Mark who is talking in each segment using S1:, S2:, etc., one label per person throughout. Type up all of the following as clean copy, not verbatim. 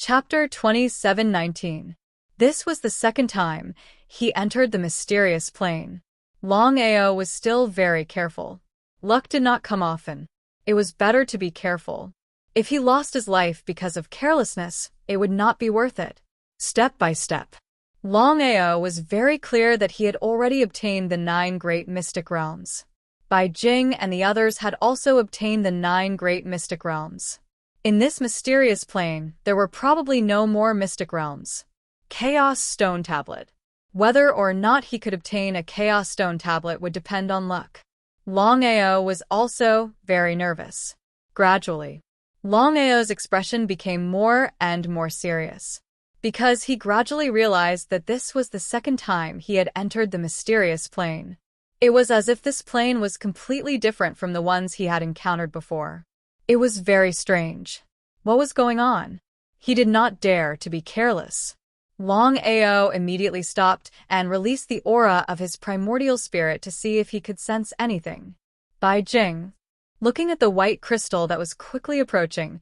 S1: Chapter 27:19. This was the second time he entered the mysterious plane. Longao was still very careful. Luck did not come often. It was better to be careful. If he lost his life because of carelessness, it would not be worth it. Step by step, Longao was very clear that he had already obtained the 9 great mystic realms. Bai Jing and the others had also obtained the 9 great mystic realms. In this mysterious plane, there were probably no more mystic realms. Chaos Stone Tablet. Whether or not he could obtain a Chaos Stone Tablet would depend on luck. Longao was also very nervous. Gradually, Longao's expression became more and more serious, because he gradually realized that this was the second time he had entered the mysterious plane. It was as if this plane was completely different from the ones he had encountered before. It was very strange. What was going on? He did not dare to be careless. Longao immediately stopped and released the aura of his primordial spirit to see if he could sense anything. Bai Jing. Looking at the white crystal that was quickly approaching,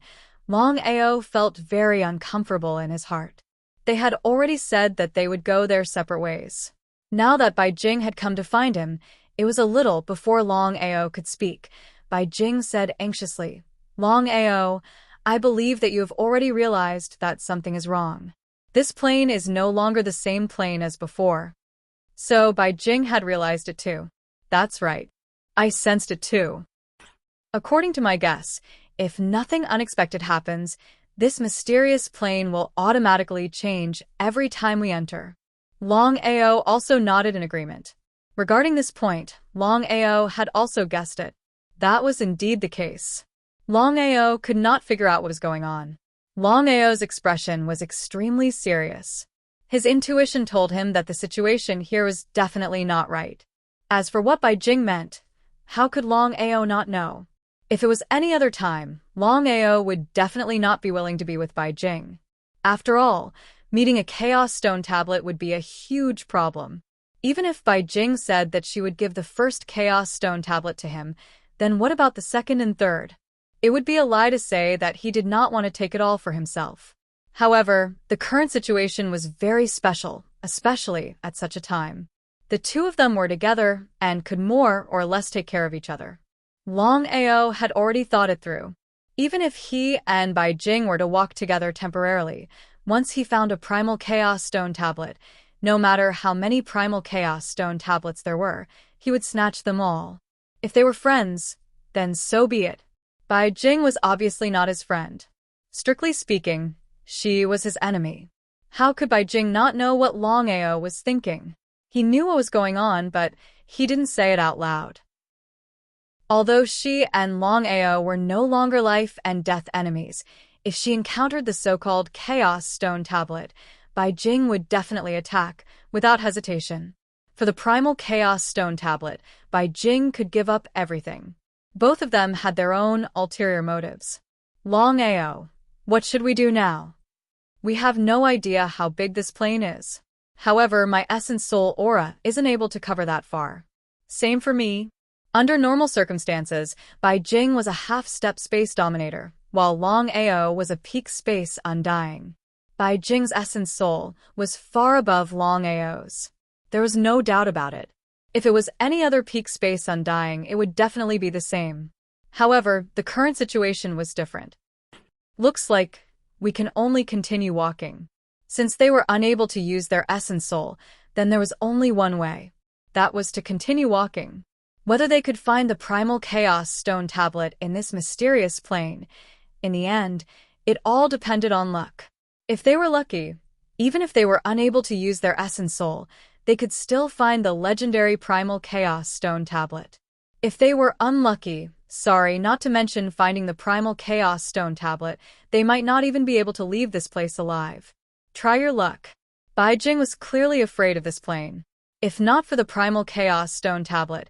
S1: Longao felt very uncomfortable in his heart. They had already said that they would go their separate ways. Now that Bai Jing had come to find him, it was a little before Longao could speak. Bai Jing said anxiously, "Longao, I believe that you have already realized that something is wrong. This plane is no longer the same plane as before." So Bai Jing had realized it too. That's right. I sensed it too. According to my guess, if nothing unexpected happens, this mysterious plane will automatically change every time we enter. Longao also nodded in agreement. Regarding this point, Longao had also guessed it. That was indeed the case. Longao could not figure out what was going on. Longao's expression was extremely serious. His intuition told him that the situation here was definitely not right. As for what Bai Jing meant, how could Longao not know? If it was any other time, Longao would definitely not be willing to be with Bai Jing. After all, meeting a Chaos Stone Tablet would be a huge problem. Even if Bai Jing said that she would give the first Chaos Stone Tablet to him, then what about the second and third? It would be a lie to say that he did not want to take it all for himself. However, the current situation was very special, especially at such a time. The two of them were together and could more or less take care of each other. Longao had already thought it through. Even if he and Bai Jing were to walk together temporarily, once he found a primal Chaos Stone Tablet, no matter how many primal Chaos Stone Tablets there were, he would snatch them all. If they were friends, then so be it. Bai Jing was obviously not his friend. Strictly speaking, she was his enemy. How could Bai Jing not know what Longao was thinking? He knew what was going on, but he didn't say it out loud. Although she and Longao were no longer life and death enemies, if she encountered the so-called Chaos Stone Tablet, Bai Jing would definitely attack, without hesitation. For the primal Chaos Stone Tablet, Bai Jing could give up everything. Both of them had their own ulterior motives. Longao, what should we do now? We have no idea how big this plane is. However, my essence soul aura isn't able to cover that far. Same for me. Under normal circumstances, Bai Jing was a half-step space dominator, while Longao was a peak space undying. Bai Jing's essence soul was far above Longao's. There was no doubt about it. If it was any other peak space undying, it would definitely be the same. However, the current situation was different. Looks like we can only continue walking. Since they were unable to use their essence soul, then there was only one way. That was to continue walking. Whether they could find the primal Chaos Stone Tablet in this mysterious plane, in the end, it all depended on luck. If they were lucky, even if they were unable to use their essence soul, they could still find the legendary primal Chaos Stone Tablet. If they were unlucky, not to mention finding the primal Chaos Stone Tablet, they might not even be able to leave this place alive. Try your luck. Bai Jing was clearly afraid of this plane. If not for the primal Chaos Stone Tablet,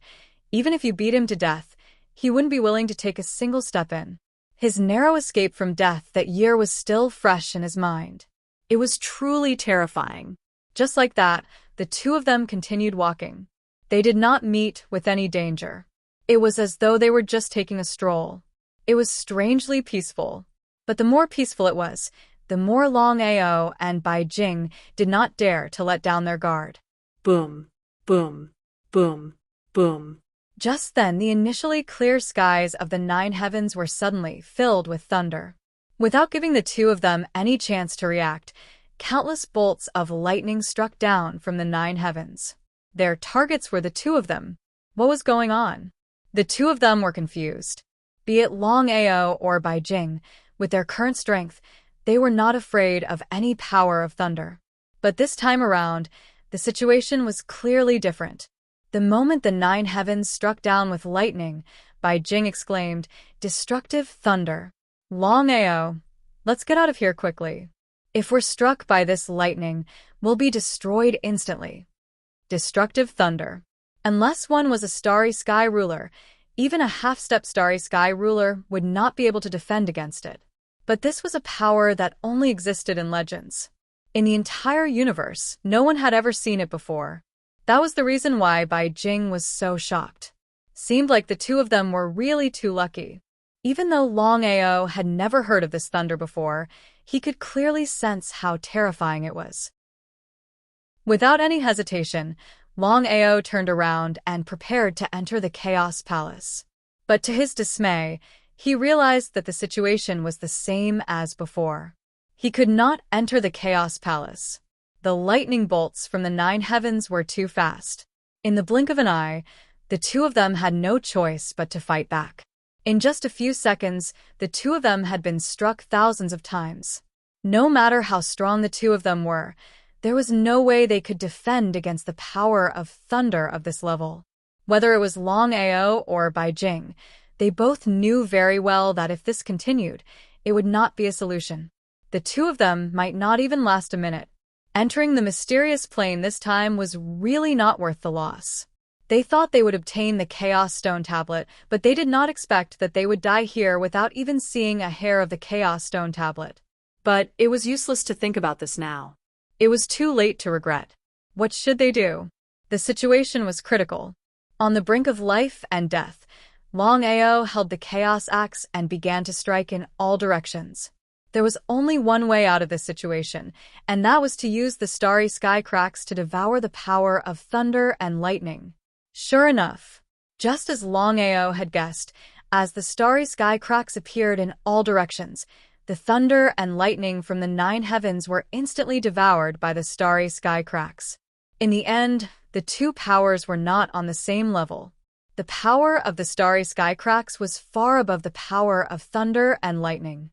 S1: even if you beat him to death, he wouldn't be willing to take a single step in. His narrow escape from death that year was still fresh in his mind. It was truly terrifying. Just like that, the two of them continued walking. They did not meet with any danger. It was as though they were just taking a stroll. It was strangely peaceful. But the more peaceful it was, the more Longao and Bai Jing did not dare to let down their guard.
S2: Boom, boom, boom, boom.
S1: Just then, the initially clear skies of the 9 heavens were suddenly filled with thunder. Without giving the two of them any chance to react, countless bolts of lightning struck down from the 9 heavens. Their targets were the two of them. What was going on? The two of them were confused. Be it Longao or Bai Jing, with their current strength, they were not afraid of any power of thunder. But this time around, the situation was clearly different. The moment the 9 heavens struck down with lightning, Bai Jing exclaimed, "Destructive thunder! Longao, let's get out of here quickly. If we're struck by this lightning, we'll be destroyed instantly." Destructive thunder. Unless one was a starry sky ruler, even a half-step starry sky ruler would not be able to defend against it. But this was a power that only existed in legends. In the entire universe, no one had ever seen it before. That was the reason why Bai Jing was so shocked. Seemed like the two of them were really too lucky. Even though Longao had never heard of this thunder before, he could clearly sense how terrifying it was. Without any hesitation, Longao turned around and prepared to enter the Chaos Palace. But to his dismay, he realized that the situation was the same as before. He could not enter the Chaos Palace. The lightning bolts from the 9 heavens were too fast. In the blink of an eye, the two of them had no choice but to fight back. In just a few seconds, the two of them had been struck thousands of times. No matter how strong the two of them were, there was no way they could defend against the power of thunder of this level. Whether it was Longao or Bai Jing, they both knew very well that if this continued, it would not be a solution. The two of them might not even last a minute. Entering the mysterious plane this time was really not worth the loss. They thought they would obtain the Chaos Stone Tablet, but they did not expect that they would die here without even seeing a hair of the Chaos Stone Tablet. But it was useless to think about this now. It was too late to regret. What should they do? The situation was critical. On the brink of life and death, Longao held the Chaos Axe and began to strike in all directions. There was only one way out of this situation, and that was to use the starry sky cracks to devour the power of thunder and lightning. Sure enough, just as Longao had guessed, as the starry sky cracks appeared in all directions, the thunder and lightning from the 9 heavens were instantly devoured by the starry sky cracks. In the end, the two powers were not on the same level. The power of the starry sky cracks was far above the power of thunder and lightning.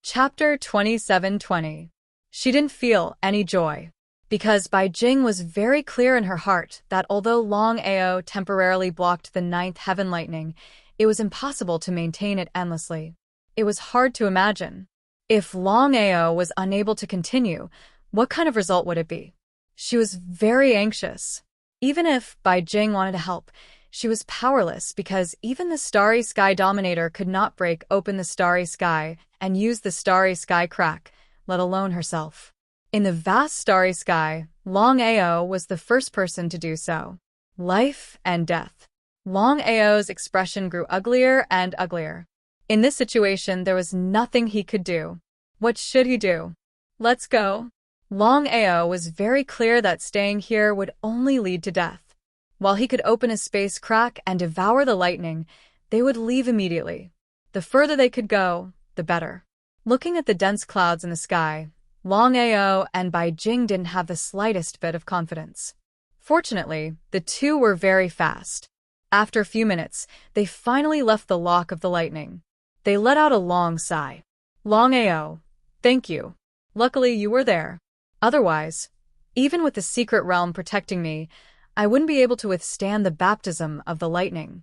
S1: Chapter 27:20. She didn't feel any joy. Because Bai Jing was very clear in her heart that although Longao temporarily blocked the 9th heaven lightning, it was impossible to maintain it endlessly. It was hard to imagine. If Longao was unable to continue, what kind of result would it be? She was very anxious. Even if Bai Jing wanted to help, she was powerless because even the Starry Sky Dominator could not break open the Starry Sky and use the Starry Sky crack, let alone herself. In the vast starry sky, Longao was the first person to do so. Life and death. Longao's expression grew uglier and uglier. In this situation, there was nothing he could do. What should he do? Let's go. Longao was very clear that staying here would only lead to death. While he could open a space crack and devour the lightning, they would leave immediately. The further they could go, the better. Looking at the dense clouds in the sky, Longao and Bai Jing didn't have the slightest bit of confidence. Fortunately, the two were very fast. After a few minutes, they finally left the lock of the lightning. They let out a long sigh. Longao, thank you. Luckily you were there. Otherwise, even with the secret realm protecting me, I wouldn't be able to withstand the baptism of the lightning.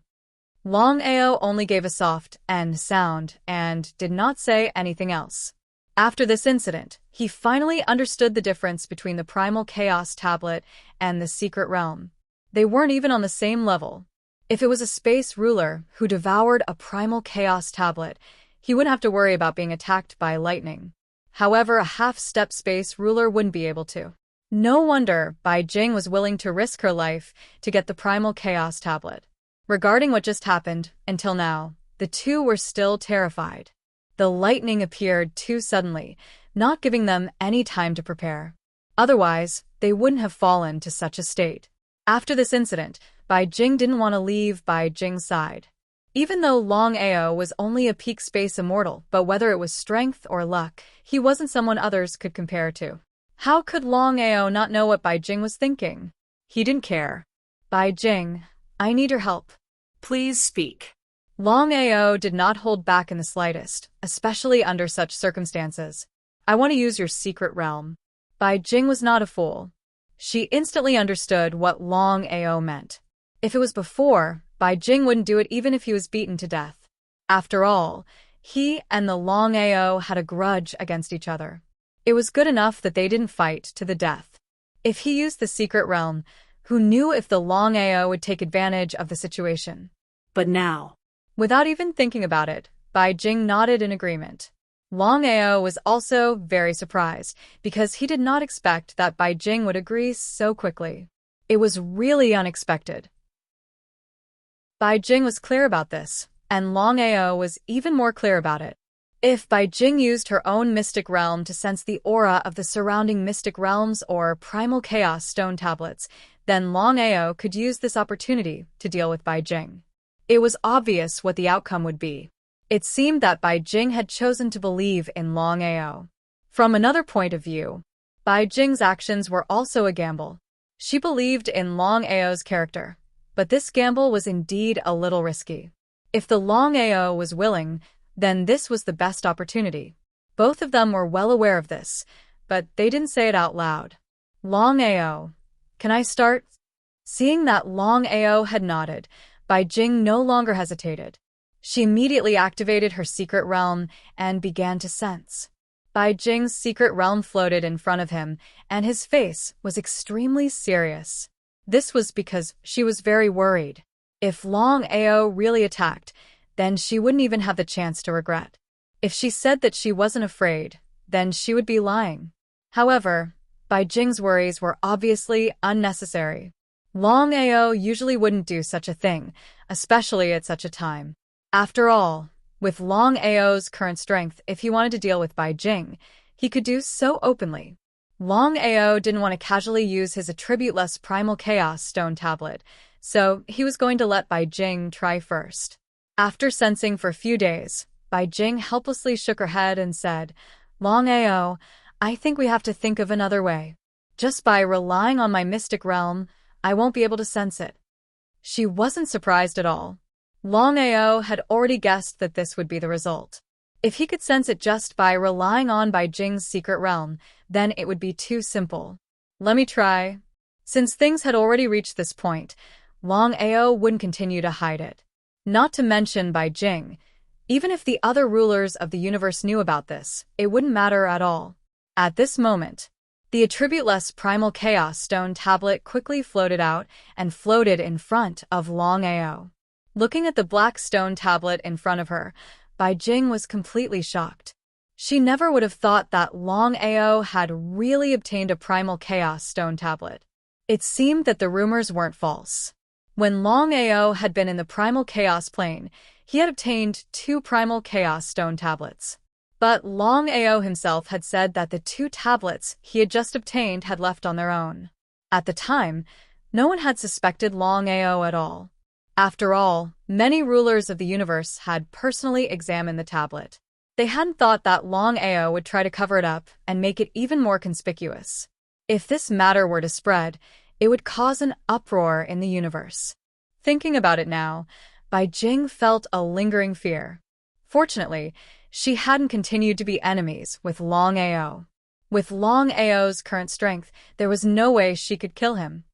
S1: Longao only gave a soft sound and did not say anything else. After this incident, he finally understood the difference between the Primal Chaos Tablet and the Secret Realm. They weren't even on the same level. If it was a space ruler who devoured a Primal Chaos Tablet, he wouldn't have to worry about being attacked by lightning. However, a half-step space ruler wouldn't be able to. No wonder Bai Jing was willing to risk her life to get the Primal Chaos Tablet. Regarding what just happened, until now, the two were still terrified. The lightning appeared too suddenly, not giving them any time to prepare. Otherwise, they wouldn't have fallen to such a state. After this incident, Bai Jing didn't want to leave Bai Jing's side. Even though Longao was only a peak space immortal, but whether it was strength or luck, he wasn't someone others could compare to. How could Longao not know what Bai Jing was thinking? He didn't care. Bai Jing, I need your help.
S2: Please speak.
S1: Longao did not hold back in the slightest, especially under such circumstances. I want to use your secret realm. Bai Jing was not a fool. She instantly understood what Longao meant. If it was before, Bai Jing wouldn't do it even if he was beaten to death. After all, he and the Longao had a grudge against each other. It was good enough that they didn't fight to the death. If he used the secret realm, who knew if the Longao would take advantage of the situation?
S2: But now.
S1: Without even thinking about it, Bai Jing nodded in agreement. Longao was also very surprised, because he did not expect that Bai Jing would agree so quickly. It was really unexpected. Bai Jing was clear about this, and Longao was even more clear about it. If Bai Jing used her own mystic realm to sense the aura of the surrounding mystic realms or primal chaos stone tablets, then Longao could use this opportunity to deal with Bai Jing. It was obvious what the outcome would be. It seemed that Bai Jing had chosen to believe in Longao. From another point of view, Bai Jing's actions were also a gamble. She believed in Longao's character, but this gamble was indeed a little risky. If the Longao was willing, then this was the best opportunity. Both of them were well aware of this, but they didn't say it out loud. Longao, can I start? Seeing that Longao had nodded, Bai Jing no longer hesitated. She immediately activated her secret realm and began to sense. Bai Jing's secret realm floated in front of him, and his face was extremely serious. This was because she was very worried. If Longao really attacked, then she wouldn't even have the chance to regret. If she said that she wasn't afraid, then she would be lying. However, Bai Jing's worries were obviously unnecessary. Longao usually wouldn't do such a thing, especially at such a time. After all, with Longao's current strength, if he wanted to deal with Bai Jing, he could do so openly. Longao didn't want to casually use his attributeless primal chaos stone tablet, so he was going to let Bai Jing try first. After sensing for a few days, Bai Jing helplessly shook her head and said, Longao, I think we have to think of another way. Just by relying on my mystic realm, I won't be able to sense it. She wasn't surprised at all. Longao had already guessed that this would be the result. If he could sense it just by relying on Bai Jing's secret realm, then it would be too simple. Let me try. Since things had already reached this point, Longao wouldn't continue to hide it. Not to mention Bai Jing. Even if the other rulers of the universe knew about this, it wouldn't matter at all. At this moment, the attributeless primal chaos stone tablet quickly floated out and floated in front of Longao. Looking at the black stone tablet in front of her, Bai Jing was completely shocked. She never would have thought that Longao had really obtained a primal chaos stone tablet. It seemed that the rumors weren't false. When Longao had been in the primal chaos plane, he had obtained 2 primal chaos stone tablets. But Longao himself had said that the 2 tablets he had just obtained had left on their own. At the time, no one had suspected Longao at all. After all, many rulers of the universe had personally examined the tablet. They hadn't thought that Longao would try to cover it up and make it even more conspicuous. If this matter were to spread, it would cause an uproar in the universe. Thinking about it now, Bai Jing felt a lingering fear. Fortunately, she hadn't continued to be enemies with Longao. With Longao's current strength, there was no way she could kill him.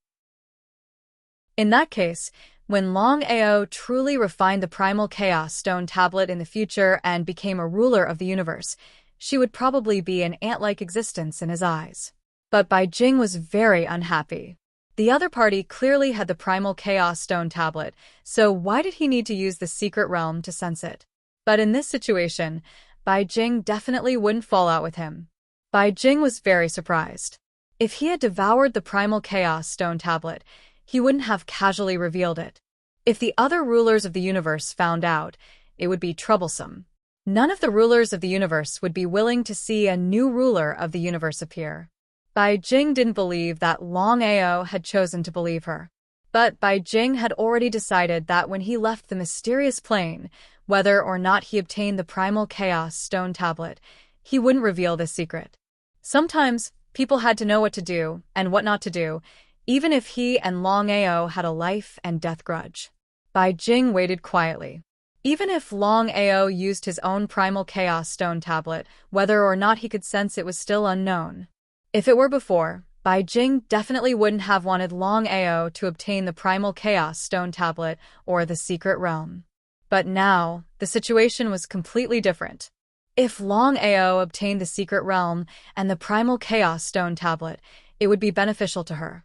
S1: In that case, when Longao truly refined the primal chaos stone tablet in the future and became a ruler of the universe, she would probably be an ant-like existence in his eyes. But Bai Jing was very unhappy. The other party clearly had the primal chaos stone tablet, so why did he need to use the secret realm to sense it? But in this situation, Bai Jing definitely wouldn't fall out with him. Bai Jing was very surprised. If he had devoured the primal chaos stone tablet, he wouldn't have casually revealed it. If the other rulers of the universe found out, it would be troublesome. None of the rulers of the universe would be willing to see a new ruler of the universe appear. Bai Jing didn't believe that Longao had chosen to believe her. But Bai Jing had already decided that when he left the mysterious plane, whether or not he obtained the primal chaos stone tablet, he wouldn't reveal this secret. Sometimes, people had to know what to do and what not to do, even if he and Longao had a life and death grudge. Bai Jing waited quietly. Even if Longao used his own primal chaos stone tablet, whether or not he could sense it was still unknown. If it were before, Bai Jing definitely wouldn't have wanted Longao to obtain the primal chaos stone tablet or the secret realm. But now, the situation was completely different. If Longao obtained the secret realm and the primal chaos stone tablet, it would be beneficial to her.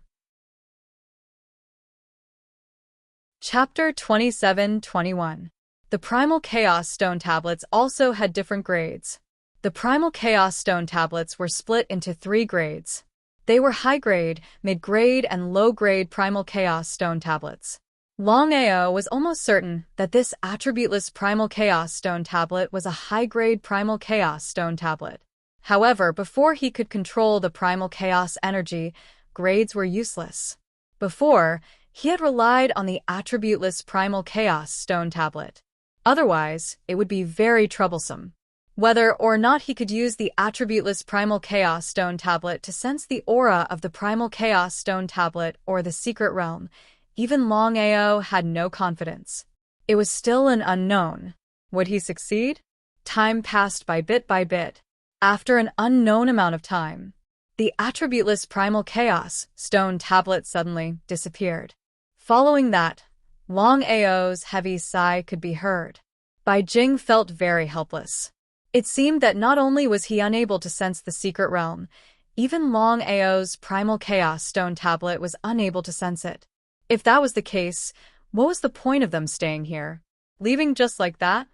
S1: Chapter 27-21. The primal chaos stone tablets also had different grades. The primal chaos stone tablets were split into 3 grades. They were high-grade, mid-grade, and low-grade primal chaos stone tablets. Longao was almost certain that this attributeless primal chaos stone tablet was a high-grade primal chaos stone tablet. However, before he could control the primal chaos energy, grades were useless. Before, he had relied on the attributeless primal chaos stone tablet. Otherwise, it would be very troublesome. Whether or not he could use the attributeless primal chaos stone tablet to sense the aura of the primal chaos stone tablet or the secret realm, even Longao had no confidence. It was still an unknown. Would he succeed? Time passed by bit. After an unknown amount of time, the attributeless primal chaos stone tablet suddenly disappeared. Following that, Longao's heavy sigh could be heard. Bai Jing felt very helpless. It seemed that not only was he unable to sense the secret realm, even Longao's primal chaos stone tablet was unable to sense it. If that was the case, what was the point of them staying here? Leaving just like that?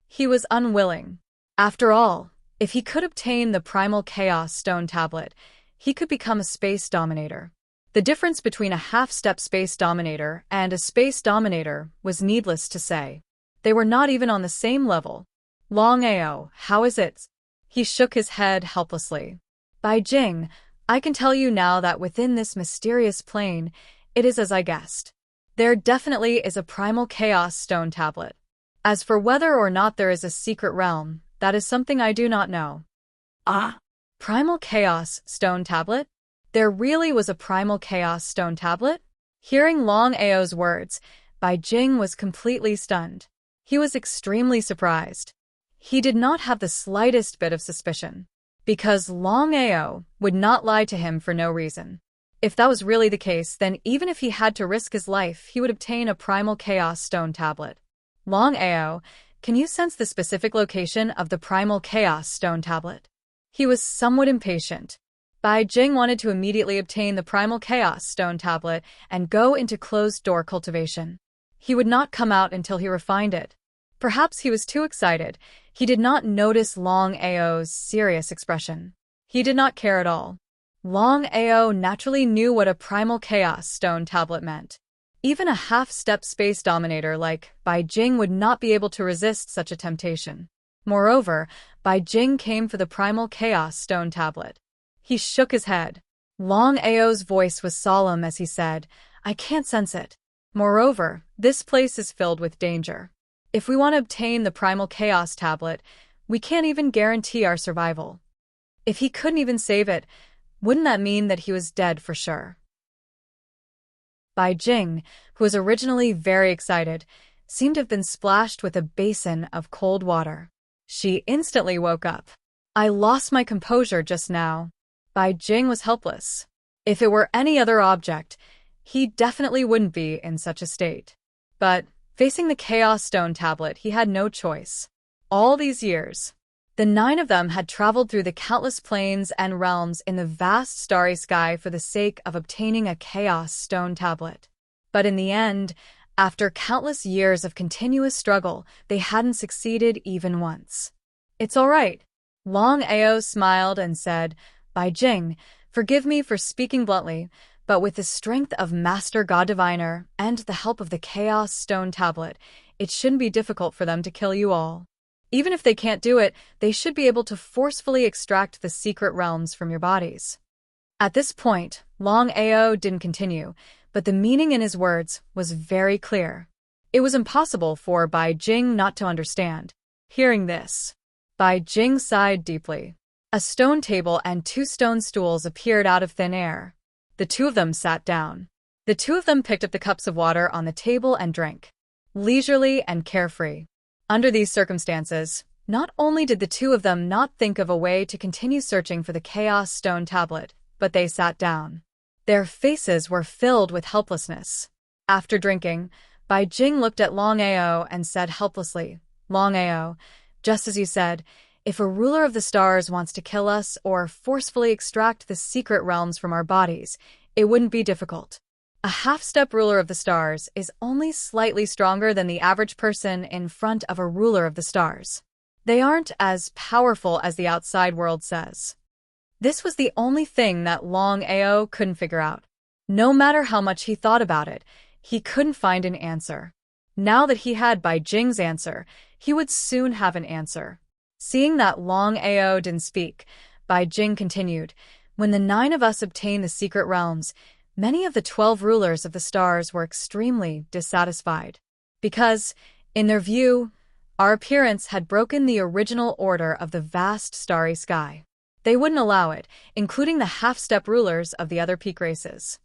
S1: He was unwilling. After all, if he could obtain the primal chaos stone tablet, he could become a space dominator. The difference between a half-step space dominator and a space dominator was needless to say. They were not even on the same level. Longao, how is it? He shook his head helplessly. Bai Jing, I can tell you now that within this mysterious plane, it is as I guessed. There definitely is a primal chaos stone tablet. As for whether or not there is a secret realm, that is something I do not know.
S2: Ah?
S1: Primal chaos stone tablet? There really was a primal chaos stone tablet? Hearing Longao's words, Bai Jing was completely stunned. He was extremely surprised. He did not have the slightest bit of suspicion, because Longao would not lie to him for no reason. If that was really the case, then even if he had to risk his life, he would obtain a primal chaos stone tablet. Longao, can you sense the specific location of the primal chaos stone tablet? He was somewhat impatient. Bai Jing wanted to immediately obtain the primal chaos stone tablet and go into closed-door cultivation. He would not come out until he refined it. Perhaps he was too excited. He did not notice Longao's serious expression. He did not care at all. Longao naturally knew what a primal chaos stone tablet meant. Even a half-step space dominator like Bai Jing would not be able to resist such a temptation. Moreover, Bai Jing came for the primal chaos stone tablet. He shook his head. Longao's voice was solemn as he said, I can't sense it. Moreover, this place is filled with danger. If we want to obtain the primal chaos tablet, we can't even guarantee our survival. If he couldn't even save it, wouldn't that mean that he was dead for sure? Bai Jing, who was originally very excited, seemed to have been splashed with a basin of cold water. She instantly woke up. I lost my composure just now. Bai Jing was helpless. If it were any other object, he definitely wouldn't be in such a state. But, facing the Chaos Stone tablet, he had no choice. All these years, the 9 of them had traveled through the countless planes and realms in the vast starry sky for the sake of obtaining a Chaos Stone tablet. But in the end, after countless years of continuous struggle, they hadn't succeeded even once. It's all right. Longao smiled and said, Bai Jing, forgive me for speaking bluntly, but with the strength of Master God Diviner and the help of the Chaos Stone tablet, it shouldn't be difficult for them to kill you all. Even if they can't do it, they should be able to forcefully extract the secret realms from your bodies. At this point, Longao didn't continue, but the meaning in his words was very clear. It was impossible for Bai Jing not to understand. Hearing this, Bai Jing sighed deeply. A stone table and 2 stone stools appeared out of thin air. The two of them sat down. The two of them picked up the cups of water on the table and drank, leisurely and carefree. Under these circumstances, not only did the two of them not think of a way to continue searching for the Chaos Stone Tablet, but they sat down. Their faces were filled with helplessness. After drinking, Bai Jing looked at Longao and said helplessly, "Longao, just as you said, if a ruler of the stars wants to kill us or forcefully extract the secret realms from our bodies, it wouldn't be difficult. A half-step ruler of the stars is only slightly stronger than the average person in front of a ruler of the stars. They aren't as powerful as the outside world says." This was the only thing that Longao couldn't figure out. No matter how much he thought about it, he couldn't find an answer. Now that he had Bai Jing's answer, he would soon have an answer. Seeing that Longao didn't speak, Bai Jing continued, "When the 9 of us obtained the secret realms, many of the 12 rulers of the stars were extremely dissatisfied. Because, in their view, our appearance had broken the original order of the vast starry sky. They wouldn't allow it, including the half-step rulers of the other peak races."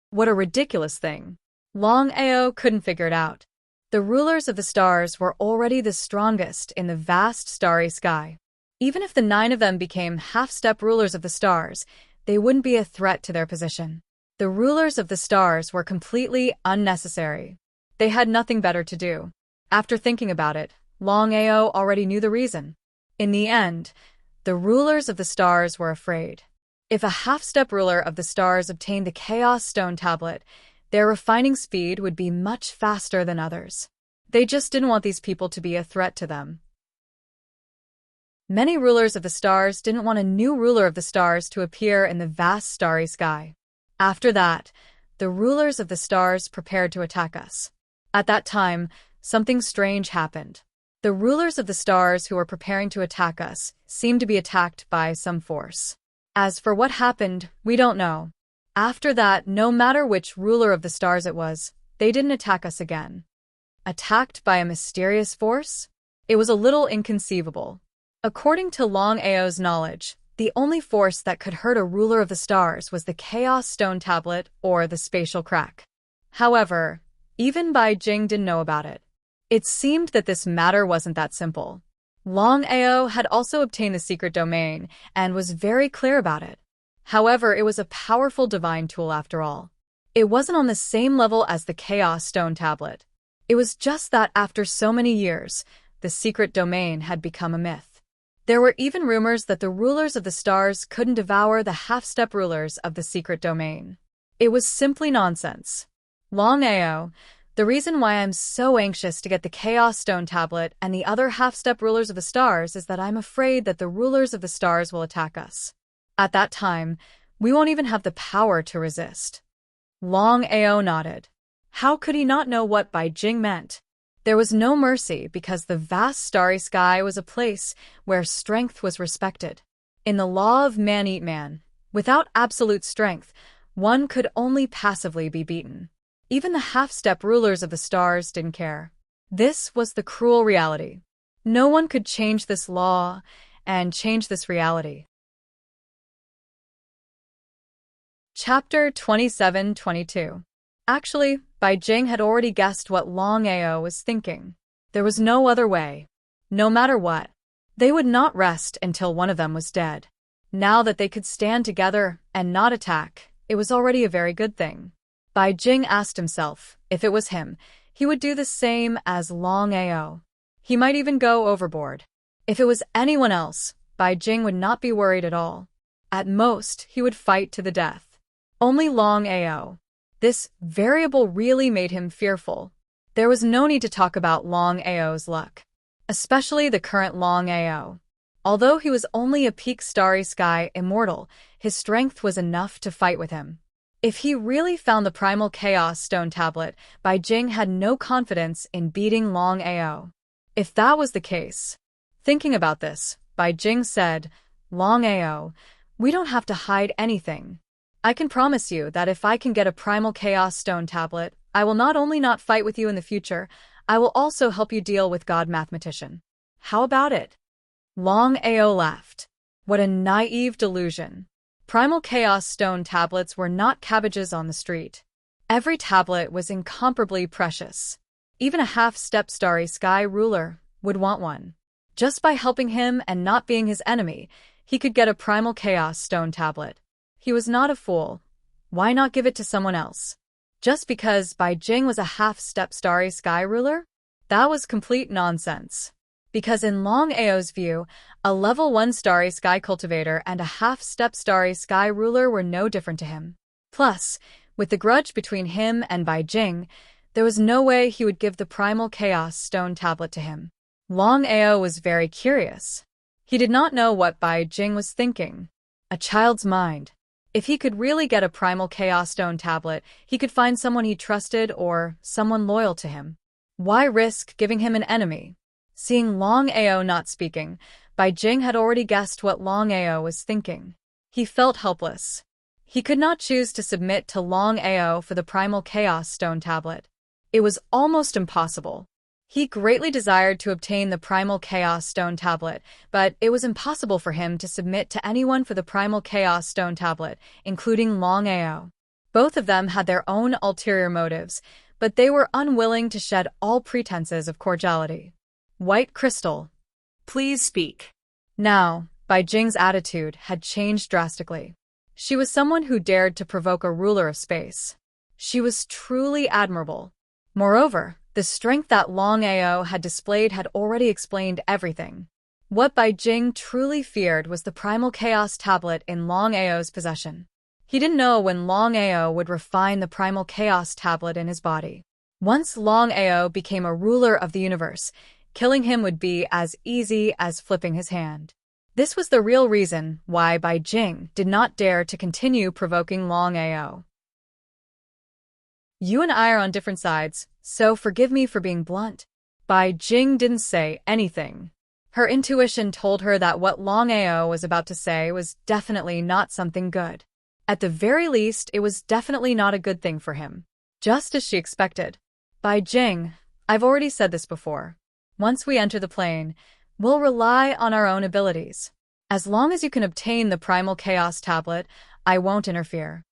S1: What a ridiculous thing. Longao couldn't figure it out. The rulers of the stars were already the strongest in the vast starry sky. Even if the 9 of them became half-step rulers of the stars, they wouldn't be a threat to their position. The rulers of the stars were completely unnecessary. They had nothing better to do. After thinking about it, Longao already knew the reason. In the end, the rulers of the stars were afraid. If a half-step ruler of the stars obtained the Chaos Stone Tablet, their refining speed would be much faster than others. They just didn't want these people to be a threat to them. Many rulers of the stars didn't want a new ruler of the stars to appear in the vast starry sky. After that, the rulers of the stars prepared to attack us. At that time, something strange happened. The rulers of the stars who were preparing to attack us seemed to be attacked by some force. As for what happened, we don't know. After that, no matter which ruler of the stars it was, they didn't attack us again. Attacked by a mysterious force? It was a little inconceivable. According to Longao's knowledge, the only force that could hurt a ruler of the stars was the Chaos Stone Tablet or the spatial crack. However, even Bai Jing didn't know about it. It seemed that this matter wasn't that simple. Longao had also obtained the secret domain and was very clear about it. However, it was a powerful divine tool after all. It wasn't on the same level as the Chaos Stone Tablet. It was just that after so many years, the secret domain had become a myth. There were even rumors that the rulers of the stars couldn't devour the half-step rulers of the secret domain. It was simply nonsense. Longao, the reason why I'm so anxious to get the Chaos Stone Tablet and the other half-step rulers of the stars is that I'm afraid that the rulers of the stars will attack us. At that time, we won't even have the power to resist. Longao nodded. How could he not know what Bai Jing meant? There was no mercy because the vast starry sky was a place where strength was respected. In the law of man eat man, without absolute strength, one could only passively be beaten. Even the half-step rulers of the stars didn't care. This was the cruel reality. No one could change this law and change this reality. Chapter 27-22. Actually, Bai Jing had already guessed what Longao was thinking. There was no other way. No matter what, they would not rest until one of them was dead. Now that they could stand together and not attack, it was already a very good thing. Bai Jing asked himself, if it was him, he would do the same as Longao. He might even go overboard. If it was anyone else, Bai Jing would not be worried at all. At most, he would fight to the death. Only Longao. This variable really made him fearful. There was no need to talk about Longao's luck, especially the current Longao. Although he was only a peak starry sky immortal, his strength was enough to fight with him. If he really found the primal Chaos Stone Tablet, Bai Jing had no confidence in beating Longao. If that was the case, Thinking about this, Bai Jing said, Longao, we don't have to hide anything. I can promise you that if I can get a primal chaos stone tablet, I will not only not fight with you in the future, I will also help you deal with God Mathematician. How about it? Longao laughed. What a naive delusion. Primal chaos stone tablets were not cabbages on the street. Every tablet was incomparably precious. Even a half-step starry sky ruler would want one. Just by helping him and not being his enemy, he could get a primal chaos stone tablet. He was not a fool. Why not give it to someone else? Just because Bai Jing was a half-step starry sky ruler? That was complete nonsense. Because in Longao's view, a level 1 starry sky cultivator and a half-step starry sky ruler were no different to him. Plus, with the grudge between him and Bai Jing, there was no way he would give the primal chaos stone tablet to him. Longao was very curious. He did not know what Bai Jing was thinking. A child's mind. If he could really get a primal chaos stone tablet, he could find someone he trusted or someone loyal to him. Why risk giving him an enemy? Seeing Longao not speaking, Bai Jing had already guessed what Longao was thinking. He felt helpless. He could not choose to submit to Longao for the primal chaos stone tablet. It was almost impossible. He greatly desired to obtain the primal chaos stone tablet, but it was impossible for him to submit to anyone for the primal chaos stone tablet, including Longao. Both of them had their own ulterior motives, but they were unwilling to shed all pretenses of cordiality. White crystal.
S2: Please speak.
S1: Now, Bai Jing's attitude had changed drastically. She was someone who dared to provoke a ruler of space. She was truly admirable. Moreover, the strength that Longao had displayed had already explained everything. What Bai Jing truly feared was the primal chaos tablet in Longao's possession. He didn't know when Longao would refine the primal chaos tablet in his body. Once Longao became a ruler of the universe, killing him would be as easy as flipping his hand. This was the real reason why Bai Jing did not dare to continue provoking Longao. You and I are on different sides, so forgive me for being blunt. Bai Jing didn't say anything. Her intuition told her that what Longao was about to say was definitely not something good. At the very least, it was definitely not a good thing for him. Just as she expected. Bai Jing, I've already said this before. Once we enter the plane, we'll rely on our own abilities. As long as you can obtain the primal chaos tablet, I won't interfere.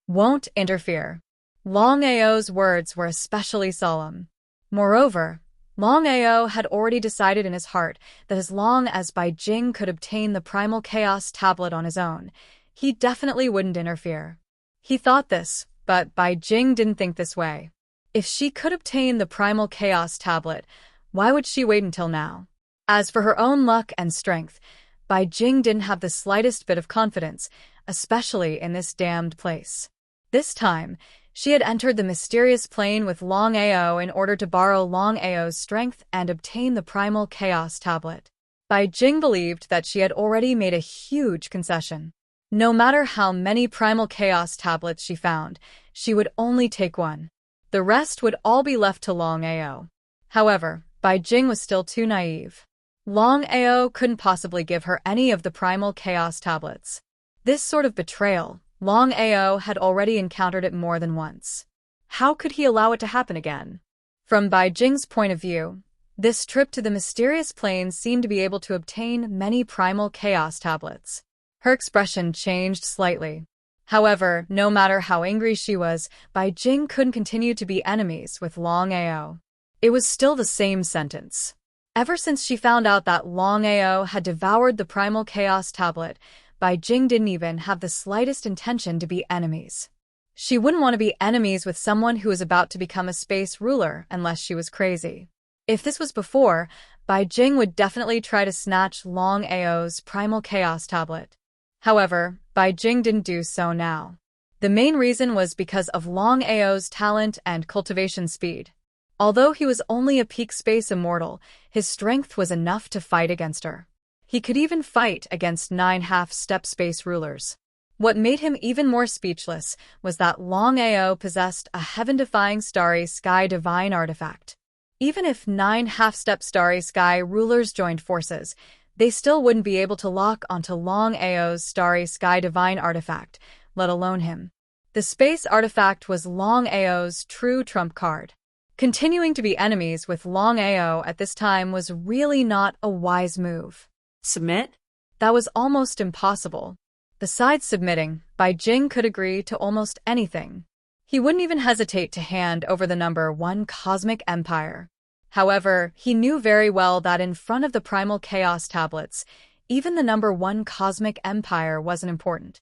S1: Won't interfere. Longao's words were especially solemn. Moreover, Longao had already decided in his heart that as long as Bai Jing could obtain the primal chaos tablet on his own, he definitely wouldn't interfere. He thought this, but Bai Jing didn't think this way. If she could obtain the primal chaos tablet, why would she wait until now? As for her own luck and strength, Bai Jing didn't have the slightest bit of confidence, especially in this damned place. This time, she had entered the mysterious plane with Longao in order to borrow Longao's strength and obtain the primal chaos tablet. Bai Jing believed that she had already made a huge concession. No matter how many primal chaos tablets she found, she would only take one. The rest would all be left to Longao. However, Bai Jing was still too naive. Longao couldn't possibly give her any of the primal chaos tablets. This sort of betrayal, Longao had already encountered it more than once. How could he allow it to happen again? From Bai Jing's point of view, this trip to the mysterious plains seemed to be able to obtain many primal chaos tablets. Her expression changed slightly. However, no matter how angry she was, Bai Jing couldn't continue to be enemies with Longao. It was still the same sentence. Ever since she found out that Longao had devoured the primal chaos tablet, Bai Jing didn't even have the slightest intention to be enemies. She wouldn't want to be enemies with someone who was about to become a space ruler unless she was crazy. If this was before, Bai Jing would definitely try to snatch Longao's primal chaos tablet. However, Bai Jing didn't do so now. The main reason was because of Longao's talent and cultivation speed. Although he was only a peak space immortal, his strength was enough to fight against her. He could even fight against 9 half-step space rulers. What made him even more speechless was that Longao possessed a heaven-defying starry sky divine artifact. Even if 9 half-step starry sky rulers joined forces, they still wouldn't be able to lock onto Longao's starry sky divine artifact, let alone him. The space artifact was Longao's true trump card. Continuing to be enemies with Longao at this time was really not a wise move.
S2: Submit?
S1: That was almost impossible. Besides submitting, Bai Jing could agree to almost anything. He wouldn't even hesitate to hand over the number 1 cosmic empire. However, he knew very well that in front of the primal chaos tablets, even the number 1 cosmic empire wasn't important.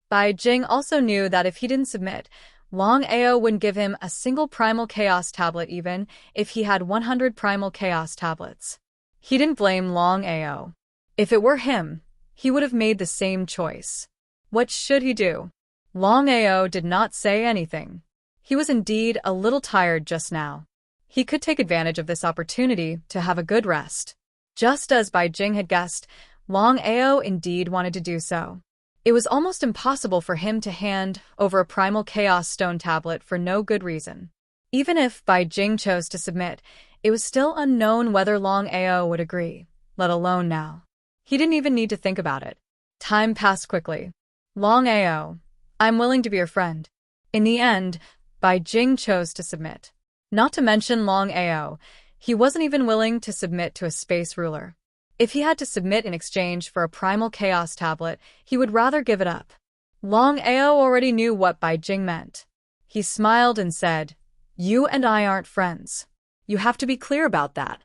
S1: Bai Jing also knew that if he didn't submit, Longao wouldn't give him a single primal chaos tablet even if he had 100 primal chaos tablets. He didn't blame Longao. If it were him, he would have made the same choice. What should he do? Longao did not say anything. He was indeed a little tired just now. He could take advantage of this opportunity to have a good rest. Just as Bai Jing had guessed, Longao indeed wanted to do so. It was almost impossible for him to hand over a primal chaos stone tablet for no good reason. Even if Bai Jing chose to submit, it was still unknown whether Longao would agree, let alone now. He didn't even need to think about it. Time passed quickly. Longao, I'm willing to be your friend. In the end, Bai Jing chose to submit. Not to mention Longao, he wasn't even willing to submit to a space ruler. If he had to submit in exchange for a primal chaos tablet, he would rather give it up. Longao already knew what Bai Jing meant. He smiled and said, "You and I aren't friends.
S2: You have to be clear about that."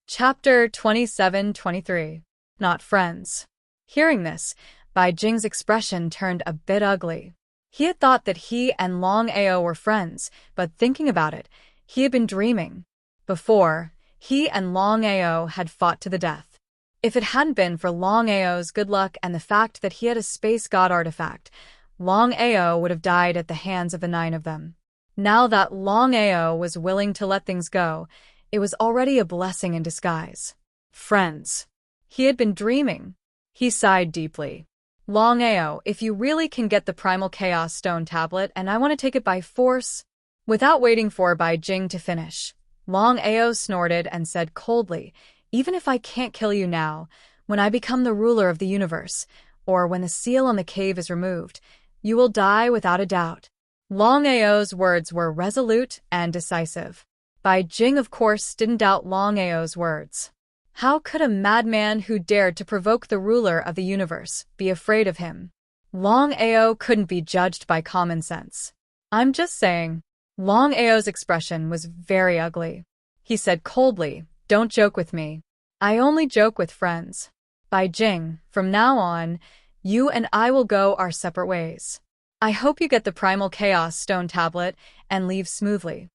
S1: Chapter 27-23. Not friends. Hearing this, Bai Jing's expression turned a bit ugly. He had thought that he and Longao were friends, but thinking about it, he had been dreaming. Before, he and Longao had fought to the death. If it hadn't been for Longao's good luck and the fact that he had a space god artifact, Longao would have died at the hands of the 9 of them. Now that Longao was willing to let things go, it was already a blessing in disguise. Friends. He had been dreaming. He sighed deeply. Longao, if you really can get the primal chaos stone tablet and I want to take it by force. Without waiting for Bai Jing to finish, Longao snorted and said coldly, even if I can't kill you now, when I become the ruler of the universe, or when the seal on the cave is removed, you will die without a doubt. Longao's words were resolute and decisive. Bai Jing, of course, didn't doubt Longao's words. How could a madman who dared to provoke the ruler of the universe be afraid of him? Longao couldn't be judged by common sense. I'm just saying. Longao's expression was very ugly. He said coldly, "Don't joke with me. I only joke with friends. Bai Jing, from now on, you and I will go our separate ways. I hope you get the primal chaos stone tablet and leave smoothly."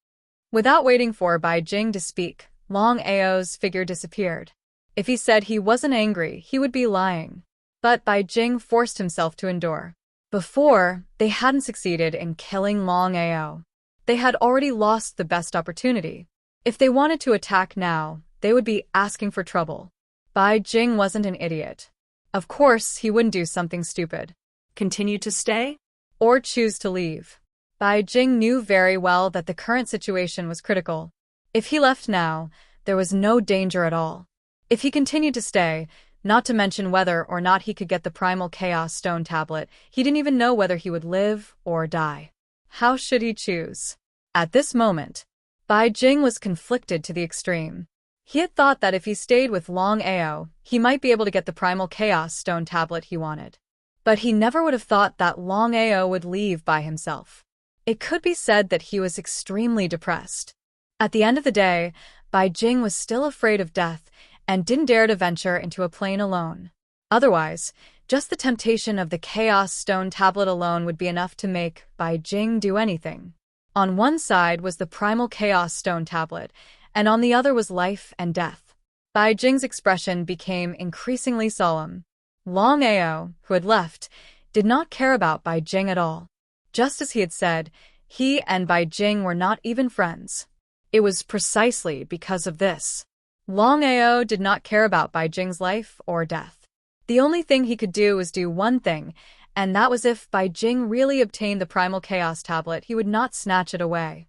S1: Without waiting for Bai Jing to speak, Longao's figure disappeared. If he said he wasn't angry, he would be lying. But Bai Jing forced himself to endure. Before, they hadn't succeeded in killing Longao. They had already lost the best opportunity. If they wanted to attack now, they would be asking for trouble. Bai Jing wasn't an idiot. Of course, he wouldn't do something stupid.
S2: Continue to stay?
S1: Or choose to leave. Bai Jing knew very well that the current situation was critical. If he left now, there was no danger at all. If he continued to stay, not to mention whether or not he could get the primal chaos stone tablet, he didn't even know whether he would live or die. How should he choose? At this moment, Bai Jing was conflicted to the extreme. He had thought that if he stayed with Longao, he might be able to get the primal chaos stone tablet he wanted. But he never would have thought that Longao would leave by himself. It could be said that he was extremely depressed. At the end of the day, Bai Jing was still afraid of death and didn't dare to venture into a plane alone. Otherwise, just the temptation of the Chaos Stone tablet alone would be enough to make Bai Jing do anything. On one side was the Primal Chaos Stone tablet, and on the other was life and death. Bai Jing's expression became increasingly solemn. Longao, who had left, did not care about Bai Jing at all. Just as he had said, he and Bai Jing were not even friends. It was precisely because of this. Longao did not care about Bai Jing's life or death. The only thing he could do was do one thing, and that was if Bai Jing really obtained the primal chaos tablet, he would not snatch it away.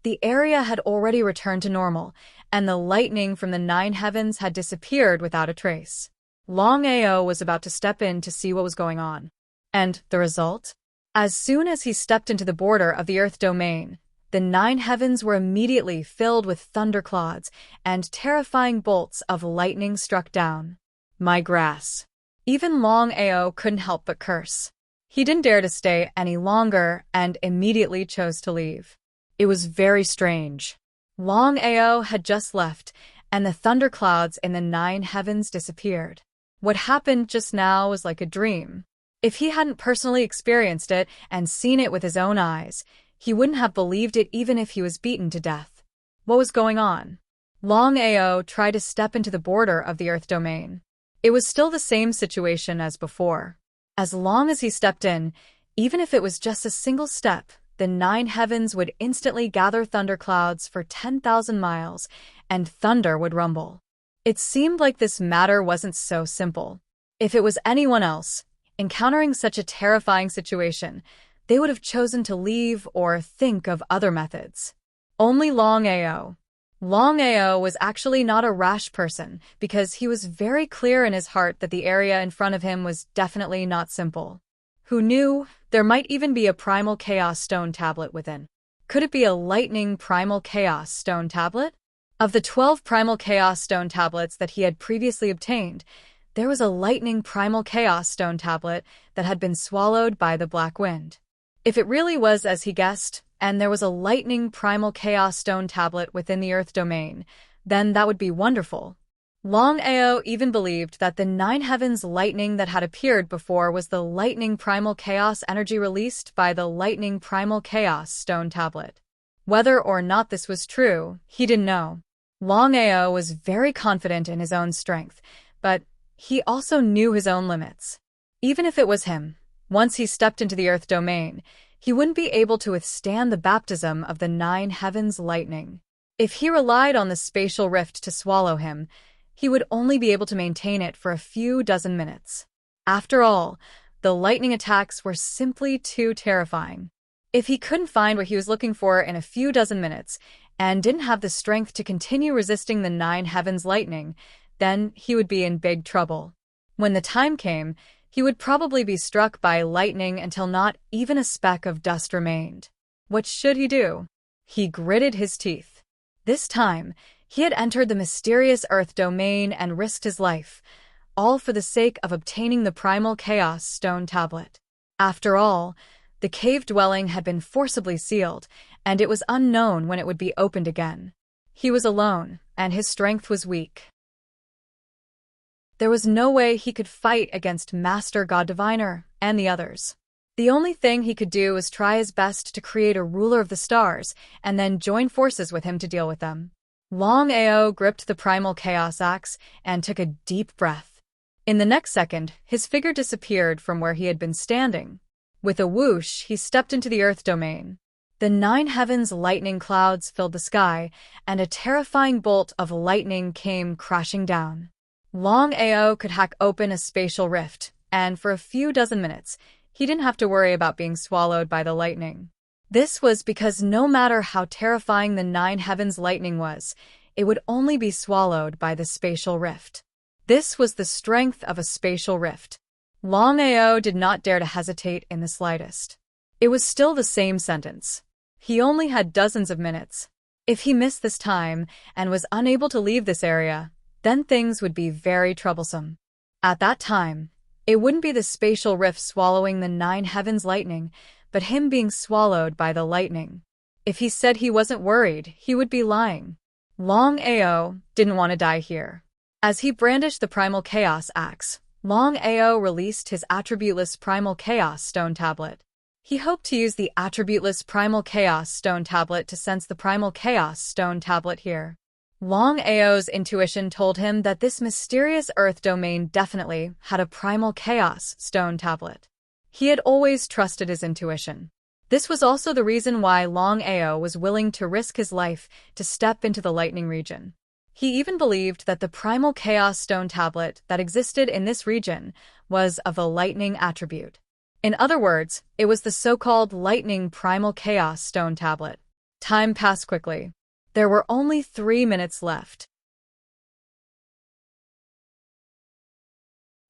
S1: The area had already returned to normal, and the lightning from the 9 heavens had disappeared without a trace. Longao was about to step in to see what was going on. And the result? As soon as he stepped into the border of the Earth domain, the 9 heavens were immediately filled with thunderclouds, and terrifying bolts of lightning struck down. My grass. Even Longao couldn't help but curse. He didn't dare to stay any longer and immediately chose to leave. It was very strange. Longao had just left, and the thunderclouds in the 9 heavens disappeared. What happened just now was like a dream. If he hadn't personally experienced it and seen it with his own eyes, he wouldn't have believed it even if he was beaten to death. What was going on? Longao tried to step into the border of the Earth domain. It was still the same situation as before. As long as he stepped in, even if it was just a single step, the 9 heavens would instantly gather thunderclouds for 10,000 miles, and thunder would rumble. It seemed like this matter wasn't so simple. If it was anyone else, encountering such a terrifying situation, they would have chosen to leave or think of other methods. Only Longao. Longao was actually not a rash person because he was very clear in his heart that the area in front of him was definitely not simple. Who knew? There might even be a primal chaos stone tablet within. Could it be a lightning primal chaos stone tablet? Of the 12 primal chaos stone tablets that he had previously obtained, there was a lightning primal chaos stone tablet that had been swallowed by the black wind. If it really was as he guessed, and there was a lightning primal chaos stone tablet within the Earth domain, then that would be wonderful. Longao even believed that the 9 heavens lightning that had appeared before was the lightning primal chaos energy released by the lightning primal chaos stone tablet. Whether or not this was true, he didn't know. Longao was very confident in his own strength, but he also knew his own limits. Even if it was him, once he stepped into the Earth domain, he wouldn't be able to withstand the baptism of the 9 heavens lightning. If he relied on the spatial rift to swallow him, he would only be able to maintain it for a few dozen minutes. After all, the lightning attacks were simply too terrifying. If he couldn't find what he was looking for in a few dozen minutes, and didn't have the strength to continue resisting the 9 heavens lightning, then he would be in big trouble. When the time came, he would probably be struck by lightning until not even a speck of dust remained. What should he do? He gritted his teeth. This time, he had entered the mysterious Earth domain and risked his life, all for the sake of obtaining the primal chaos stone tablet. After all, the cave dwelling had been forcibly sealed, and it was unknown when it would be opened again. He was alone, and his strength was weak. There was no way he could fight against Master God Diviner and the others. The only thing he could do was try his best to create a ruler of the stars and then join forces with him to deal with them. Longao gripped the primal chaos axe and took a deep breath. In the next second, his figure disappeared from where he had been standing. With a whoosh, he stepped into the Earth domain. The 9 heavens lightning clouds filled the sky, and a terrifying bolt of lightning came crashing down. Longao could hack open a spatial rift, and for a few dozen minutes, he didn't have to worry about being swallowed by the lightning. This was because no matter how terrifying the 9 heavens lightning was, it would only be swallowed by the spatial rift. This was the strength of a spatial rift. Longao did not dare to hesitate in the slightest. It was still the same sentence. He only had dozens of minutes. If he missed this time and was unable to leave this area, then things would be very troublesome. At that time, it wouldn't be the spatial rift swallowing the 9 heavens lightning, but him being swallowed by the lightning. If he said he wasn't worried, he would be lying. Longao didn't want to die here. As he brandished the primal chaos axe, Longao released his attributeless primal chaos stone tablet. He hoped to use the attributeless primal chaos stone tablet to sense the primal chaos stone tablet here. Longao's intuition told him that this mysterious Earth domain definitely had a primal chaos stone tablet. He had always trusted his intuition. This was also the reason why Longao was willing to risk his life to step into the lightning region. He even believed that the primal chaos stone tablet that existed in this region was of a lightning attribute. In other words, it was the so-called lightning primal chaos stone tablet. Time passed quickly. There were only 3 minutes left.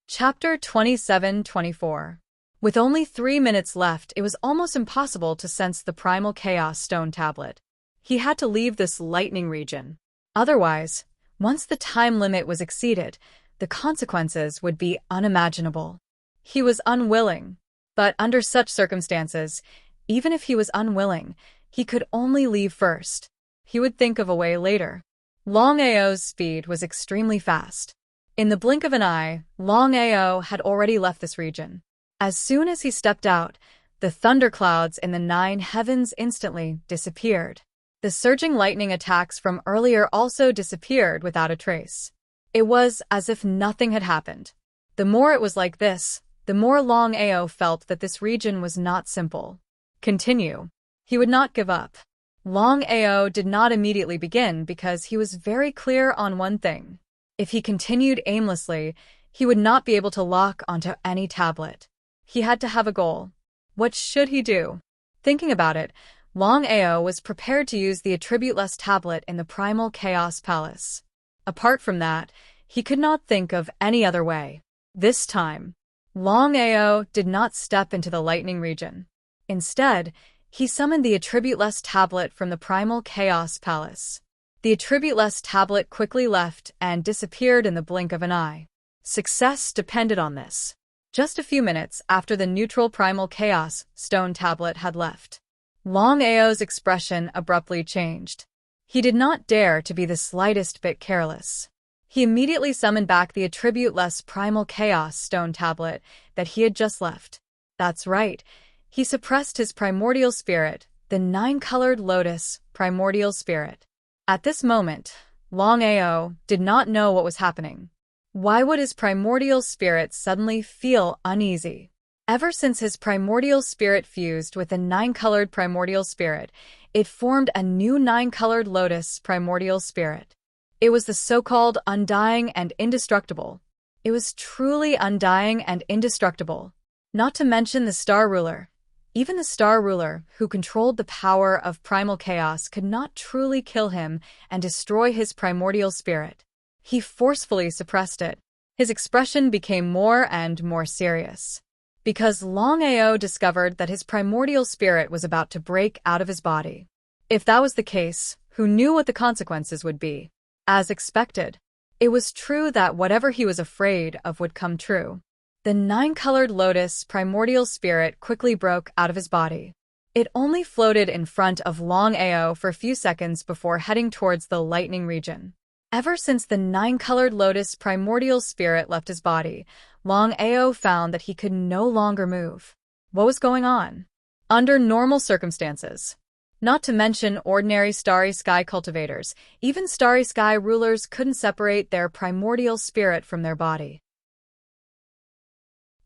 S1: Chapter 27-24. With only 3 minutes left, it was almost impossible to sense the primal chaos stone tablet. He had to leave this lightning region. Otherwise, once the time limit was exceeded, the consequences would be unimaginable. He was unwilling, but under such circumstances, even if he was unwilling, he could only leave first. He would think of a way later. Longao's speed was extremely fast. In the blink of an eye, Longao had already left this region. As soon as he stepped out, the thunderclouds in the 9 heavens instantly disappeared. The surging lightning attacks from earlier also disappeared without a trace. It was as if nothing had happened. The more it was like this, the more Longao felt that this region was not simple. Continue. He would not give up. Longao did not immediately begin because he was very clear on one thing. If he continued aimlessly, he would not be able to lock onto any tablet. He had to have a goal. What should he do? Thinking about it, Longao was prepared to use the attributeless tablet in the Primal Chaos Palace. Apart from that, he could not think of any other way. This time, Longao did not step into the lightning region. Instead, he summoned the attributeless tablet from the Primal Chaos Palace. The attributeless tablet quickly left and disappeared in the blink of an eye. Success depended on this. Just a few minutes after the neutral Primal Chaos stone tablet had left, Longao's expression abruptly changed. He did not dare to be the slightest bit careless. He immediately summoned back the attributeless Primal Chaos stone tablet that he had just left. That's right. He suppressed his primordial spirit, the 9-colored lotus primordial spirit. At this moment, Longao did not know what was happening. Why would his primordial spirit suddenly feel uneasy? Ever since his primordial spirit fused with the 9-colored primordial spirit, it formed a new 9-colored lotus primordial spirit. It was the so-called undying and indestructible. It was truly undying and indestructible. Not to mention the Star Ruler. Even the Star Ruler, who controlled the power of primal chaos, could not truly kill him and destroy his primordial spirit. He forcefully suppressed it. His expression became more and more serious. Because Longao discovered that his primordial spirit was about to break out of his body. If that was the case, who knew what the consequences would be? As expected, it was true that whatever he was afraid of would come true. The 9-colored lotus primordial spirit quickly broke out of his body. It only floated in front of Longao for a few seconds before heading towards the lightning region. Ever since the 9-colored lotus primordial spirit left his body, Longao found that he could no longer move. What was going on? Under normal circumstances, not to mention ordinary starry sky cultivators, even starry sky rulers couldn't separate their primordial spirit from their body.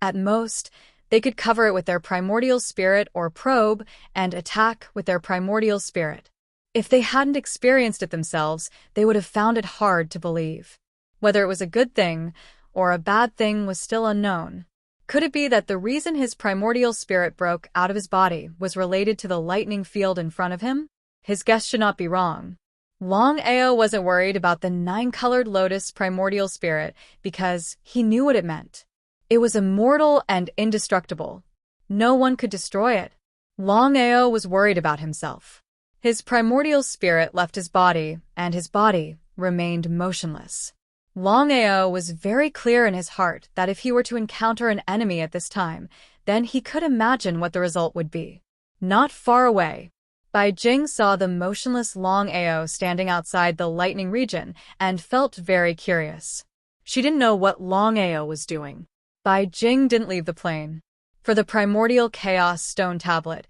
S1: At most, they could cover it with their primordial spirit or probe and attack with their primordial spirit. If they hadn't experienced it themselves, they would have found it hard to believe. Whether it was a good thing or a bad thing was still unknown. Could it be that the reason his primordial spirit broke out of his body was related to the lightning field in front of him? His guess should not be wrong. Longao wasn't worried about the 9-colored lotus primordial spirit because he knew what it meant. It was immortal and indestructible. No one could destroy it. Longao was worried about himself. His primordial spirit left his body, and his body remained motionless. Longao was very clear in his heart that if he were to encounter an enemy at this time, then he could imagine what the result would be. Not far away, Bai Jing saw the motionless Longao standing outside the lightning region and felt very curious. She didn't know what Longao was doing. Bai Jing didn't leave the plane. For the primordial chaos stone tablet,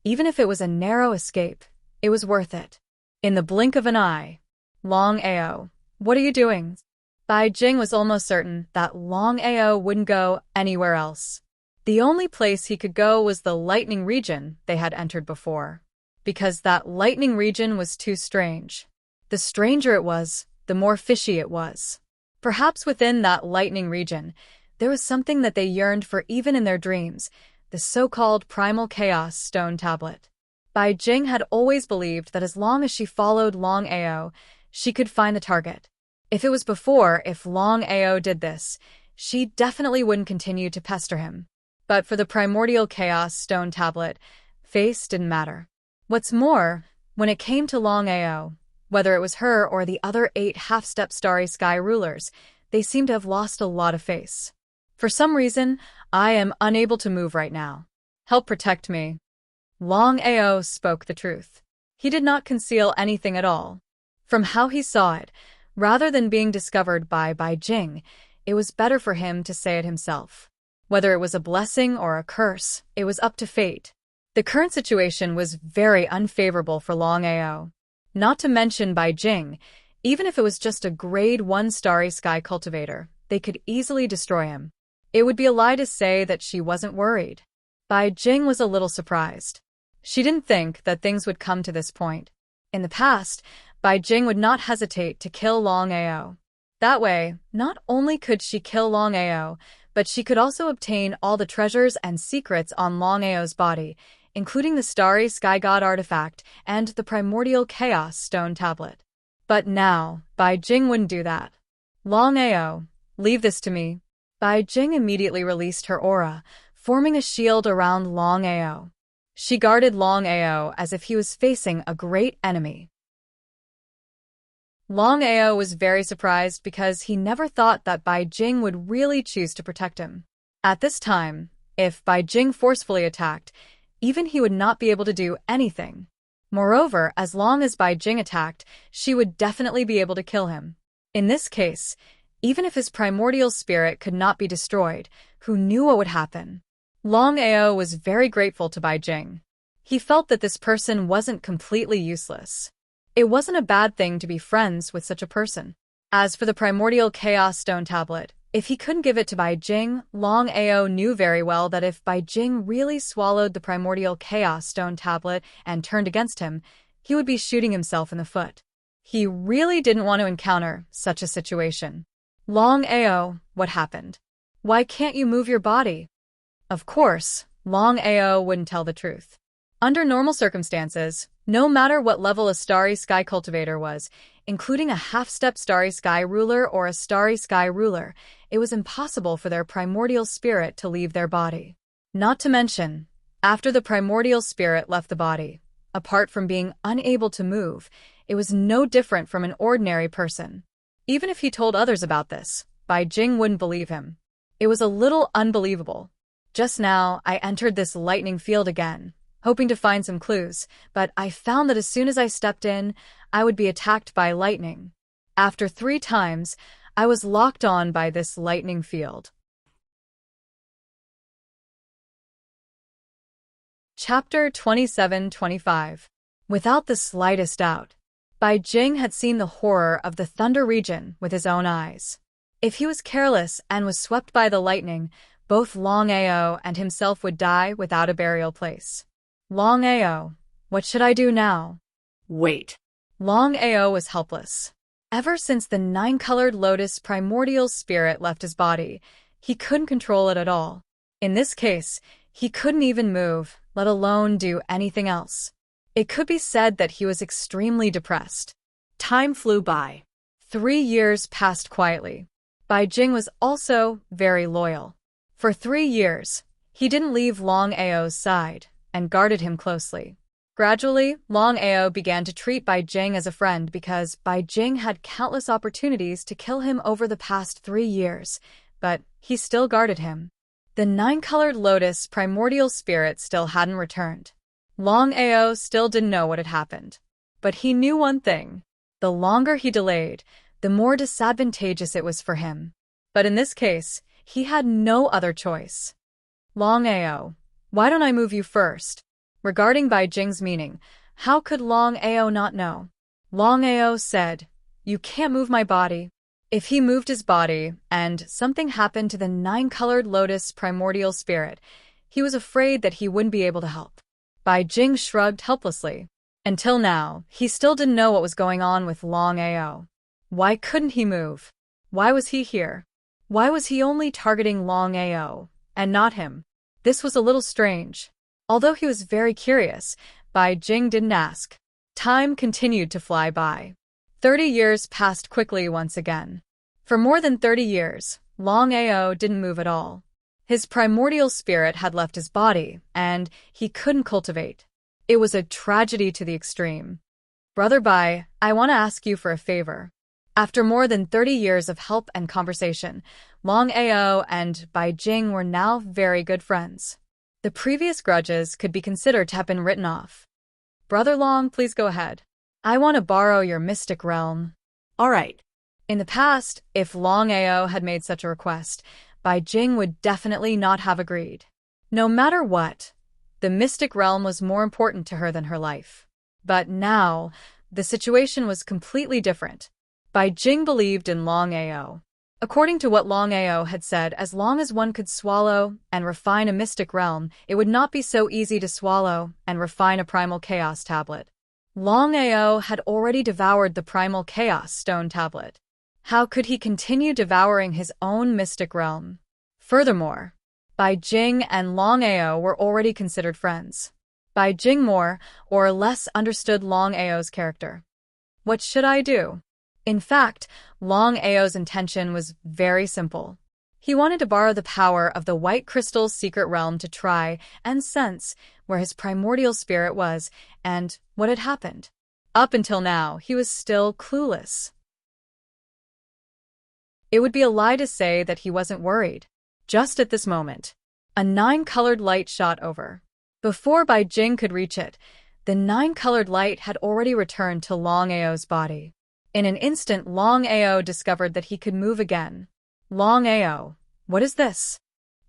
S1: even if it was a narrow escape, it was worth it. In the blink of an eye, Longao, what are you doing? Bai Jing was almost certain that Longao wouldn't go anywhere else. The only place he could go was the lightning region they had entered before. Because that lightning region was too strange. The stranger it was, the more fishy it was. Perhaps within that lightning region, there was something that they yearned for even in their dreams, the so-called primal chaos stone tablet. Bai Jing had always believed that as long as she followed Longao, she could find the target. If Longao did this, she definitely wouldn't continue to pester him. But for the primordial chaos stone tablet, face didn't matter. What's more, when it came to Longao, whether it was her or the other 8 half-step starry sky rulers, they seemed to have lost a lot of face. For some reason, I am unable to move right now. Help protect me. Longao spoke the truth. He did not conceal anything at all. From how he saw it, rather than being discovered by Bai Jing, it was better for him to say it himself. Whether it was a blessing or a curse, it was up to fate. The current situation was very unfavorable for Longao. Not to mention Bai Jing, even if it was just a grade 1 starry sky cultivator, they could easily destroy him. It would be a lie to say that she wasn't worried. Bai Jing was a little surprised. She didn't think that things would come to this point. In the past, Bai Jing would not hesitate to kill Longao. That way, not only could she kill Longao, but she could also obtain all the treasures and secrets on Longao's body, including the starry sky god artifact and the primordial chaos stone tablet. But now, Bai Jing wouldn't do that. Longao, leave this to me. Bai Jing immediately released her aura, forming a shield around Longao. She guarded Longao as if he was facing a great enemy. Longao was very surprised because he never thought that Bai Jing would really choose to protect him. At this time, if Bai Jing forcefully attacked, even he would not be able to do anything. Moreover, as long as Bai Jing attacked, she would definitely be able to kill him. In this case, even if his primordial spirit could not be destroyed, who knew what would happen? Longao was very grateful to Bai Jing. He felt that this person wasn't completely useless. It wasn't a bad thing to be friends with such a person. As for the primordial chaos stone tablet, if he couldn't give it to Bai Jing, Longao knew very well that if Bai Jing really swallowed the primordial chaos stone tablet and turned against him, he would be shooting himself in the foot. He really didn't want to encounter such a situation. Longao, what happened? Why can't you move your body? Of course, Longao wouldn't tell the truth. Under normal circumstances, no matter what level a starry sky cultivator was, including a half-step starry sky ruler or a starry sky ruler, it was impossible for their primordial spirit to leave their body. Not to mention, after the primordial spirit left the body, apart from being unable to move, it was no different from an ordinary person. Even if he told others about this, Bai Jing wouldn't believe him. It was a little unbelievable. Just now, I entered this lightning field again, hoping to find some clues, but I found that as soon as I stepped in, I would be attacked by lightning. After 3 times, I was locked on by this lightning field. Chapter 27-25. Without the slightest doubt, Bai Jing had seen the horror of the thunder region with his own eyes. If he was careless and was swept by the lightning, both Longao and himself would die without a burial place. Longao, what should I do now?
S2: Wait.
S1: Longao was helpless. Ever since the 9-colored lotus primordial spirit left his body, he couldn't control it at all. In this case, he couldn't even move, let alone do anything else. It could be said that he was extremely depressed.
S2: Time flew by.
S1: 3 years passed quietly. Bai Jing was also very loyal. For 3 years, he didn't leave Longao's side and guarded him closely. Gradually, Longao began to treat Bai Jing as a friend because Bai Jing had countless opportunities to kill him over the past 3 years, but he still guarded him. The 9-colored lotus primordial spirit still hadn't returned. Longao still didn't know what had happened. But he knew one thing. The longer he delayed, the more disadvantageous it was for him. But in this case, he had no other choice. Longao, why don't I move you first? Regarding Bai Jing's meaning, how could Longao not know? Longao said, you can't move my body. If he moved his body and something happened to the 9-colored lotus primordial spirit, he was afraid that he wouldn't be able to help. Bai Jing shrugged helplessly. Until now, he still didn't know what was going on with Longao. Why couldn't he move? Why was he here? Why was he only targeting Longao, and not him? This was a little strange. Although he was very curious, Bai Jing didn't ask. Time continued to fly by. 30 years passed quickly once again. For more than 30 years, Longao didn't move at all. His primordial spirit had left his body, and he couldn't cultivate. It was a tragedy to the extreme. Brother Bai, I want to ask you for a favor. After more than 30 years of help and conversation, Longao and Bai Jing were now very good friends. The previous grudges could be considered to have been written off. Brother Long, please go ahead. I want to borrow your mystic realm.
S2: All right.
S1: In the past, if Longao had made such a request, Bai Jing would definitely not have agreed. No matter what, the mystic realm was more important to her than her life. But now, the situation was completely different. Bai Jing believed in Longao. According to what Longao had said, as long as one could swallow and refine a mystic realm, it would not be so easy to swallow and refine a primal chaos tablet. Longao had already devoured the primal chaos stone tablet. How could he continue devouring his own mystic realm? Furthermore, Bai Jing and Longao were already considered friends. Bai Jing more or less understood Longao's character. What should I do? In fact, Longao's intention was very simple. He wanted to borrow the power of the White Crystal's secret realm to try and sense where his primordial spirit was and what had happened. Up until now, he was still clueless. It would be a lie to say that he wasn't worried. Just at this moment, a 9-colored light shot over. Before Bai Jing could reach it, the 9-colored light had already returned to Longao's body. In an instant, Longao discovered that he could move again. Longao, what is this?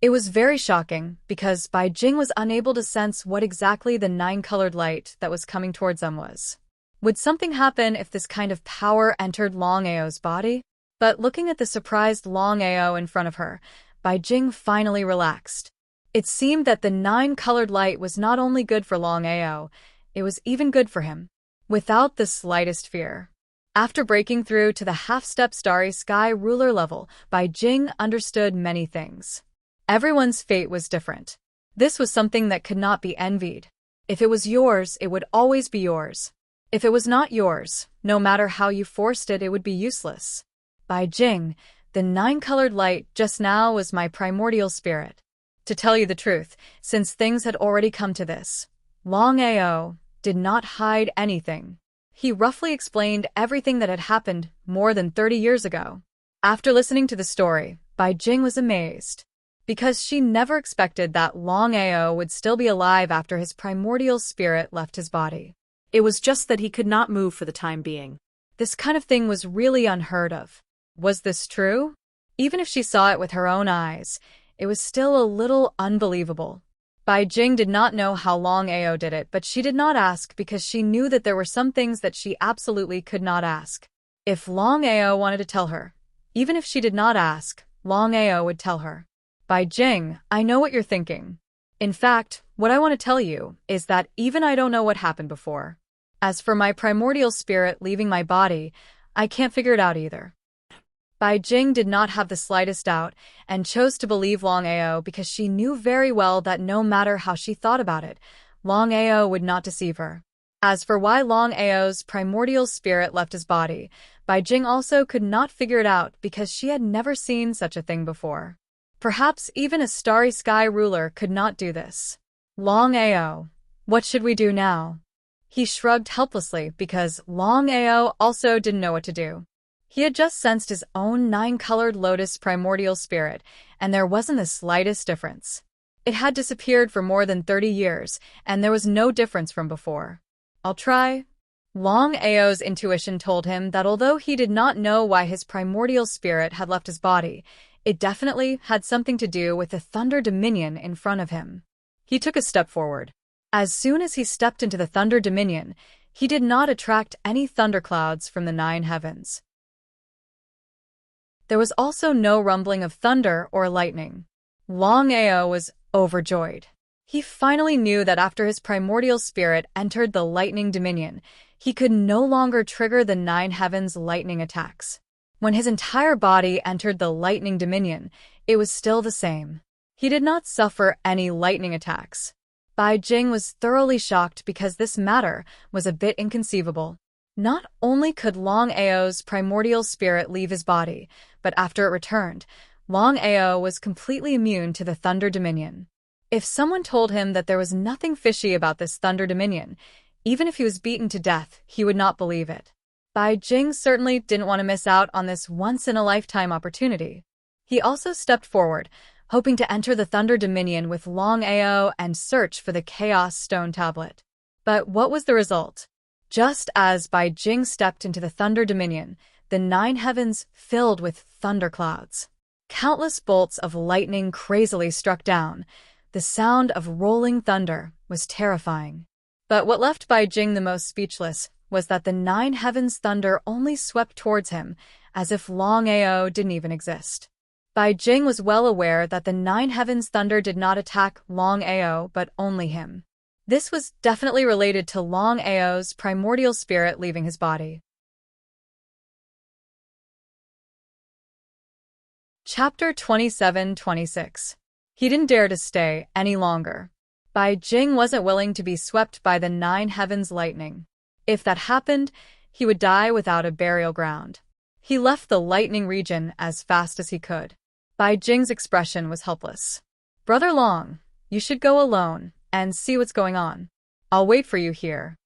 S1: It was very shocking, because Bai Jing was unable to sense what exactly the 9-colored light that was coming towards them was. Would something happen if this kind of power entered Longao's body? But looking at the surprised Longao in front of her, Bai Jing finally relaxed. It seemed that the 9-colored light was not only good for Longao, it was even good for him. Without the slightest fear. After breaking through to the half-step starry sky ruler level, Bai Jing understood many things. Everyone's fate was different. This was something that could not be envied. If it was yours, it would always be yours. If it was not yours, no matter how you forced it, it would be useless. Bai Jing, the 9-colored light just now was my primordial spirit. To tell you the truth, since things had already come to this, Longao did not hide anything. He roughly explained everything that had happened more than 30 years ago. After listening to the story, Bai Jing was amazed, because she never expected that Longao would still be alive after his primordial spirit left his body.
S2: It was just that he could not move for the time being.
S1: This kind of thing was really unheard of. Was this true? Even if she saw it with her own eyes, it was still a little unbelievable. Bai Jing did not know how Longao did it, but she did not ask because she knew that there were some things that she absolutely could not ask. If Longao wanted to tell her, even if she did not ask, Longao would tell her. Bai Jing, I know what you're thinking. In fact, what I want to tell you is that even I don't know what happened before. As for my primordial spirit leaving my body, I can't figure it out either. Bai Jing did not have the slightest doubt and chose to believe Longao because she knew very well that no matter how she thought about it, Longao would not deceive her. As for why Longao's primordial spirit left his body, Bai Jing also could not figure it out because she had never seen such a thing before. Perhaps even a starry sky ruler could not do this. Longao, what should we do now? He shrugged helplessly because Longao also didn't know what to do. He had just sensed his own 9-colored lotus primordial spirit, and there wasn't the slightest difference. It had disappeared for more than 30 years, and there was no difference from before. I'll try. Longao's intuition told him that although he did not know why his primordial spirit had left his body, it definitely had something to do with the Thunder Dominion in front of him. He took a step forward. As soon as he stepped into the Thunder Dominion, he did not attract any thunderclouds from the 9 heavens. There was also no rumbling of thunder or lightning. Longao was overjoyed. He finally knew that after his primordial spirit entered the lightning dominion, he could no longer trigger the 9 heavens' lightning attacks. When his entire body entered the lightning dominion, it was still the same. He did not suffer any lightning attacks. Bai Jing was thoroughly shocked because this matter was a bit inconceivable. Not only could Longao's primordial spirit leave his body, but after it returned, Longao was completely immune to the Thunder Dominion. If someone told him that there was nothing fishy about this Thunder Dominion, even if he was beaten to death, he would not believe it. Bai Jing certainly didn't want to miss out on this once-in-a-lifetime opportunity. He also stepped forward, hoping to enter the Thunder Dominion with Longao and search for the Chaos Stone Tablet. But what was the result? Just as Bai Jing stepped into the Thunder Dominion, the 9 heavens filled with thunderclouds. Countless bolts of lightning crazily struck down. The sound of rolling thunder was terrifying. But what left Bai Jing the most speechless was that the 9 heavens' thunder only swept towards him, as if Longao didn't even exist. Bai Jing was well aware that the 9 heavens' thunder did not attack Longao, but only him. This was definitely related to Longao's primordial spirit leaving his body. Chapter 27-26. He didn't dare to stay any longer. Bai Jing wasn't willing to be swept by the 9 heavens' lightning. If that happened, he would die without a burial ground. He left the lightning region as fast as he could. Bai Jing's expression was helpless. "Brother Long, you should go alone and see what's going on. I'll wait for you here."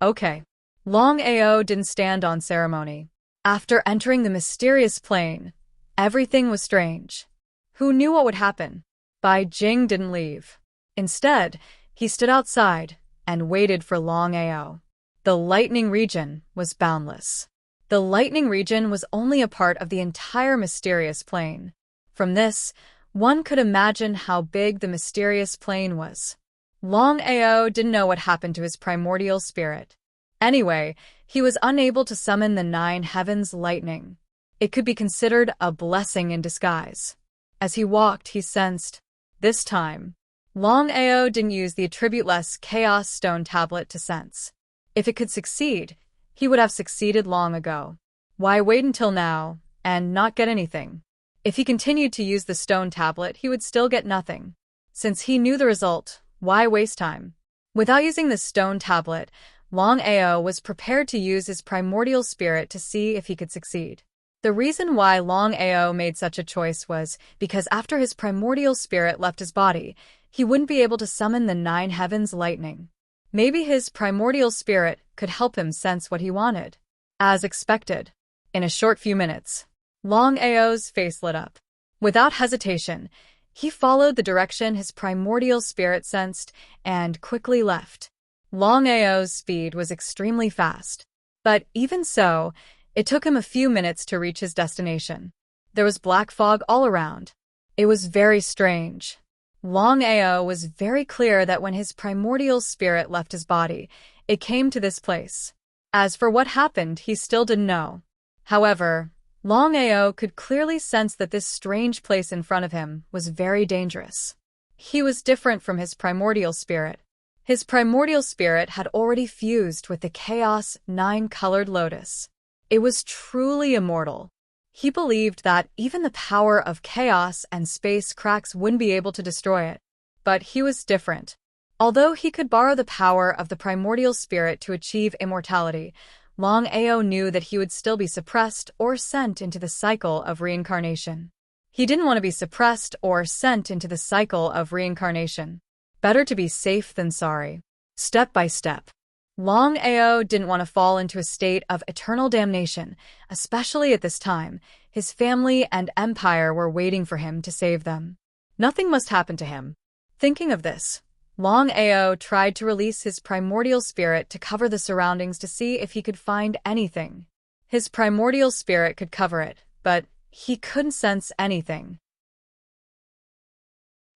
S1: "Okay." Longao didn't stand on ceremony. After entering the mysterious plane, everything was strange. Who knew what would happen? Bai Jing didn't leave. Instead, he stood outside and waited for Longao. The lightning region was boundless. The lightning region was only a part of the entire mysterious plane. From this, one could imagine how big the mysterious plane was. Longao didn't know what happened to his primordial spirit. Anyway, he was unable to summon the 9 heavens' lightning. It could be considered a blessing in disguise. As he walked, he sensed, this time, Longao didn't use the attribute-less Chaos Stone Tablet to sense. If it could succeed, he would have succeeded long ago. Why wait until now and not get anything? If he continued to use the stone tablet, he would still get nothing. Since he knew the result, why waste time? Without using the stone tablet, Longao was prepared to use his primordial spirit to see if he could succeed. The reason why Longao made such a choice was because after his primordial spirit left his body, he wouldn't be able to summon the 9 heavens' lightning. Maybe his primordial spirit could help him sense what he wanted. As expected, in a short few minutes, Longao's face lit up. Without hesitation, he followed the direction his primordial spirit sensed and quickly left. Longao's speed was extremely fast, but even so, it took him a few minutes to reach his destination. There was black fog all around. It was very strange. Longao was very clear that when his primordial spirit left his body, it came to this place. As for what happened, he still didn't know. However, Longao could clearly sense that this strange place in front of him was very dangerous. He was different from his primordial spirit. His primordial spirit had already fused with the Chaos 9-colored lotus. It was truly immortal. He believed that even the power of chaos and space cracks wouldn't be able to destroy it. But he was different. Although he could borrow the power of the primordial spirit to achieve immortality, Longao knew that he would still be suppressed or sent into the cycle of reincarnation. He didn't want to be suppressed or sent into the cycle of reincarnation. Better to be safe than sorry. Step by step. Longao didn't want to fall into a state of eternal damnation, especially at this time. His family and empire were waiting for him to save them. Nothing must happen to him. Thinking of this, Longao tried to release his primordial spirit to cover the surroundings to see if he could find anything. His primordial spirit could cover it, but he couldn't sense anything.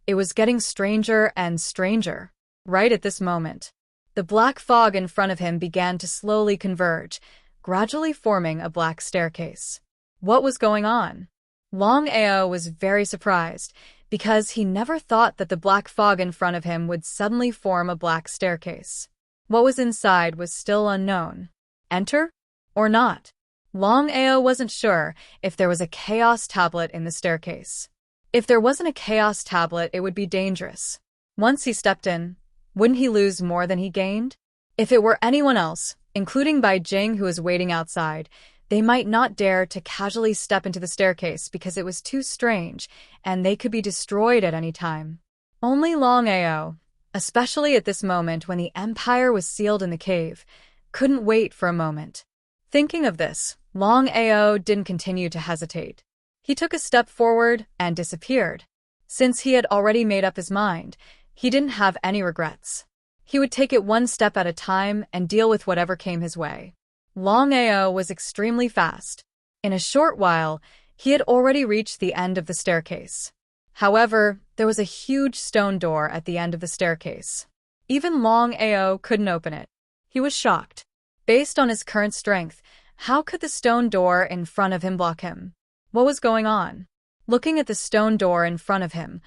S1: It was getting stranger and stranger. Right at this moment, the black fog in front of him began to slowly converge, gradually forming a black staircase. What was going on? Longao was very surprised, because he never thought that the black fog in front of him would suddenly form a black staircase. What was inside was still unknown. Enter? Or not? Longao wasn't sure if there was a chaos tablet in the staircase. If there wasn't a chaos tablet, it would be dangerous. Once he stepped in, wouldn't he lose more than he gained? If it were anyone else, including Bai Jing who was waiting outside, they might not dare to casually step into the staircase because it was too strange, and they could be destroyed at any time. Only Longao, especially at this moment when the empire was sealed in the cave, couldn't wait for a moment. Thinking of this, Longao didn't continue to hesitate. He took a step forward and disappeared. Since he had already made up his mind, he didn't have any regrets. He would take it one step at a time and deal with whatever came his way. Longao was extremely fast. In a short while, he had already reached the end of the staircase. However, there was a huge stone door at the end of the staircase. Even Longao couldn't open it. He was shocked. Based on his current strength, how could the stone door in front of him block him? What was going on? Looking at the stone door in front of him,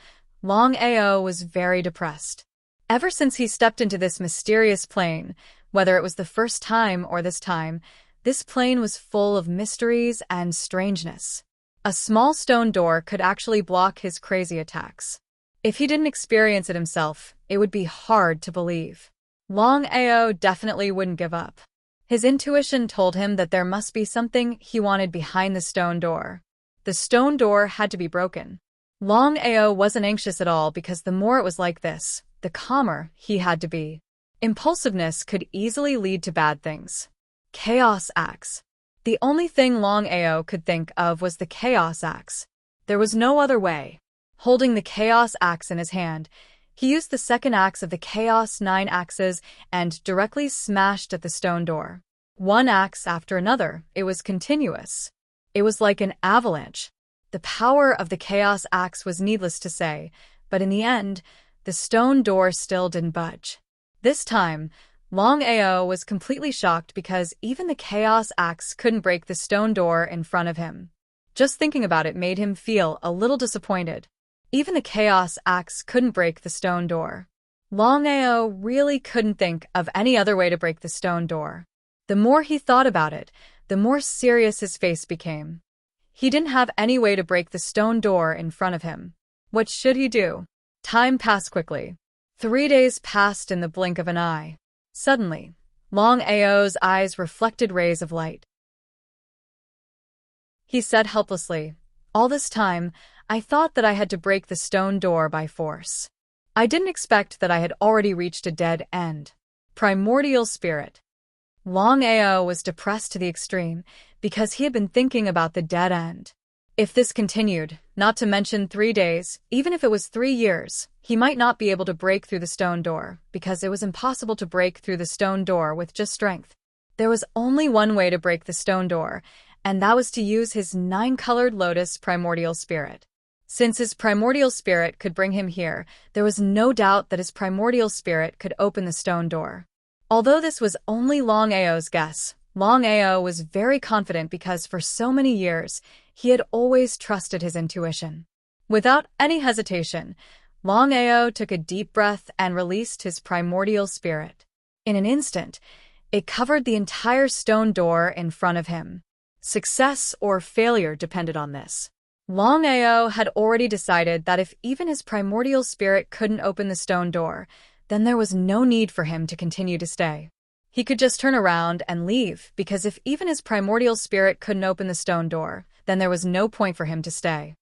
S1: Longao was very depressed. Ever since he stepped into this mysterious plane, whether it was the first time or this time, this plane was full of mysteries and strangeness. A small stone door could actually block his crazy attacks. If he didn't experience it himself, it would be hard to believe. Longao definitely wouldn't give up. His intuition told him that there must be something he wanted behind the stone door. The stone door had to be broken. Longao wasn't anxious at all because the more it was like this, the calmer he had to be. Impulsiveness could easily lead to bad things. Chaos axe. The only thing Longao could think of was the chaos axe. There was no other way. Holding the chaos axe in his hand, he used the second axe of the chaos 9 axes and directly smashed at the stone door. One axe after another, it was continuous. It was like an avalanche. The power of the chaos axe was needless to say, but in the end, the stone door still didn't budge. This time, Longao was completely shocked because even the chaos axe couldn't break the stone door in front of him. Just thinking about it made him feel a little disappointed. Even the chaos axe couldn't break the stone door. Longao really couldn't think of any other way to break the stone door. The more he thought about it, the more serious his face became. He didn't have any way to break the stone door in front of him. What should he do? Time passed quickly. 3 days passed in the blink of an eye. Suddenly, Longao's eyes reflected rays of light. He said helplessly, "All this time, I thought that I had to break the stone door by force. I didn't expect that I had already reached a dead end." Primordial spirit. Longao was depressed to the extreme because he had been thinking about the dead end. If this continued, not to mention 3 days, even if it was 3 years, he might not be able to break through the stone door because it was impossible to break through the stone door with just strength. There was only one way to break the stone door, and that was to use his 9-colored lotus primordial spirit. Since his primordial spirit could bring him here, there was no doubt that his primordial spirit could open the stone door. Although this was only Longao's guess, Longao was very confident because for so many years, he had always trusted his intuition. Without any hesitation, Longao took a deep breath and released his primordial spirit. In an instant, it covered the entire stone door in front of him. Success or failure depended on this. Longao had already decided that if even his primordial spirit couldn't open the stone door, then there was no need for him to continue to stay. He could just turn around and leave, because if even his primordial spirit couldn't open the stone door, then there was no point for him to stay.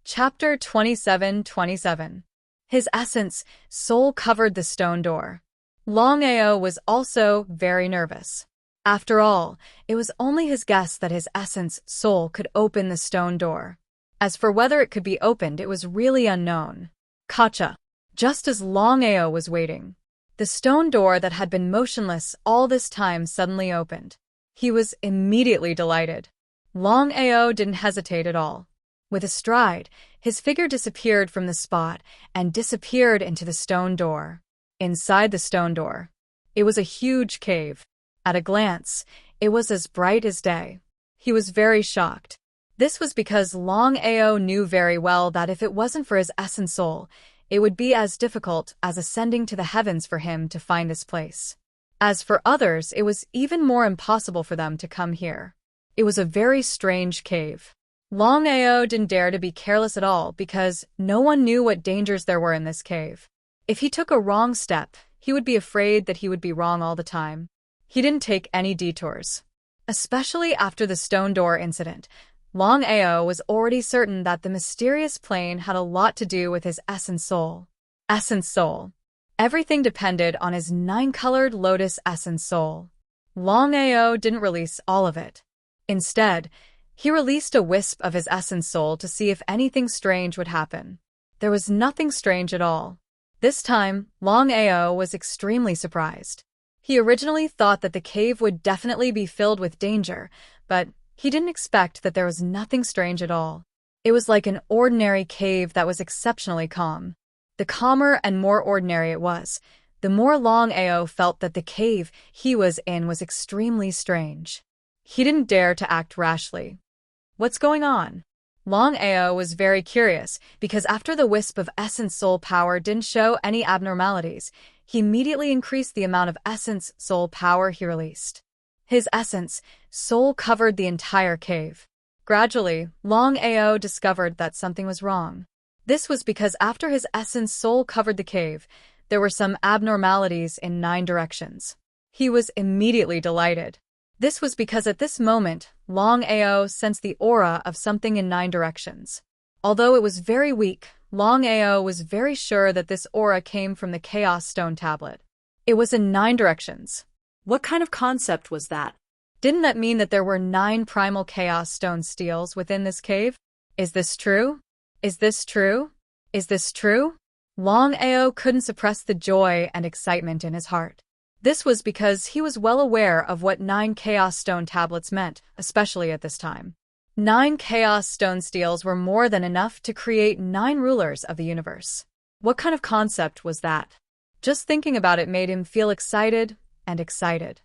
S1: Chapter 27:27. His essence, soul covered the stone door. Longao was also very nervous. After all, it was only his guess that his essence, soul, could open the stone door. As for whether it could be opened, it was really unknown. Gotcha. Just as Longao was waiting, the stone door that had been motionless all this time suddenly opened. He was immediately delighted. Longao didn't hesitate at all. With a stride, his figure disappeared from the spot and disappeared into the stone door. Inside the stone door, it was a huge cave. At a glance, it was as bright as day. He was very shocked. This was because Longao knew very well that if it wasn't for his essence soul, it would be as difficult as ascending to the heavens for him to find this place. As for others, it was even more impossible for them to come here. It was a very strange cave. Longao didn't dare to be careless at all because no one knew what dangers there were in this cave. If he took a wrong step, he would be afraid that he would be wrong all the time. He didn't take any detours. Especially after the stone door incident, Longao was already certain that the mysterious plane had a lot to do with his essence soul. Essence soul. Everything depended on his 9-colored lotus essence soul. Longao didn't release all of it. Instead, he released a wisp of his essence soul to see if anything strange would happen. There was nothing strange at all. This time, Longao was extremely surprised. He originally thought that the cave would definitely be filled with danger, but he didn't expect that there was nothing strange at all. It was like an ordinary cave that was exceptionally calm. The calmer and more ordinary it was, the more Longao felt that the cave he was in was extremely strange. He didn't dare to act rashly. What's going on? Longao was very curious because after the wisp of essence soul power didn't show any abnormalities, he immediately increased the amount of essence soul power he released. His essence soul covered the entire cave. Gradually, Longao discovered that something was wrong. This was because after his essence soul covered the cave, there were some abnormalities in 9 directions. He was immediately delighted. This was because at this moment, Longao sensed the aura of something in 9 directions. Although it was very weak, Longao was very sure that this aura came from the Chaos Stone Tablet. It was in 9 directions.
S2: What kind of concept was that?
S1: Didn't that mean that there were 9 primal Chaos Stone steels within this cave? Is this true? Is this true? Is this true? Longao couldn't suppress the joy and excitement in his heart. This was because he was well aware of what 9 Chaos Stone tablets meant, especially at this time. 9 Chaos Stone steels were more than enough to create 9 rulers of the universe. What kind of concept was that? Just thinking about it made him feel excited and excited.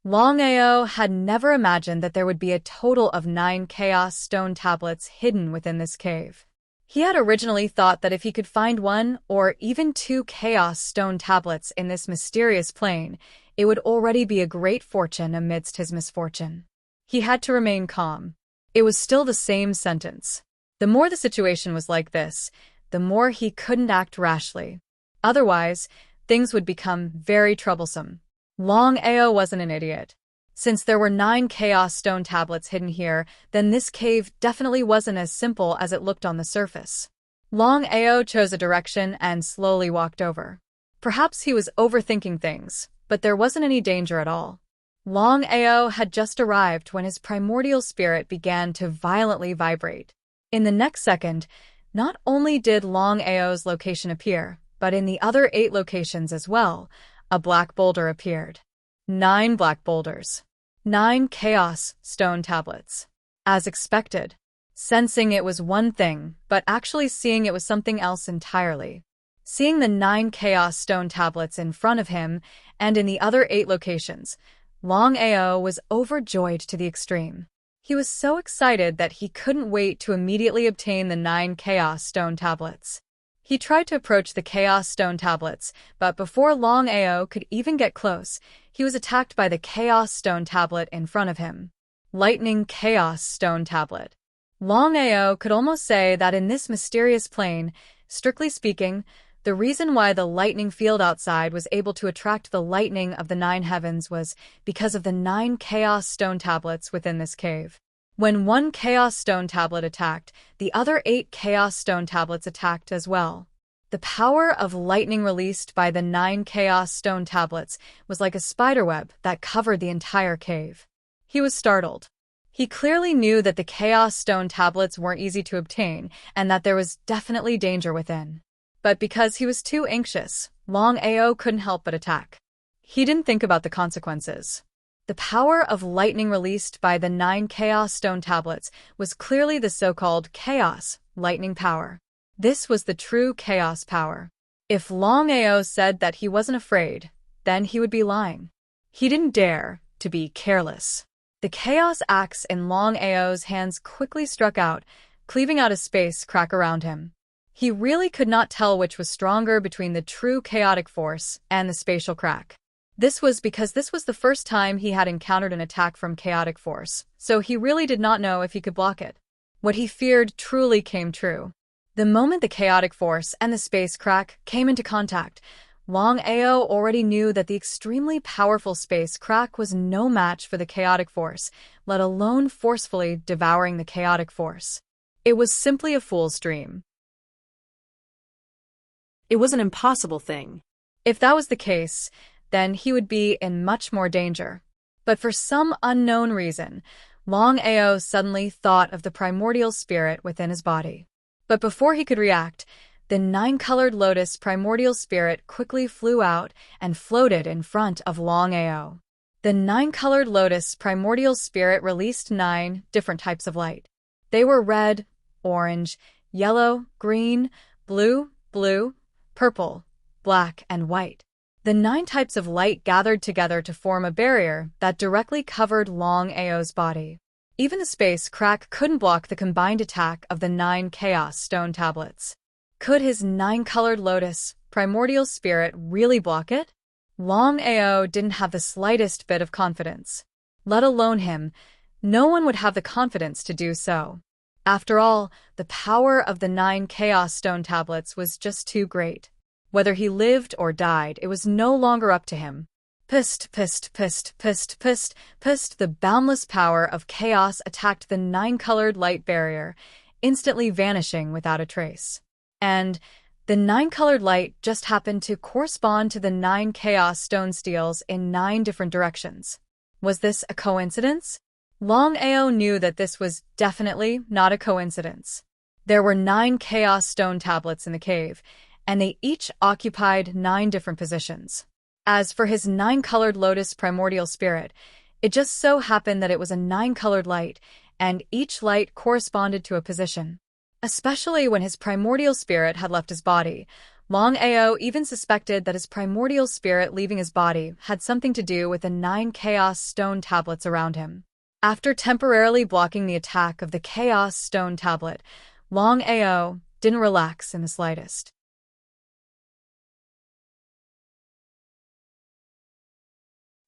S1: Longao had never imagined that there would be a total of 9 Chaos Stone tablets hidden within this cave. He had originally thought that if he could find 1 or even 2 Chaos Stone tablets in this mysterious plane, it would already be a great fortune amidst his misfortune. He had to remain calm. It was still the same sentence. The more the situation was like this, the more he couldn't act rashly. Otherwise, things would become very troublesome. Longao wasn't an idiot. Since there were 9 Chaos Stone tablets hidden here, then this cave definitely wasn't as simple as it looked on the surface. Longao chose a direction and slowly walked over. Perhaps he was overthinking things, but there wasn't any danger at all. Longao had just arrived when his primordial spirit began to violently vibrate. In the next second, not only did Longao's location appear, but in the other 8 locations as well, a black boulder appeared. 9 black boulders. 9 Chaos Stone tablets. As expected. Sensing it was one thing, but actually seeing it was something else entirely. Seeing the 9 Chaos Stone tablets in front of him and in the other 8 locations, Longao was overjoyed to the extreme. He was so excited that he couldn't wait to immediately obtain the 9 Chaos Stone tablets. He tried to approach the Chaos Stone tablets, but before Longao could even get close, he was attacked by the Chaos Stone tablet in front of him. Lightning Chaos Stone Tablet. Longao could almost say that in this mysterious plane, strictly speaking, the reason why the lightning field outside was able to attract the lightning of the 9 heavens was because of the 9 Chaos Stone tablets within this cave. When 1 Chaos Stone tablet attacked, the other 8 Chaos Stone tablets attacked as well. The power of lightning released by the 9 Chaos Stone tablets was like a spiderweb that covered the entire cave. He was startled. He clearly knew that the Chaos Stone tablets weren't easy to obtain and that there was definitely danger within. But because he was too anxious, Longao couldn't help but attack. He didn't think about the consequences. The power of lightning released by the 9 Chaos Stone tablets was clearly the so-called Chaos Lightning power. This was the true Chaos power. If Longao said that he wasn't afraid, then he would be lying. He didn't dare to be careless. The Chaos axe in Longao's hands quickly struck out, cleaving out a space crack around him. He really could not tell which was stronger between the true chaotic force and the spatial crack. This was because this was the first time he had encountered an attack from chaotic force, so he really did not know if he could block it. What he feared truly came true. The moment the chaotic force and the space crack came into contact, Longao already knew that the extremely powerful space crack was no match for the chaotic force, let alone forcefully devouring the chaotic force. It was simply a fool's dream.
S2: It was an impossible thing.
S1: If that was the case, then he would be in much more danger. But for some unknown reason, Longao suddenly thought of the primordial spirit within his body. But before he could react, the nine-colored lotus primordial spirit quickly flew out and floated in front of Longao. The nine-colored lotus primordial spirit released 9 different types of light. They were red, orange, yellow, green, blue, purple, black, and white. The 9 types of light gathered together to form a barrier that directly covered Longao's body. Even the space crack couldn't block the combined attack of the 9 chaos stone tablets. Could his 9-colored lotus primordial spirit really block it? Longao didn't have the slightest bit of confidence. Let alone him, no one would have the confidence to do so. After all, the power of the 9 chaos stone tablets was just too great. Whether he lived or died, it was no longer up to him. Pissed, the boundless power of chaos attacked the 9-colored light barrier, instantly vanishing without a trace. And the 9-colored light just happened to correspond to the 9 chaos stone steels in 9 different directions. Was this a coincidence? Longao knew that this was definitely not a coincidence. There were 9 chaos stone tablets in the cave, and they each occupied 9 different positions. As for his 9-colored lotus primordial spirit, it just so happened that it was a 9-colored light, and each light corresponded to a position. Especially when his primordial spirit had left his body, Longao even suspected that his primordial spirit leaving his body had something to do with the 9 chaos stone tablets around him. After temporarily blocking the attack of the chaos stone tablet, Longao didn't relax in the slightest.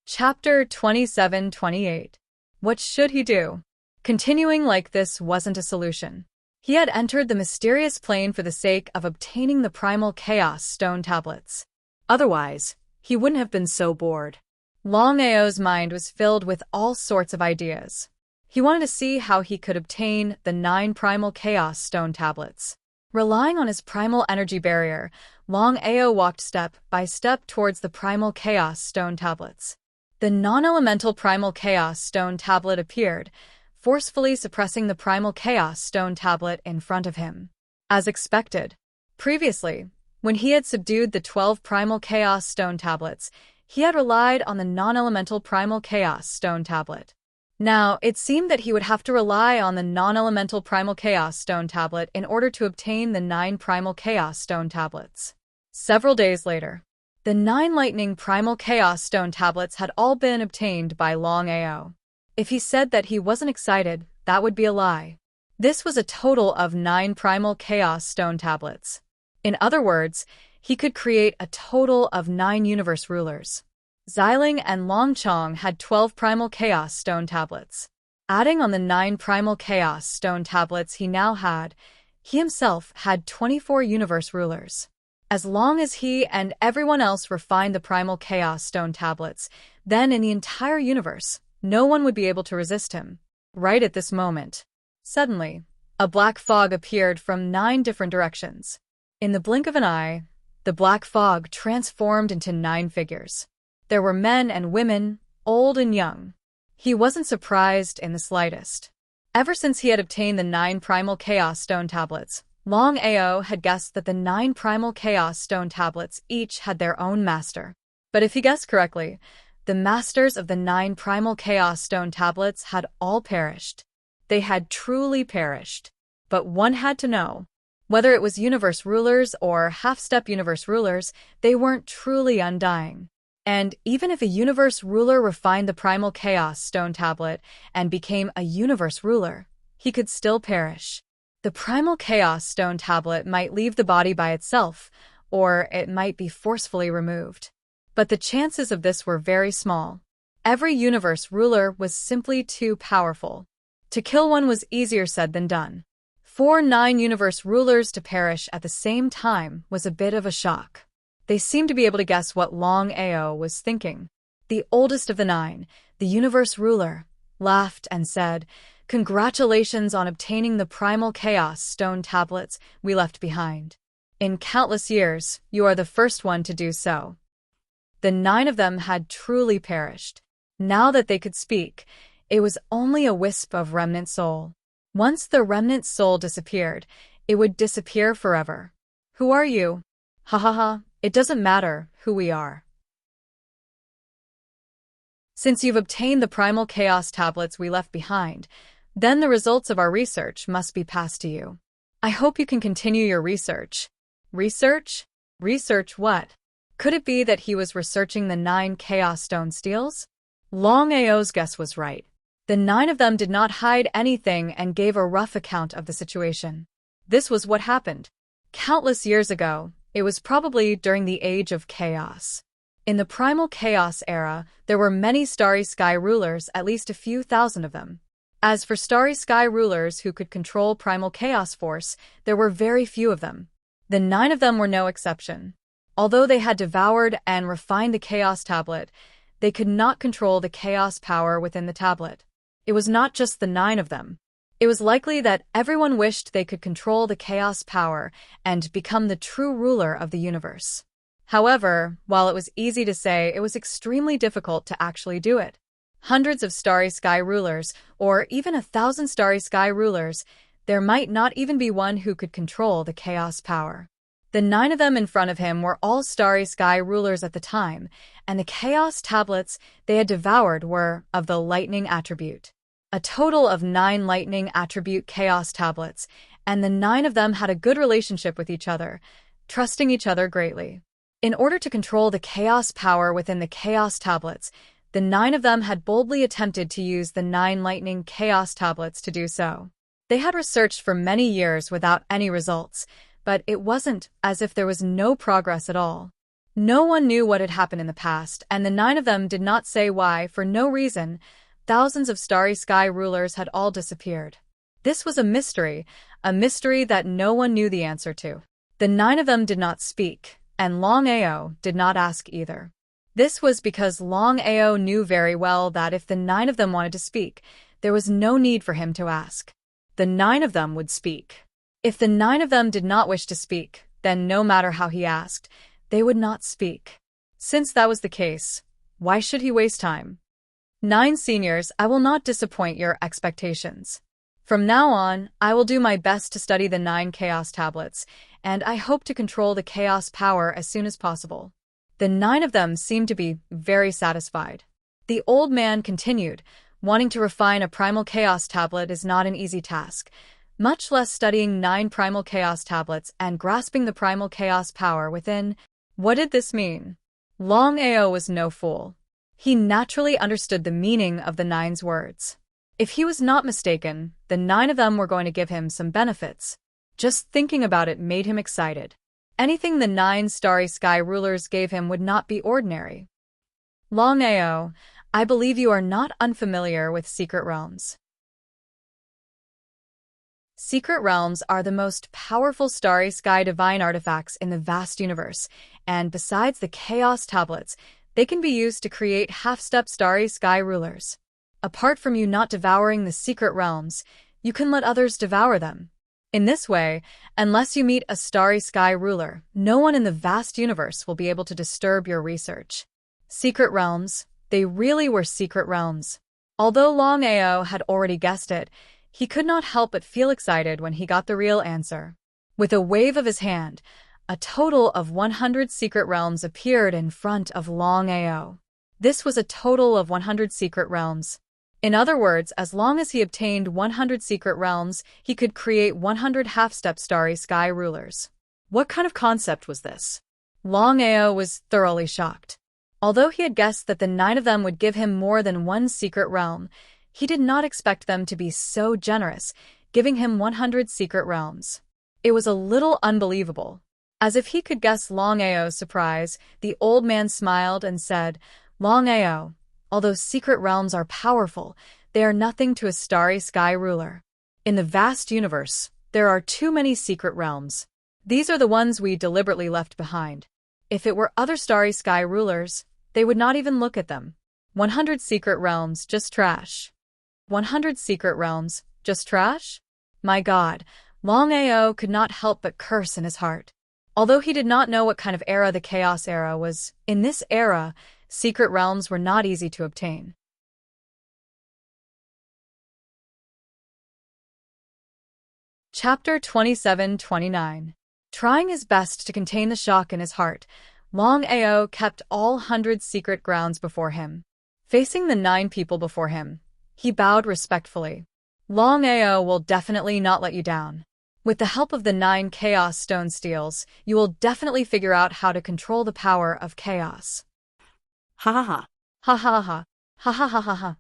S1: Chapter 27-28. What should he do? Continuing like this wasn't a solution. He had entered the mysterious plane for the sake of obtaining the primal chaos stone tablets. Otherwise, he wouldn't have been so bored. Longao's mind was filled with all sorts of ideas. He wanted to see how he could obtain the 9 primal chaos stone tablets. Relying on his primal energy barrier, Longao walked step by step towards the primal chaos stone tablets. The non-elemental primal chaos stone tablet appeared, forcefully suppressing the primal chaos stone tablet in front of him. As expected. Previously, when he had subdued the 12 primal chaos stone tablets, he had relied on the non-elemental primal chaos stone tablet. Now, it seemed that he would have to rely on the non-elemental primal chaos stone tablet in order to obtain the 9 primal chaos stone tablets. Several days later, the 9 lightning primal chaos stone tablets had all been obtained by Longao. If he said that he wasn't excited, that would be a lie. This was a total of 9 primal chaos stone tablets. In other words, he could create a total of 9 universe rulers. Xiling and Longchong had 12 primal chaos stone tablets. Adding on the 9 primal chaos stone tablets he now had, he himself had 24 universe rulers. As long as he and everyone else refined the primal chaos stone tablets, then in the entire universe, no one would be able to resist him. Right at this moment, suddenly, a black fog appeared from 9 different directions. In the blink of an eye, the black fog transformed into 9 figures. There were men and women, old and young. He wasn't surprised in the slightest. Ever since he had obtained the 9 primal chaos stone tablets, Longao had guessed that the 9 primal chaos stone tablets each had their own master. But if he guessed correctly, the masters of the 9 primal chaos stone tablets had all perished. They had truly perished. But one had to know. Whether it was universe rulers or half-step universe rulers, they weren't truly undying. And even if a universe ruler refined the primal chaos stone tablet and became a universe ruler, he could still perish. The primal chaos stone tablet might leave the body by itself, or it might be forcefully removed. But the chances of this were very small. Every universe ruler was simply too powerful. To kill one was easier said than done. For 9 universe rulers to perish at the same time was a bit of a shock. They seemed to be able to guess what Longao was thinking. The oldest of the 9, the universe ruler, laughed and said, "Congratulations on obtaining the primal chaos stone tablets we left behind. In countless years, you are the first one to do so." The 9 of them had truly perished. Now that they could speak, it was only a wisp of remnant soul. Once the remnant soul disappeared, it would disappear forever. "Who are you?" "Ha ha ha, it doesn't matter who we are. Since you've obtained the primal chaos tablets we left behind, then the results of our research must be passed to you. I hope you can continue your research." Research? Research what? Could it be that he was researching the 9 chaos stone steals? Longao's guess was right. The 9 of them did not hide anything and gave a rough account of the situation. This was what happened. Countless years ago, it was probably during the Age of Chaos. In the Primal Chaos era, there were many Starry Sky rulers, at least a few thousand of them. As for Starry Sky rulers who could control Primal Chaos Force, there were very few of them. The 9 of them were no exception. Although they had devoured and refined the Chaos Tablet, they could not control the Chaos power within the tablet. It was not just the 9 of them. It was likely that everyone wished they could control the Chaos power and become the true ruler of the universe. However, while it was easy to say, it was extremely difficult to actually do it. Hundreds of Starry Sky rulers, or even 1,000 Starry Sky rulers, there might not even be one who could control the Chaos power. The 9 of them in front of him were all Starry Sky rulers at the time, and the Chaos tablets they had devoured were of the lightning attribute. A total of 9 lightning attribute Chaos tablets, and the 9 of them had a good relationship with each other, trusting each other greatly. In order to control the Chaos power within the Chaos tablets, the 9 of them had boldly attempted to use the 9 lightning Chaos tablets to do so. They had researched for many years without any results, but it wasn't as if there was no progress at all. No one knew what had happened in the past, and the 9 of them did not say why. For no reason, thousands of Starry Sky rulers had all disappeared. This was a mystery that no one knew the answer to. The 9 of them did not speak, and Longao did not ask either. This was because Longao knew very well that if the 9 of them wanted to speak, there was no need for him to ask. The 9 of them would speak. If the 9 of them did not wish to speak, then no matter how he asked, they would not speak. Since that was the case, why should he waste time? 9 seniors, I will not disappoint your expectations. From now on, I will do my best to study the 9 Chaos tablets, and I hope to control the Chaos power as soon as possible. The 9 of them seemed to be very satisfied. The old man continued, wanting to refine a Primal Chaos tablet is not an easy task, much less studying 9 Primal Chaos tablets and grasping the Primal Chaos power within. What did this mean? Longao was no fool. He naturally understood the meaning of the 9's words. If he was not mistaken, the 9 of them were going to give him some benefits. Just thinking about it made him excited. Anything the 9 Starry Sky rulers gave him would not be ordinary. Longao, I believe you are not unfamiliar with secret realms. Secret realms are the most powerful Starry Sky divine artifacts in the vast universe, and besides the Chaos tablets, they can be used to create half-step Starry Sky rulers. Apart from you not devouring the secret realms, you can let others devour them. In this way, unless you meet a Starry Sky ruler, no one in the vast universe will be able to disturb your research. Secret realms, they really were secret realms. Although Longao had already guessed it, he could not help but feel excited when he got the real answer. With a wave of his hand, a total of 100 secret realms appeared in front of Longao. This was a total of 100 secret realms. In other words, as long as he obtained 100 secret realms, he could create 100 half-step Starry Sky rulers. What kind of concept was this? Longao was thoroughly shocked. Although he had guessed that the 9 of them would give him more than one secret realm, he did not expect them to be so generous, giving him 100 secret realms. It was a little unbelievable. As if he could guess Longao's surprise, the old man smiled and said, "Longao, although secret realms are powerful, they are nothing to a starry sky ruler. In the vast universe, there are too many secret realms. These are the ones we deliberately left behind. If it were other starry sky rulers, they would not even look at them. 100 secret realms, just trash. 100 secret realms, just trash?" My God, Longao could not help but curse in his heart. Although he did not know what kind of era the Chaos Era was, in this era, secret realms were not easy to obtain. Chapter 27-29. Trying his best to contain the shock in his heart, Longao kept all 100 secret grounds before him. Facing the 9 people before him, he bowed respectfully. "Longao will definitely not let you down. With the help of the 9 Chaos Stone Steels, you will definitely figure out how to control the power of chaos."
S2: Ha ha ha.
S1: Ha ha ha. Ha ha ha ha ha.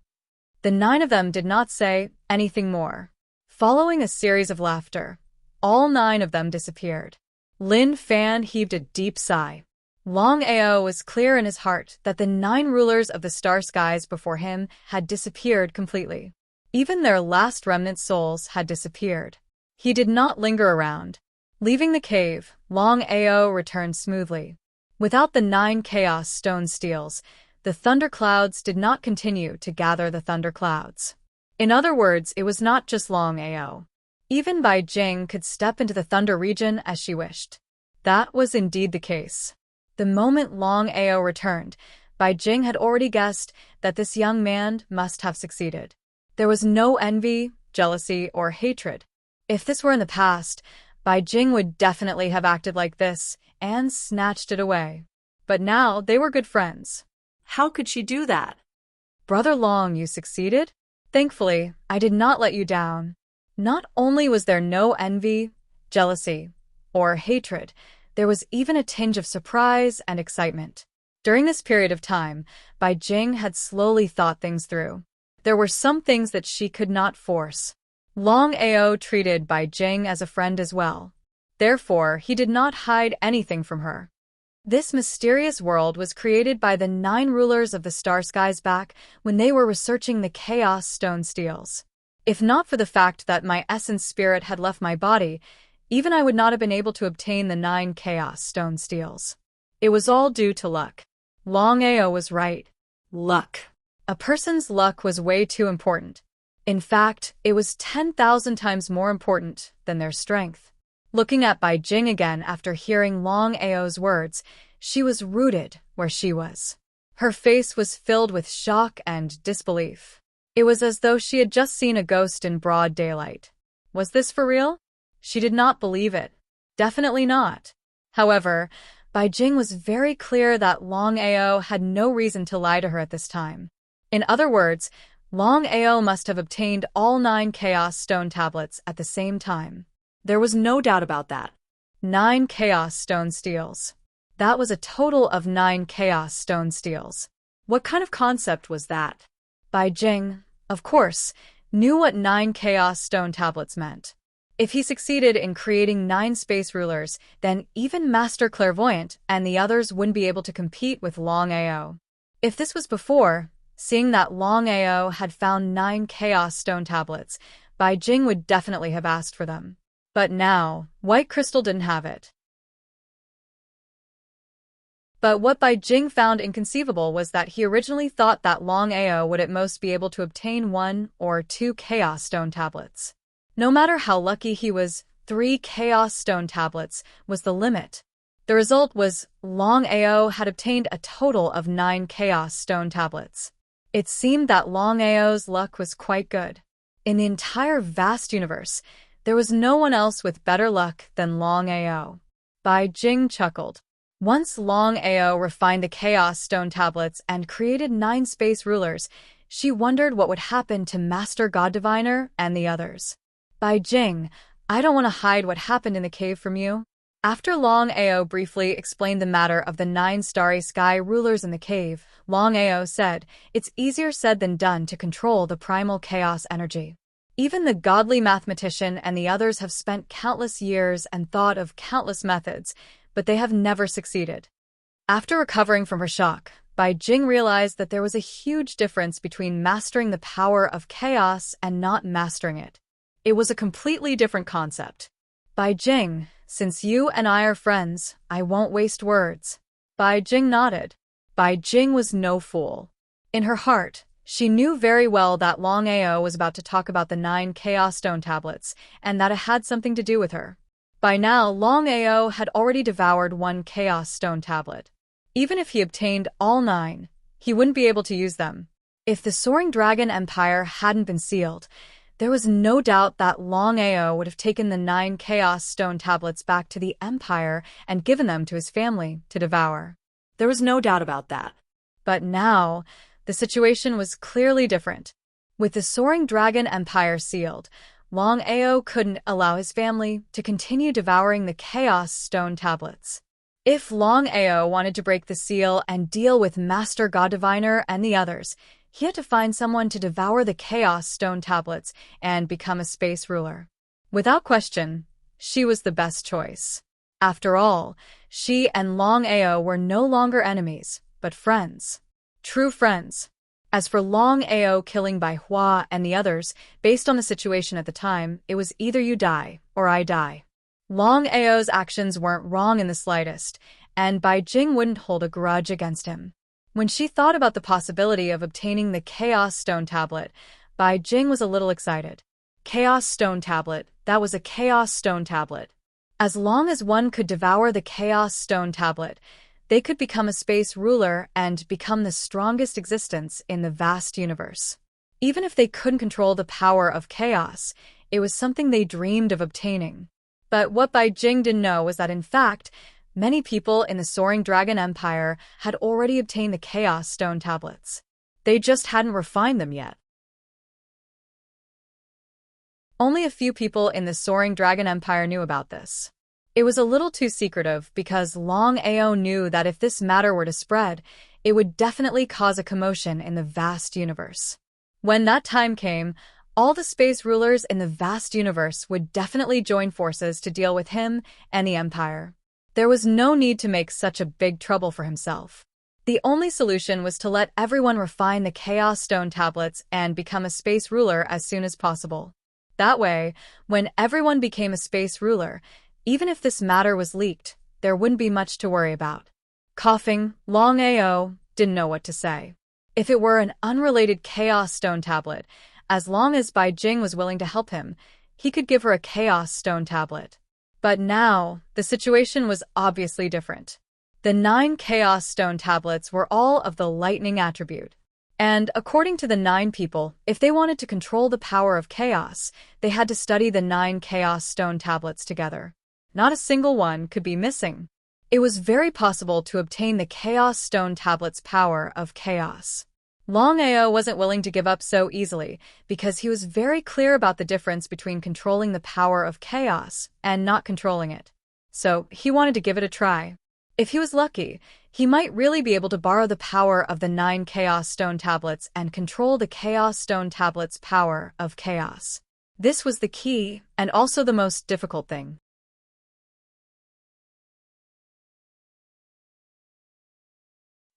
S1: The 9 of them did not say anything more. Following a series of laughter, all 9 of them disappeared. Lin Fan heaved a deep sigh. Longao was clear in his heart that the 9 rulers of the star skies before him had disappeared completely. Even their last remnant souls had disappeared. He did not linger around. Leaving the cave, Longao returned smoothly. Without the 9 Chaos Stone Steels, the thunderclouds did not continue to gather the thunderclouds. In other words, it was not just Longao. Even Bai Jing could step into the thunder region as she wished. That was indeed the case. The moment Longao returned, Bai Jing had already guessed that this young man must have succeeded. There was no envy, jealousy, or hatred. If this were in the past, Bai Jing would definitely have acted like this and snatched it away. But now they were good friends.
S2: How could she do that?
S1: "Brother Long, you succeeded? Thankfully, I did not let you down." Not only was there no envy, jealousy, or hatred, there was even a tinge of surprise and excitement. During this period of time, Bai Jing had slowly thought things through. There were some things that she could not force. Longao treated Bai Jing as a friend as well. Therefore, he did not hide anything from her. This mysterious world was created by the 9 rulers of the star skies back when they were researching the Chaos Stone Steels. If not for the fact that my essence spirit had left my body, even I would not have been able to obtain the 9 Chaos Stone Steels. It was all due to luck. Longao was right.
S2: Luck.
S1: A person's luck was way too important. In fact, it was 10,000 times more important than their strength. Looking at Bai Jing again after hearing Longao's words, she was rooted where she was. Her face was filled with shock and disbelief. It was as though she had just seen a ghost in broad daylight. Was this for real? She did not believe it. Definitely not. However, Bai Jing was very clear that Longao had no reason to lie to her at this time. In other words, Longao must have obtained all 9 Chaos Stone Tablets at the same time.
S2: There was no doubt about that.
S1: 9 Chaos Stone Steels. That was a total of 9 Chaos Stone Steels. What kind of concept was that? Bai Jing, of course, knew what 9 Chaos Stone Tablets meant. If he succeeded in creating 9 space rulers, then even Master Clairvoyant and the others wouldn't be able to compete with Longao. If this was before, seeing that Longao had found 9 Chaos Stone Tablets, Bai Jing would definitely have asked for them. But now, White Crystal didn't have it. But what Bai Jing found inconceivable was that he originally thought that Longao would at most be able to obtain 1 or 2 Chaos Stone Tablets. No matter how lucky he was, 3 Chaos Stone Tablets was the limit. The result was Longao had obtained a total of 9 Chaos Stone Tablets. It seemed that Longao's luck was quite good. In the entire vast universe, there was no one else with better luck than Longao. Bai Jing chuckled. Once Longao refined the Chaos Stone Tablets and created 9 space rulers, she wondered what would happen to Master God Diviner and the others. Bai Jing, I don't want to hide what happened in the cave from you. After Longao briefly explained the matter of the 9 starry sky rulers in the cave, Longao said, "It's easier said than done to control the primal chaos energy. Even the godly mathematician and the others have spent countless years and thought of countless methods, but they have never succeeded. After recovering from her shock, Bai Jing realized that there was a huge difference between mastering the power of chaos and not mastering it. It was a completely different concept. Bai Jing, since you and I are friends, I won't waste words. Bai Jing nodded. Bai Jing was no fool. In her heart, she knew very well that Longao was about to talk about the 9 Chaos Stone tablets, and that it had something to do with her. By now, Longao had already devoured 1 Chaos Stone tablet. Even if he obtained all 9, he wouldn't be able to use them. If the Soaring Dragon Empire hadn't been sealed, there was no doubt that Longao would have taken the 9 Chaos Stone tablets back to the Empire and given them to his family to devour.
S2: There was no doubt about that.
S1: But now, the situation was clearly different. With the Soaring Dragon Empire sealed, Longao couldn't allow his family to continue devouring the Chaos Stone tablets. If Longao wanted to break the seal and deal with Master God Diviner and the others, he had to find someone to devour the Chaos Stone tablets and become a space ruler. Without question, she was the best choice. After all, she and Longao were no longer enemies, but friends. True friends. As for Longao killing Bai Hua and the others, based on the situation at the time, it was either you die or I die. Longao's actions weren't wrong in the slightest, and Bai Jing wouldn't hold a grudge against him. When she thought about the possibility of obtaining the Chaos Stone tablet, Bai Jing was a little excited. Chaos Stone tablet, that was a Chaos Stone tablet. As long as one could devour the Chaos Stone tablet, they could become a space ruler and become the strongest existence in the vast universe. Even if they couldn't control the power of chaos, it was something they dreamed of obtaining. But what Bai Jing didn't know was that, in fact, many people in the Soaring Dragon Empire had already obtained the Chaos Stone tablets. They just hadn't refined them yet. Only a few people in the Soaring Dragon Empire knew about this. It was a little too secretive because Longao knew that if this matter were to spread, it would definitely cause a commotion in the vast universe. When that time came, all the space rulers in the vast universe would definitely join forces to deal with him and the Empire. There was no need to make such a big trouble for himself. The only solution was to let everyone refine the Chaos Stone tablets and become a space ruler as soon as possible. That way, when everyone became a space ruler, even if this matter was leaked, there wouldn't be much to worry about. Coughing, Longao didn't know what to say. If it were an unrelated Chaos Stone tablet, as long as Bai Jing was willing to help him, he could give her a Chaos Stone tablet. But now, the situation was obviously different. The 9 Chaos Stone tablets were all of the lightning attribute. And according to the 9 people, if they wanted to control the power of chaos, they had to study the 9 Chaos Stone tablets together. Not a single one could be missing. It was very possible to obtain the Chaos Stone tablet's power of chaos. Longao wasn't willing to give up so easily because he was very clear about the difference between controlling the power of chaos and not controlling it. So he wanted to give it a try. If he was lucky, he might really be able to borrow the power of the 9 Chaos Stone tablets and control the Chaos Stone tablet's power of chaos. This was the key and also the most difficult thing.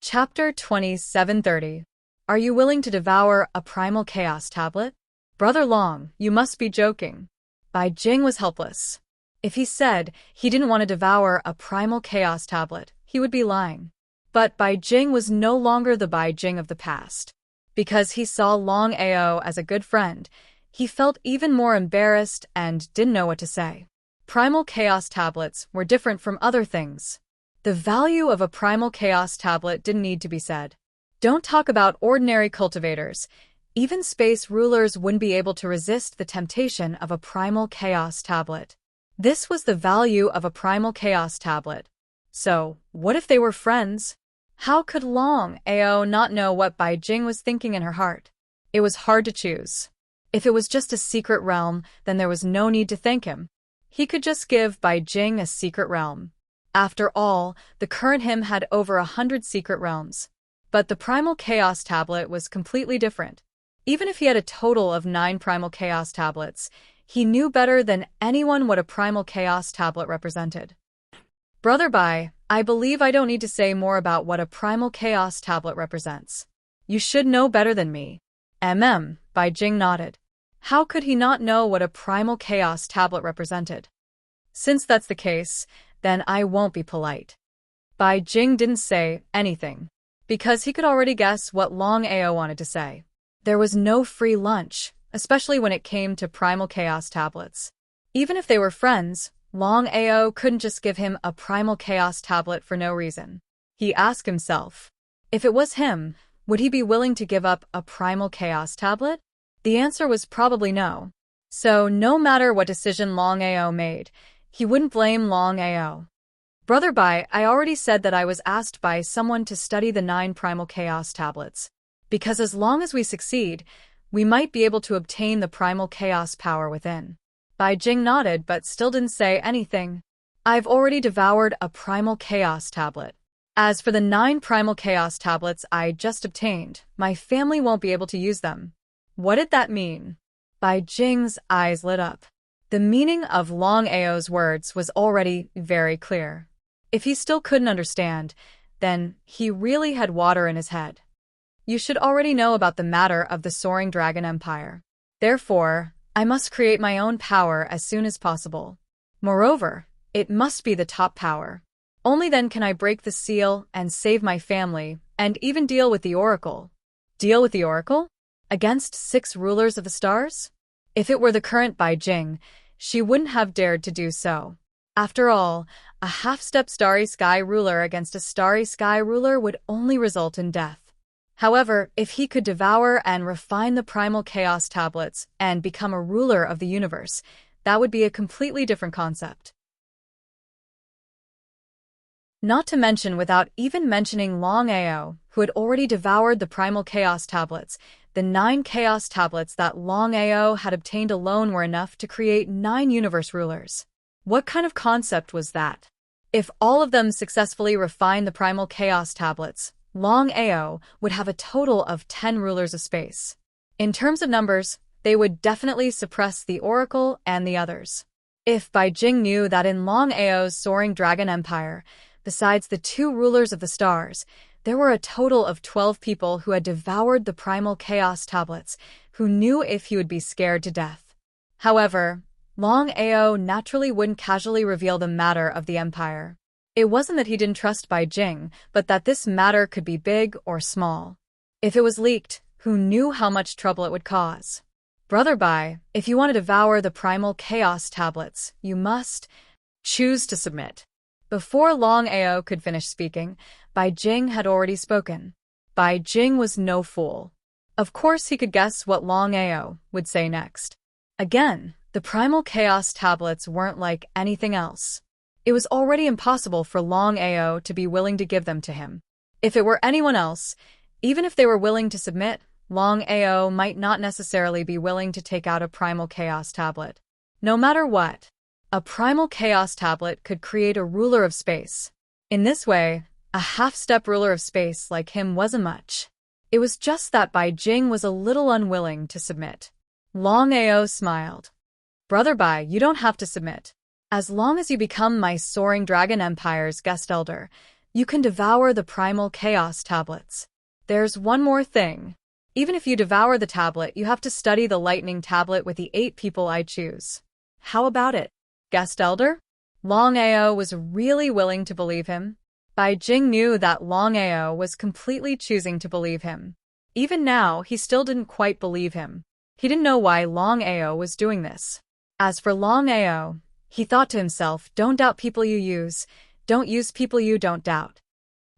S1: Chapter 2730. Are you willing to devour a primal chaos tablet? Brother Long, you must be joking. Bai Jing was helpless. If he said he didn't want to devour a primal chaos tablet, he would be lying. But Bai Jing was no longer the Bai Jing of the past. Because he saw Longao as a good friend, he felt even more embarrassed and didn't know what to say. Primal chaos tablets were different from other things. The value of a primal chaos tablet didn't need to be said. Don't talk about ordinary cultivators. Even space rulers wouldn't be able to resist the temptation of a primal chaos tablet. This was the value of a primal chaos tablet. So, what if they were friends? How could Longao not know what Bai Jing was thinking in her heart? It was hard to choose. If it was just a secret realm, then there was no need to thank him. He could just give Bai Jing a secret realm. After all, the current him had over 100 secret realms. But the primal chaos tablet was completely different. Even if he had a total of 9 primal chaos tablets, he knew better than anyone what a primal chaos tablet represented. Brother Bai, I believe I don't need to say more about what a primal chaos tablet represents. You should know better than me. Bai Jing nodded. How could he not know what a primal chaos tablet represented? Since that's the case, then I won't be polite. Bai Jing didn't say anything, because he could already guess what Longao wanted to say. There was no free lunch, especially when it came to primal chaos tablets. Even if they were friends, Longao couldn't just give him a primal chaos tablet for no reason. He asked himself, if it was him, would he be willing to give up a primal chaos tablet? The answer was probably no. So no matter what decision Longao made, he wouldn't blame Longao. Brother Bai, I already said that I was asked by someone to study the 9 primal chaos tablets. Because as long as we succeed, we might be able to obtain the primal chaos power within. Bai Jing nodded but still didn't say anything. I've already devoured a primal chaos tablet. As for the 9 primal chaos tablets I just obtained, my family won't be able to use them. What did that mean? Bai Jing's eyes lit up. The meaning of Longao's words was already very clear. If he still couldn't understand, then he really had water in his head. You should already know about the matter of the Soaring Dragon Empire. Therefore, I must create my own power as soon as possible. Moreover, it must be the top power. Only then can I break the seal and save my family, and even deal with the Oracle. Deal with the Oracle? Against 6 rulers of the stars? If it were the current Bai Jing, she wouldn't have dared to do so. After all, a half-step starry sky ruler against a starry sky ruler would only result in death. However, if he could devour and refine the primal chaos tablets and become a ruler of the universe, that would be a completely different concept. Not to mention without even mentioning Longao, who had already devoured the primal chaos tablets, the 9 chaos tablets that Longao had obtained alone were enough to create 9 universe rulers. What kind of concept was that? If all of them successfully refined the primal chaos tablets, Longao would have a total of 10 rulers of space. In terms of numbers, they would definitely suppress the Oracle and the others. If Bai Jing knew that in Longao's Soaring Dragon Empire, besides the 2 rulers of the stars, there were a total of 12 people who had devoured the primal chaos tablets, who knew if he would be scared to death. However, Longao naturally wouldn't casually reveal the matter of the empire. It wasn't that he didn't trust Bai Jing, but that this matter could be big or small. If it was leaked, who knew how much trouble it would cause? Brother Bai, if you want to devour the primal chaos tablets, you must choose to submit. Before Longao could finish speaking, Bai Jing had already spoken. Bai Jing was no fool. Of course he could guess what Longao would say next. Again, the primal chaos tablets weren't like anything else. It was already impossible for Longao to be willing to give them to him. If it were anyone else, even if they were willing to submit, Longao might not necessarily be willing to take out a primal chaos tablet. No matter what, a primal chaos tablet could create a ruler of space. In this way, a half-step ruler of space like him wasn't much. It was just that Bai Jing was a little unwilling to submit. Longao smiled. Brother Bai, you don't have to submit. As long as you become my Soaring Dragon Empire's guest elder, you can devour the primal chaos tablets. There's one more thing. Even if you devour the tablet, you have to study the lightning tablet with the 8 people I choose. How about it? Guest elder? Longao was really willing to believe him. Bai Jing knew that Longao was completely choosing to believe him. Even now, he still didn't quite believe him. He didn't know why Longao was doing this. As for Longao, he thought to himself, don't doubt people you use, don't use people you don't doubt.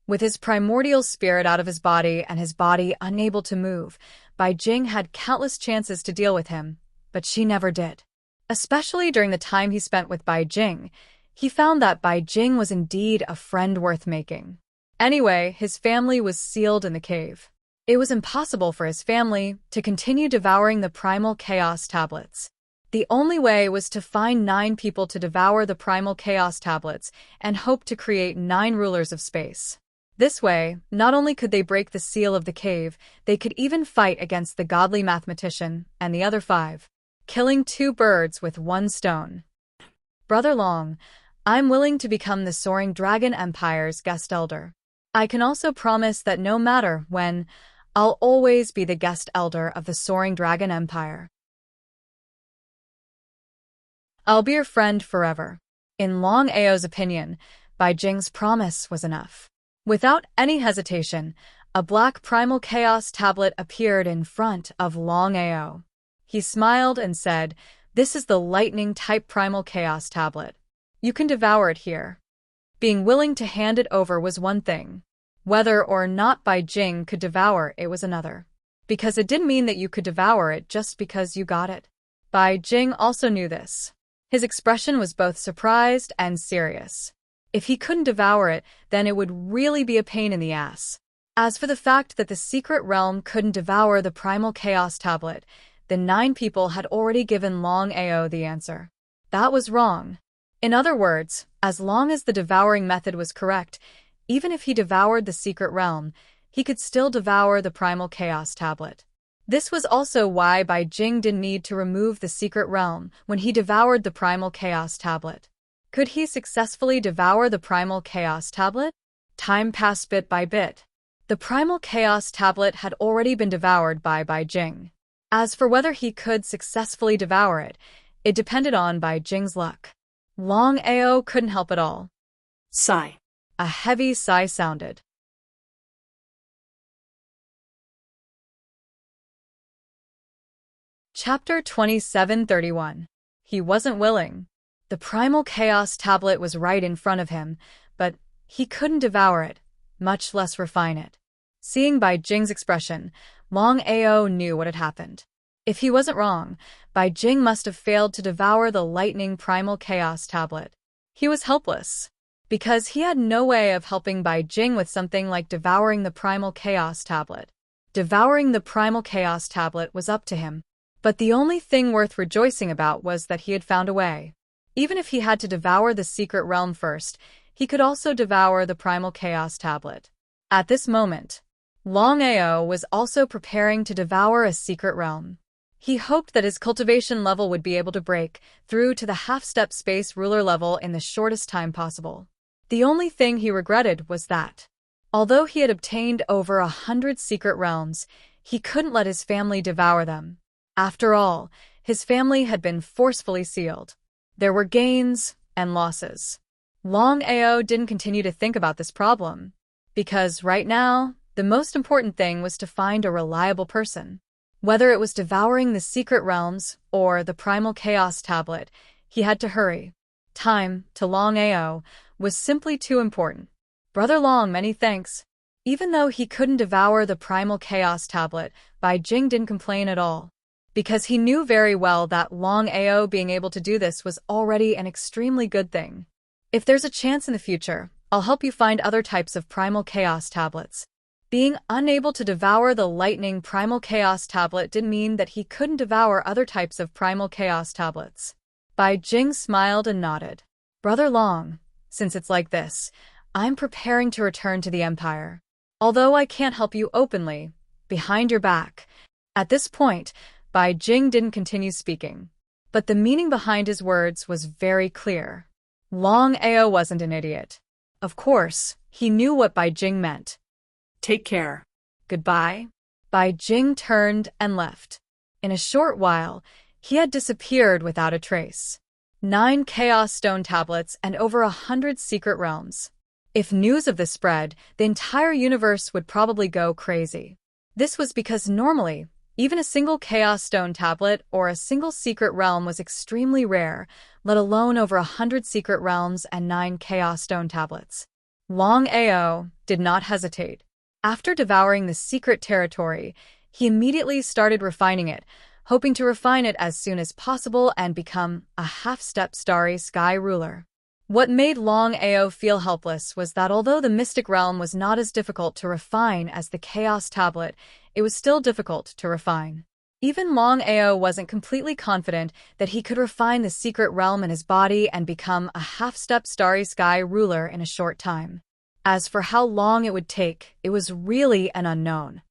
S1: With his primordial spirit out of his body and his body unable to move, Bai Jing had countless chances to deal with him, but she never did. Especially during the time he spent with Bai Jing, he found that Bai Jing was indeed a friend worth making. Anyway, his family was sealed in the cave. It was impossible for his family to continue devouring the primal chaos tablets. The only way was to find 9 people to devour the primal chaos tablets and hope to create 9 rulers of space. This way, not only could they break the seal of the cave, they could even fight against the godly mathematician and the other 5, killing 2 birds with 1 stone. Brother Long, I'm willing to become the Soaring Dragon Empire's guest elder. I can also promise that no matter when, I'll always be the guest elder of the Soaring Dragon Empire. I'll be your friend forever. In Longao's opinion, Bai Jing's promise was enough. Without any hesitation, a black primal chaos tablet appeared in front of Longao. He smiled and said, "This is the lightning-type primal chaos tablet. You can devour it here." Being willing to hand it over was one thing. Whether or not Bai Jing could devour it was another. Because it didn't mean that you could devour it just because you got it. Bai Jing also knew this. His expression was both surprised and serious. If he couldn't devour it, then it would really be a pain in the ass. As for the fact that the secret realm couldn't devour the primal chaos tablet, the 9 people had already given Longao the answer. That was wrong. In other words, as long as the devouring method was correct, even if he devoured the secret realm, he could still devour the primal chaos tablet. This was also why Bai Jing didn't need to remove the secret realm when he devoured the primal chaos tablet. Could he successfully devour the primal chaos tablet? Time passed bit by bit. The primal chaos tablet had already been devoured by Bai Jing. As for whether he could successfully devour it, it depended on Bai Jing's luck. Longao couldn't help it all.
S2: Sigh.
S1: A heavy sigh sounded. Chapter 2731. He wasn't willing. The primal chaos tablet was right in front of him, but he couldn't devour it, much less refine it. Seeing Bai Jing's expression, Longao knew what had happened. If he wasn't wrong, Bai Jing must have failed to devour the lightning primal chaos tablet. He was helpless, because he had no way of helping Bai Jing with something like devouring the primal chaos tablet. Devouring the primal chaos tablet was up to him, but the only thing worth rejoicing about was that he had found a way. Even if he had to devour the secret realm first, he could also devour the primal chaos tablet. At this moment, Longao was also preparing to devour a secret realm. He hoped that his cultivation level would be able to break through to the half-step space ruler level in the shortest time possible. The only thing he regretted was that, although he had obtained over 100 secret realms, he couldn't let his family devour them. After all, his family had been forcefully sealed. There were gains and losses. Longao didn't continue to think about this problem, because right now, the most important thing was to find a reliable person. Whether it was devouring the secret realms or the primal chaos tablet, he had to hurry. Time, to Longao, was simply too important. Brother Long, many thanks. Even though he couldn't devour the primal chaos tablet, Bai Jing didn't complain at all. Because he knew very well that Longao being able to do this was already an extremely good thing. If there's a chance in the future, I'll help you find other types of primal chaos tablets. Being unable to devour the lightning primal chaos tablet didn't mean that he couldn't devour other types of primal chaos tablets. Bai Jing smiled and nodded. Brother Long, since it's like this, I'm preparing to return to the Empire. Although I can't help you openly, behind your back. At this point, Bai Jing didn't continue speaking, but the meaning behind his words was very clear. Longao wasn't an idiot. Of course, he knew what Bai Jing meant.
S2: Take care.
S1: Goodbye. Bai Jing turned and left. In a short while, he had disappeared without a trace. 9 chaos stone tablets and over 100 secret realms. If news of this spread, the entire universe would probably go crazy. This was because normally, even a single chaos stone tablet or a single secret realm was extremely rare, let alone over 100 secret realms and 9 chaos stone tablets. Longao did not hesitate. After devouring the secret territory, he immediately started refining it, hoping to refine it as soon as possible and become a half-step starry sky ruler. What made Longao feel helpless was that although the mystic realm was not as difficult to refine as the chaos tablet, it was still difficult to refine. Even Longao wasn't completely confident that he could refine the secret realm in his body and become a half-step starry sky ruler in a short time. As for how long it would take, it was really an unknown.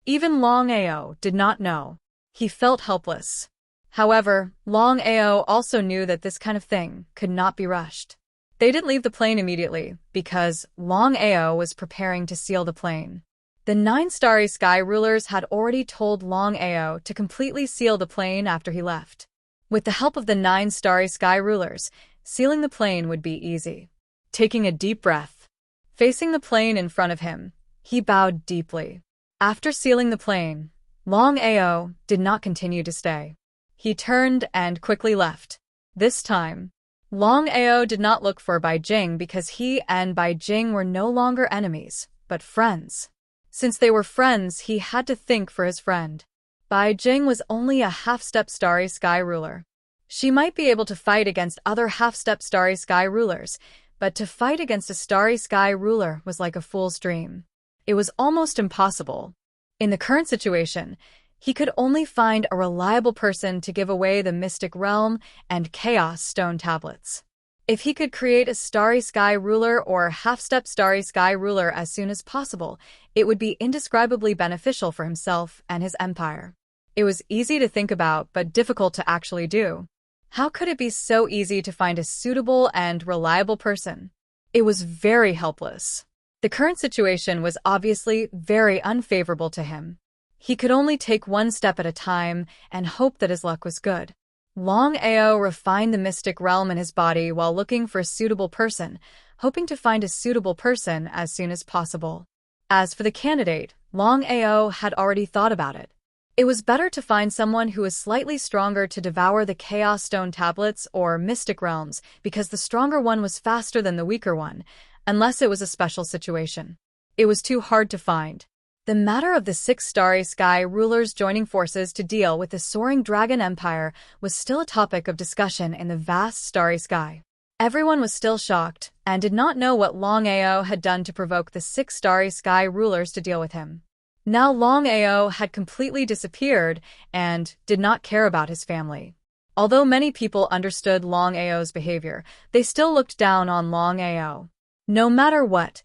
S1: Even Longao did not know. He felt helpless. However, Longao also knew that this kind of thing could not be rushed. They didn't leave the plane immediately, because Longao was preparing to seal the plane. The 9 starry sky rulers had already told Longao to completely seal the plane after he left. With the help of the 9 starry sky rulers, sealing the plane would be easy. Taking a deep breath, facing the plane in front of him, he bowed deeply. After sealing the plane, Longao did not continue to stay. He turned and quickly left. This time, Longao did not look for Bai Jing because he and Bai Jing were no longer enemies, but friends. Since they were friends, he had to think for his friend. Bai Jing was only a half-step starry sky ruler. She might be able to fight against other half-step starry sky rulers, but to fight against a starry sky ruler was like a fool's dream. It was almost impossible. In the current situation, he could only find a reliable person to give away the mystic realm and chaos stone tablets. If he could create a starry sky ruler or half-step starry sky ruler as soon as possible, it would be indescribably beneficial for himself and his empire. It was easy to think about, but difficult to actually do. How could it be so easy to find a suitable and reliable person? It was very helpless. The current situation was obviously very unfavorable to him. He could only take one step at a time and hope that his luck was good. Longao refined the mystic realm in his body while looking for a suitable person, hoping to find a suitable person as soon as possible. As for the candidate, Longao had already thought about it. It was better to find someone who was slightly stronger to devour the Chaos Stone tablets or Mystic Realms, because the stronger one was faster than the weaker one, unless it was a special situation. It was too hard to find. The matter of the 6 starry sky rulers joining forces to deal with the soaring dragon empire was still a topic of discussion in the vast starry sky. Everyone was still shocked and did not know what Longao had done to provoke the 6 starry sky rulers to deal with him. Now Longao had completely disappeared and did not care about his family. Although many people understood Longao's behavior, they still looked down on Longao. No matter what,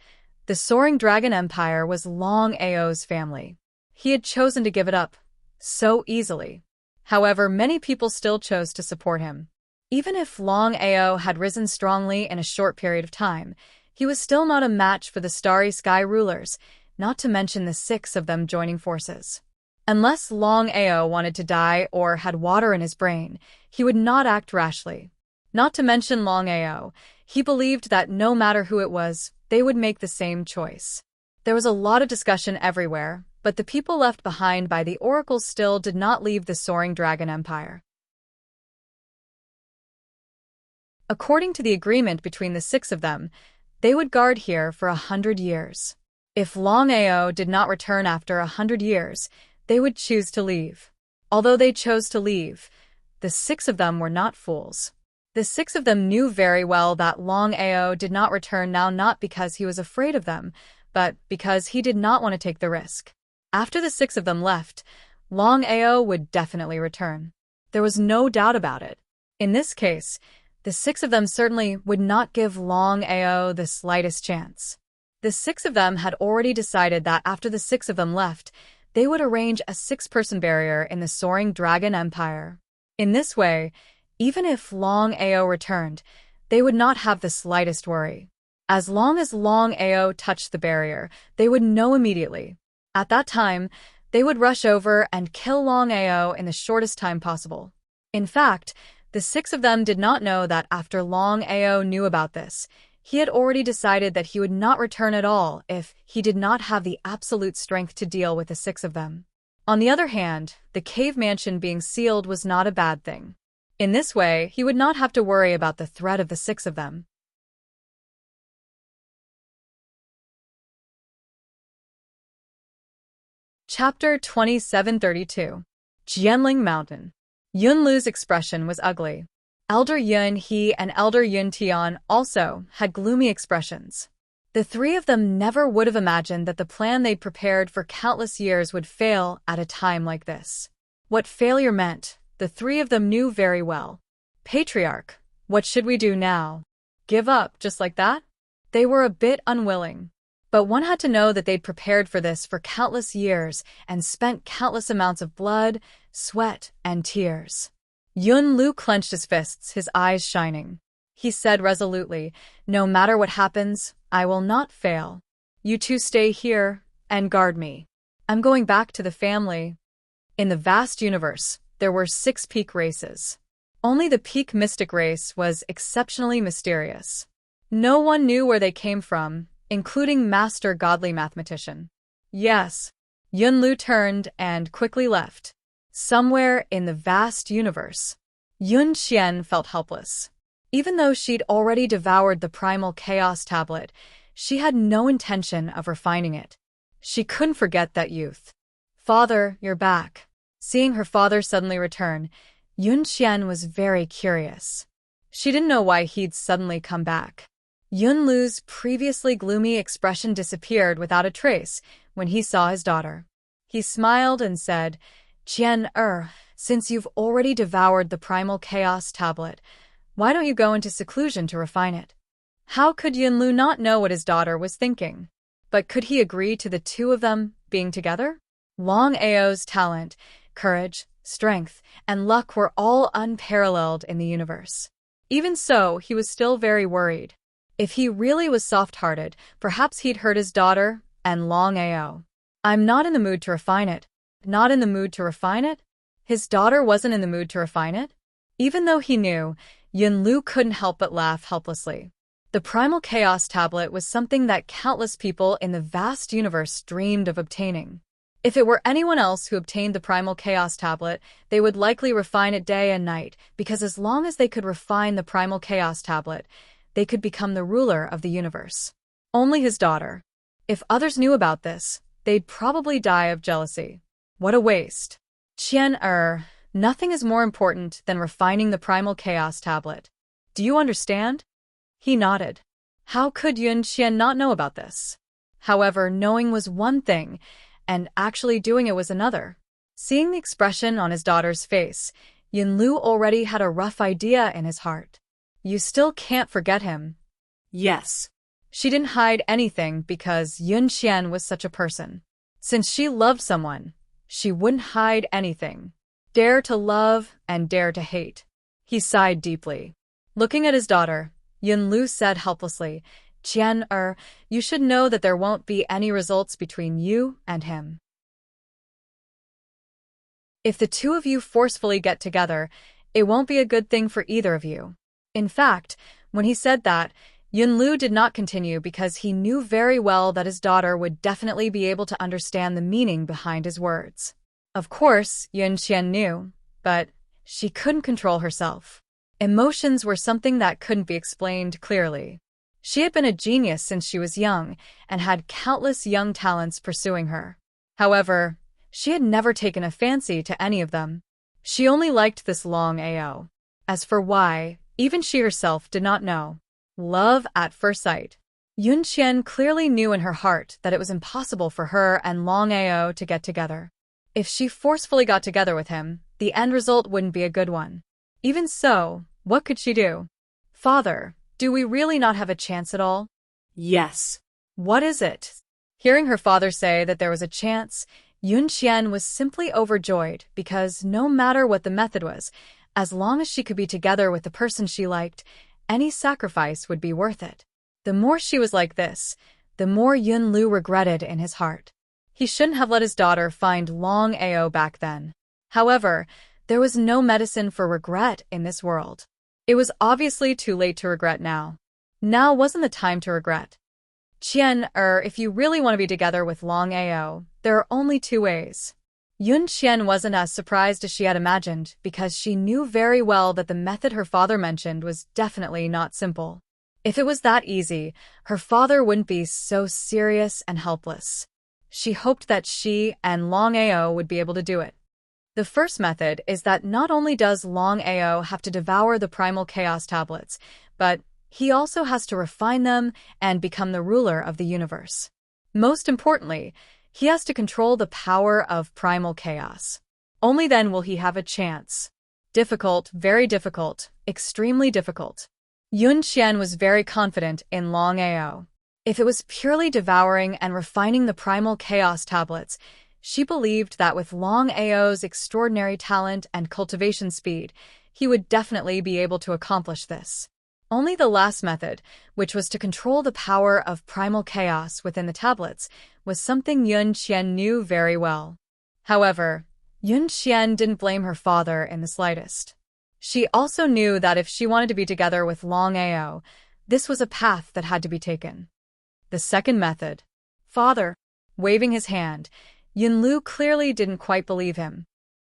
S1: the soaring dragon empire was Longao's family. He had chosen to give it up so easily. However, many people still chose to support him. Even if Longao had risen strongly in a short period of time, he was still not a match for the starry sky rulers, not to mention the 6 of them joining forces. Unless Longao wanted to die or had water in his brain, he would not act rashly. Not to mention Longao, he believed that no matter who it was, they would make the same choice. There was a lot of discussion everywhere, but the people left behind by the oracles still did not leave the soaring dragon empire. According to the agreement between the 6 of them, they would guard here for 100 years. If Longao did not return after 100 years, they would choose to leave. Although they chose to leave, the 6 of them were not fools. The 6 of them knew very well that Longao did not return now, not because he was afraid of them, but because he did not want to take the risk. After the 6 of them left, Longao would definitely return. There was no doubt about it. In this case, the 6 of them certainly would not give Longao the slightest chance. The 6 of them had already decided that after the 6 of them left, they would arrange a 6-person barrier in the soaring dragon empire. In this way, even if Longao returned, they would not have the slightest worry. As long as Longao touched the barrier, they would know immediately. At that time, they would rush over and kill Longao in the shortest time possible. In fact, the 6 of them did not know that after Longao knew about this, he had already decided that he would not return at all if he did not have the absolute strength to deal with the 6 of them. On the other hand, the cave mansion being sealed was not a bad thing. In this way, he would not have to worry about the threat of the 6 of them. Chapter 2732. Jianling Mountain. Yunlu's expression was ugly. Elder Yun He and Elder Yun Tian also had gloomy expressions. The 3 of them never would have imagined that the plan they'd prepared for countless years would fail at a time like this. What failure meant, the 3 of them knew very well. Patriarch, what should we do now? Give up just like that? They were a bit unwilling. But one had to know that they'd prepared for this for countless years and spent countless amounts of blood, sweat, and tears. Yun Lu clenched his fists, his eyes shining. He said resolutely, "No matter what happens, I will not fail. You two stay here and guard me. I'm going back to the family." In the vast universe, there were 6 peak races. Only the peak mystic race was exceptionally mysterious. No one knew where they came from, including Master Godly Mathematician. Yes. Yun Lu turned and quickly left. Somewhere in the vast universe, Yun Xian felt helpless. Even though she'd already devoured the primal chaos tablet, she had no intention of refining it. She couldn't forget that youth. "Father, you're back." Seeing her father suddenly return, Yun Xian was very curious. She didn't know why he'd suddenly come back. Yun Lu's previously gloomy expression disappeared without a trace when he saw his daughter. He smiled and said, "Qian since you've already devoured the primal chaos tablet, why don't you go into seclusion to refine it?" How could Yun Lu not know what his daughter was thinking? But could he agree to the two of them being together? Longao's talent, courage, strength, and luck were all unparalleled in the universe. Even so, he was still very worried. If he really was soft-hearted, perhaps he'd hurt his daughter and Longao. "I'm not in the mood to refine it." Not in the mood to refine it? His daughter wasn't in the mood to refine it? Even though he knew, Yun Lu couldn't help but laugh helplessly. The primal chaos tablet was something that countless people in the vast universe dreamed of obtaining. If it were anyone else who obtained the primal chaos tablet, they would likely refine it day and night, because as long as they could refine the primal chaos tablet, they could become the ruler of the universe. Only his daughter. If others knew about this, they'd probably die of jealousy. What a waste. Qian nothing is more important than refining the primal chaos tablet. Do you understand? He nodded. How could Yun Qian not know about this? However, knowing was one thing, and actually doing it was another. Seeing the expression on his daughter's face, Yun Lu already had a rough idea in his heart. You still can't forget him.
S2: Yes.
S1: She didn't hide anything because Yun Qian was such a person. Since she loved someone, she wouldn't hide anything. Dare to love and dare to hate. He sighed deeply. Looking at his daughter, Yun Lu said helplessly, "Qian you should know that there won't be any results between you and him. If the two of you forcefully get together, it won't be a good thing for either of you." In fact, when he said that, Yun Lu did not continue because he knew very well that his daughter would definitely be able to understand the meaning behind his words. Of course, Yun Qian knew, but she couldn't control herself. Emotions were something that couldn't be explained clearly. She had been a genius since she was young and had countless young talents pursuing her. However, she had never taken a fancy to any of them. She only liked this Longao. As for why, even she herself did not know. Love at first sight. Yun Qian clearly knew in her heart that it was impossible for her and Longao to get together. If she forcefully got together with him, the end result wouldn't be a good one. Even so, what could she do? "Father, do we really not have a chance at all?"
S2: Yes.
S1: "What is it?" Hearing her father say that there was a chance, Yun Qian was simply overjoyed because no matter what the method was, as long as she could be together with the person she liked, any sacrifice would be worth it. The more she was like this, the more Yun Lu regretted in his heart. He shouldn't have let his daughter find Longao back then. However, there was no medicine for regret in this world. It was obviously too late to regret now. Now wasn't the time to regret. "Qian if you really want to be together with Longao, there are only 2 ways. Yun Qian wasn't as surprised as she had imagined because she knew very well that the method her father mentioned was definitely not simple. If it was that easy, her father wouldn't be so serious and helpless. She hoped that she and Longao would be able to do it. The first method is that not only does Longao have to devour the primal chaos tablets, but he also has to refine them and become the ruler of the universe. Most importantly, he has to control the power of primal chaos. Only then will he have a chance. Difficult, very difficult, extremely difficult. Yun Qian was very confident in Longao. If it was purely devouring and refining the primal chaos tablets, she believed that with Longao's extraordinary talent and cultivation speed, he would definitely be able to accomplish this. Only the last method, which was to control the power of primal chaos within the tablets, was something Yun Qian knew very well. However, Yun Qian didn't blame her father in the slightest. She also knew that if she wanted to be together with Longao, this was a path that had to be taken. The second method. Father, waving his hand, Yunlu clearly didn't quite believe him.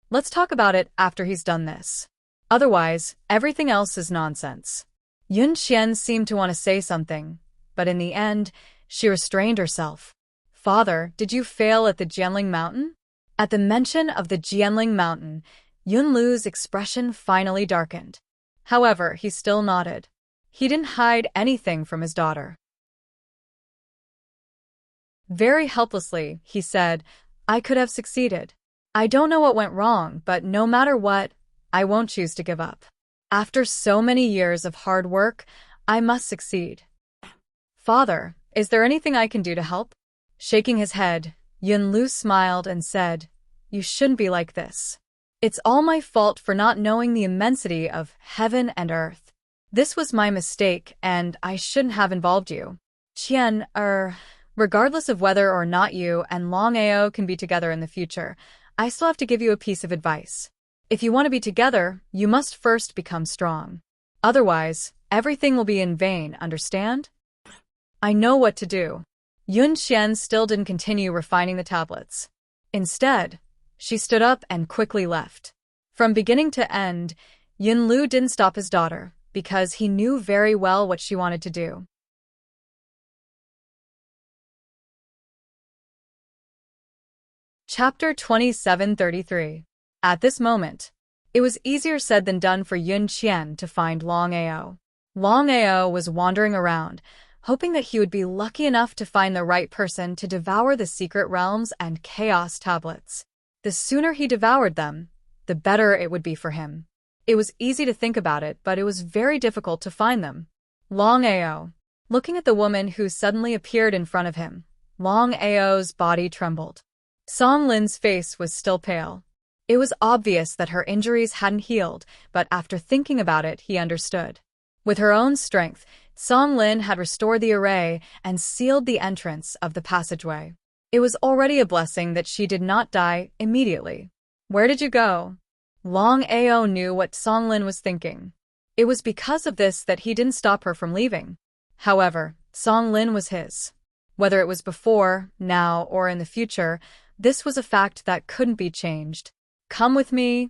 S1: Let's talk about it after he's done this. Otherwise, everything else is nonsense. Yun Qian seemed to want to say something, but in the end, she restrained herself. Father, did you fail at the Jianling Mountain? At the mention of the Jianling Mountain, Yunlu's expression finally darkened. However, he still nodded. He didn't hide anything from his daughter. Very helplessly, he said, I could have succeeded. I don't know what went wrong, but no matter what, I won't choose to give up. After so many years of hard work, I must succeed. Father, is there anything I can do to help? Shaking his head, Yunlu smiled and said, You shouldn't be like this. It's all my fault for not knowing the immensity of heaven and earth. This was my mistake, and I shouldn't have involved you. Qian, regardless of whether or not you and Longao can be together in the future, I still have to give you a piece of advice. If you want to be together, you must first become strong. Otherwise, everything will be in vain, understand? I know what to do. Yun Qian still didn't continue refining the tablets. Instead, she stood up and quickly left. From beginning to end, Yunlu didn't stop his daughter, because he knew very well what she wanted to do. Chapter 2733. At this moment, it was easier said than done for Yun Qian to find Longao. Longao was wandering around, hoping that he would be lucky enough to find the right person to devour the secret realms and chaos tablets. The sooner he devoured them, the better it would be for him. It was easy to think about it, but it was very difficult to find them. Longao. Looking at the woman who suddenly appeared in front of him, Longao's body trembled. Song Lin's face was still pale. It was obvious that her injuries hadn't healed, but after thinking about it, he understood. With her own strength, Song Lin had restored the array and sealed the entrance of the passageway. It was already a blessing that she did not die immediately. Where did you go? Longao knew what Song Lin was thinking. It was because of this that he didn't stop her from leaving. However, Song Lin was his. Whether it was before, now, or in the future, this was a fact that couldn't be changed. Come with me.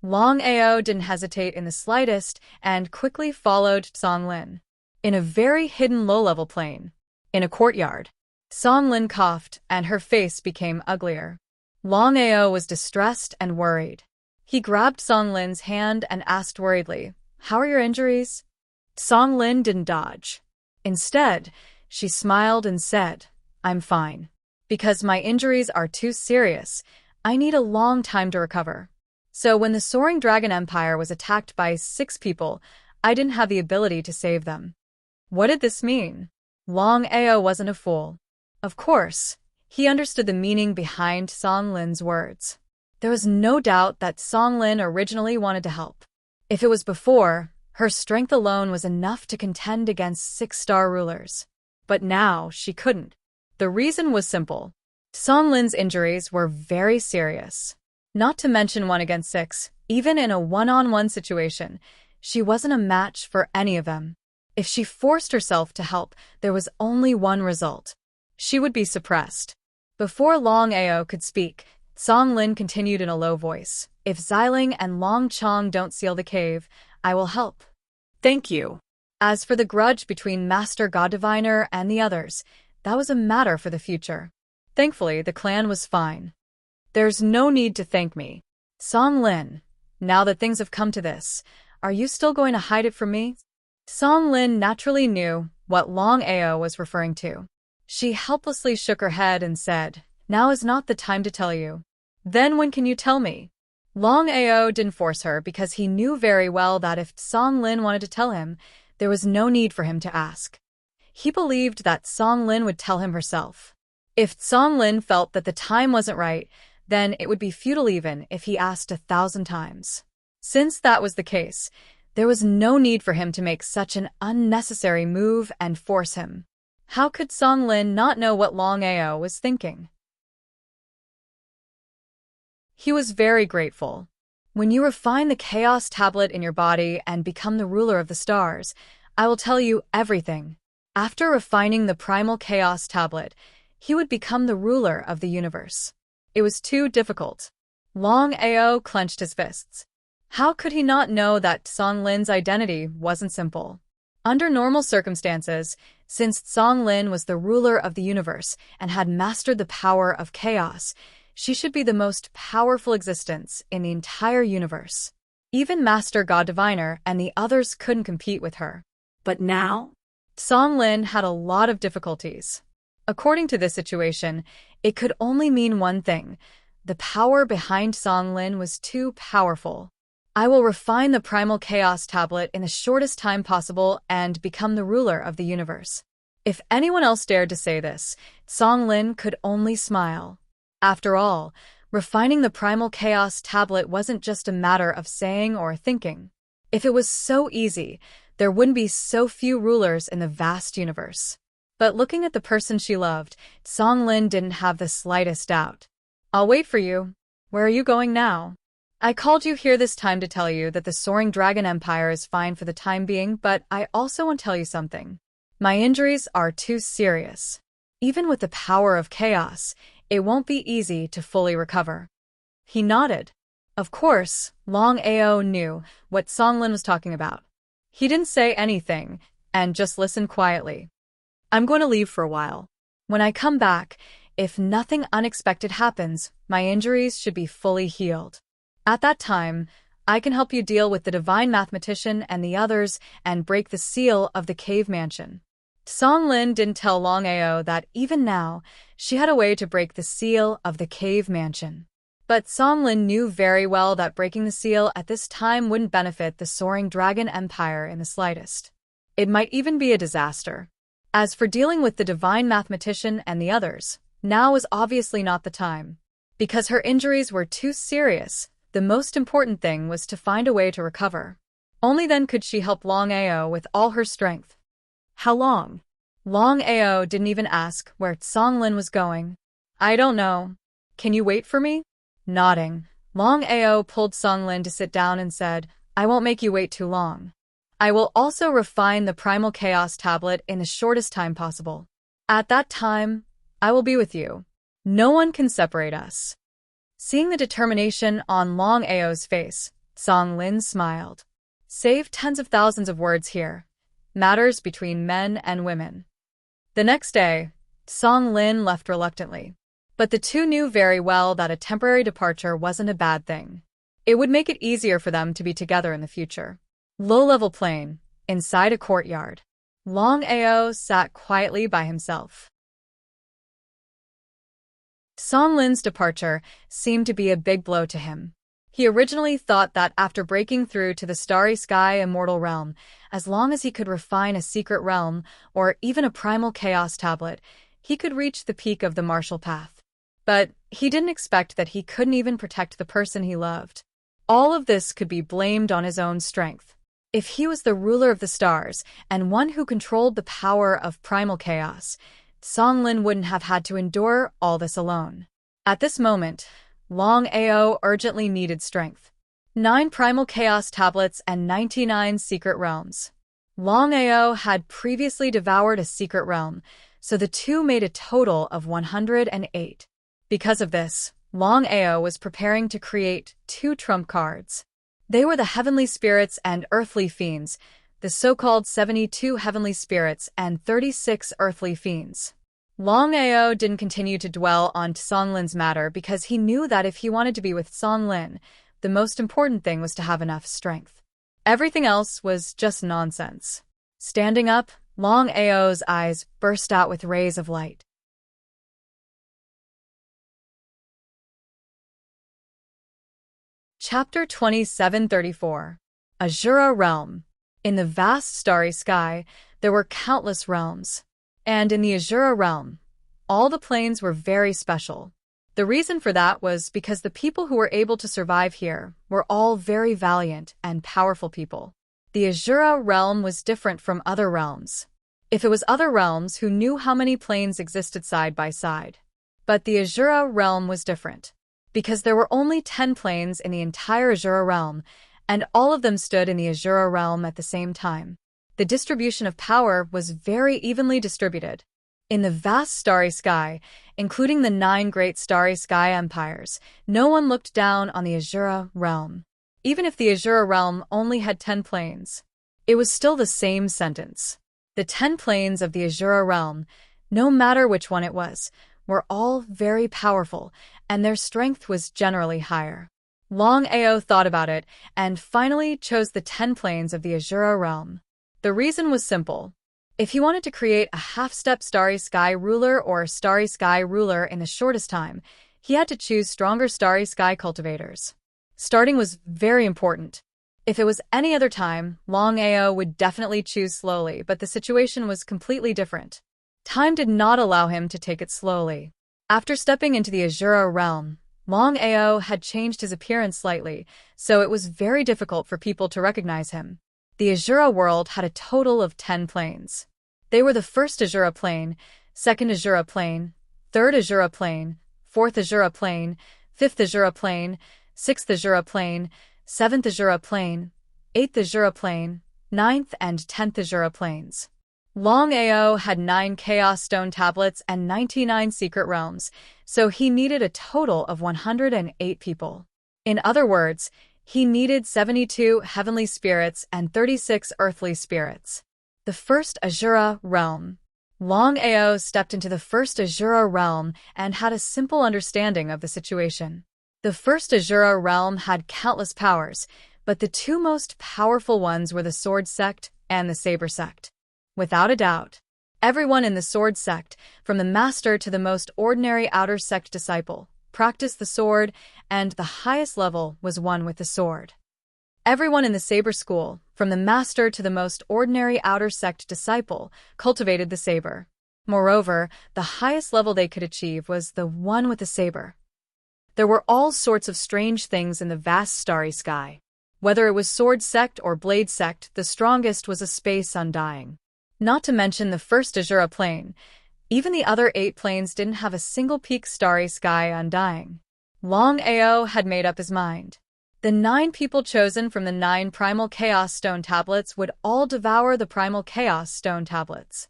S1: Longao didn't hesitate in the slightest and quickly followed Song Lin. In a very hidden low-level plane, in a courtyard, Song Lin coughed and her face became uglier. Longao was distressed and worried. He grabbed Song Lin's hand and asked worriedly, How are your injuries? Song Lin didn't dodge. Instead, she smiled and said, I'm fine. Because my injuries are too serious, I need a long time to recover. So when the Soaring Dragon Empire was attacked by 6 people, I didn't have the ability to save them. What did this mean? Longao wasn't a fool. Of course, he understood the meaning behind Song Lin's words. There was no doubt that Song Lin originally wanted to help. If it was before, her strength alone was enough to contend against 6-star rulers. But now she couldn't. The reason was simple. Song Lin's injuries were very serious. Not to mention 1 against 6, even in a one-on-one situation, she wasn't a match for any of them. If she forced herself to help, there was only one result. She would be suppressed. Before Longao could speak, Song Lin continued in a low voice. If Xiling and Long Chong don't seal the cave, I will help.
S2: Thank you.
S1: As for the grudge between Master God Diviner and the others, that was a matter for the future. Thankfully, the clan was fine. There's no need to thank me. Song Lin, now that things have come to this, are you still going to hide it from me? Song Lin naturally knew what Longao was referring to. She helplessly shook her head and said, Now is not the time to tell you. Then when can you tell me? Longao didn't force her because he knew very well that if Song Lin wanted to tell him, There was no need for him to ask. He believed that Song Lin would tell him herself. If Song Lin felt that the time wasn't right, then it would be futile even if he asked 1,000 times. Since that was the case, there was no need for him to make such an unnecessary move and force him. How could Song Lin not know what Longao was thinking? He was very grateful. When you refine the chaos tablet in your body and become the ruler of the stars, I will tell you everything. After refining the primal chaos tablet, he would become the ruler of the universe. It was too difficult. Longao clenched his fists. How could he not know that Song Lin's identity wasn't simple? Under normal circumstances, since Song Lin was the ruler of the universe and had mastered the power of chaos, she should be the most powerful existence in the entire universe. Even Master God Diviner and the others couldn't compete with her.
S2: But now?
S1: Song Lin had a lot of difficulties. According to this situation, it could only mean one thing. The power behind Song Lin was too powerful. I will refine the primal chaos tablet in the shortest time possible and become the ruler of the universe. If anyone else dared to say this, Song Lin could only smile. After all, refining the primal chaos tablet wasn't just a matter of saying or thinking. If it was so easy, there wouldn't be so few rulers in the vast universe. But looking at the person she loved, Song Lin didn't have the slightest doubt. I'll wait for you. Where are you going now? I called you here this time to tell you that the Soaring Dragon Empire is fine for the time being, but I also want to tell you something. My injuries are too serious. Even with the power of chaos, it won't be easy to fully recover. He nodded. Of course, Longao knew what Song Lin was talking about. He didn't say anything, and just listened quietly. I'm going to leave for a while. When I come back, if nothing unexpected happens, my injuries should be fully healed. At that time, I can help you deal with the divine mathematician and the others and break the seal of the cave mansion. Song Lin didn't tell Longao that even now, she had a way to break the seal of the cave mansion. But Song Lin knew very well that breaking the seal at this time wouldn't benefit the Soaring Dragon Empire in the slightest. It might even be a disaster. As for dealing with the divine mathematician and the others, now was obviously not the time. Because her injuries were too serious, the most important thing was to find a way to recover. Only then could she help Longao with all her strength. How long? Longao didn't even ask where Song Lin was going. I don't know. Can you wait for me? Nodding, Longao pulled Song Lin to sit down and said, I won't make you wait too long. I will also refine the primal chaos tablet in the shortest time possible. At that time, I will be with you. No one can separate us. Seeing the determination on Longao's face, Song Lin smiled. Save tens of thousands of words here. Matters between men and women. The next day, Song Lin left reluctantly. But the two knew very well that a temporary departure wasn't a bad thing. It would make it easier for them to be together in the future. Low-level plane, inside a courtyard. Longao sat quietly by himself. Song Lin's departure seemed to be a big blow to him. He originally thought that after breaking through to the starry sky immortal realm, as long as he could refine a secret realm or even a primal chaos tablet, he could reach the peak of the martial path. But he didn't expect that he couldn't even protect the person he loved. All of this could be blamed on his own strength. If he was the ruler of the stars and one who controlled the power of primal chaos, Song Lin wouldn't have had to endure all this alone. At this moment, Longao urgently needed strength. 9 primal chaos tablets and 99 secret realms. Longao had previously devoured a secret realm, so the two made a total of 108. Because of this, Longao was preparing to create 2 trump cards. They were the heavenly spirits and earthly fiends, the so-called 72 heavenly spirits and 36 earthly fiends. Longao didn't continue to dwell on Song Lin's matter because he knew that if he wanted to be with Song Lin, the most important thing was to have enough strength. Everything else was just nonsense. Standing up, Longao's eyes burst out with rays of light. Chapter 2734. Azura Realm. In the vast starry sky, there were countless realms. And in the Azura realm, all the planes were very special. The reason for that was because the people who were able to survive here were all very valiant and powerful people. The Azura realm was different from other realms. If it was other realms, who knew how many planes existed side by side? But the Azura realm was different, because there were only 10 planes in the entire Azura realm, and all of them stood in the Azura realm at the same time. The distribution of power was very evenly distributed. In the vast starry sky, including the 9 great starry sky empires, no one looked down on the Azura realm. Even if the Azura realm only had 10 planes, it was still the same sentence. The 10 planes of the Azura realm, no matter which one it was, were all very powerful, and their strength was generally higher. Longao thought about it and finally chose the 10 planes of the Azura realm. The reason was simple. If he wanted to create a half-step starry sky ruler or starry sky ruler in the shortest time, he had to choose stronger starry sky cultivators. Starting was very important. If it was any other time, Longao would definitely choose slowly, but the situation was completely different. Time did not allow him to take it slowly. After stepping into the Azura realm, Longao had changed his appearance slightly, so it was very difficult for people to recognize him. The Azura world had a total of 10 planes. They were the first Azura plane, second Azura plane, third Azura plane, fourth Azura plane, fifth Azura plane, sixth Azura plane, seventh Azura plane, eighth Azura plane, ninth and 10th Azura planes. Longao had 9 Chaos Stone tablets and 99 secret realms, so he needed a total of 108 people. In other words, he needed 72 heavenly spirits and 36 earthly spirits. The first Azura realm. Longao stepped into the first Azura realm and had a simple understanding of the situation. The first Azura realm had countless powers, but the 2 most powerful ones were the Sword Sect and the Saber Sect. Without a doubt, everyone in the Sword Sect, from the master to the most ordinary outer sect disciple, practiced the sword, and the highest level was one with the sword. Everyone in the Saber School, from the master to the most ordinary outer sect disciple, cultivated the saber. Moreover, the highest level they could achieve was the one with the saber. There were all sorts of strange things in the vast starry sky. Whether it was Sword Sect or Blade Sect, the strongest was a space undying. Not to mention the first Azura plane. Even the other 8 planes didn't have a single peak starry sky undying. Longao had made up his mind. The 9 people chosen from the 9 Primal Chaos Stone tablets would all devour the Primal Chaos Stone tablets.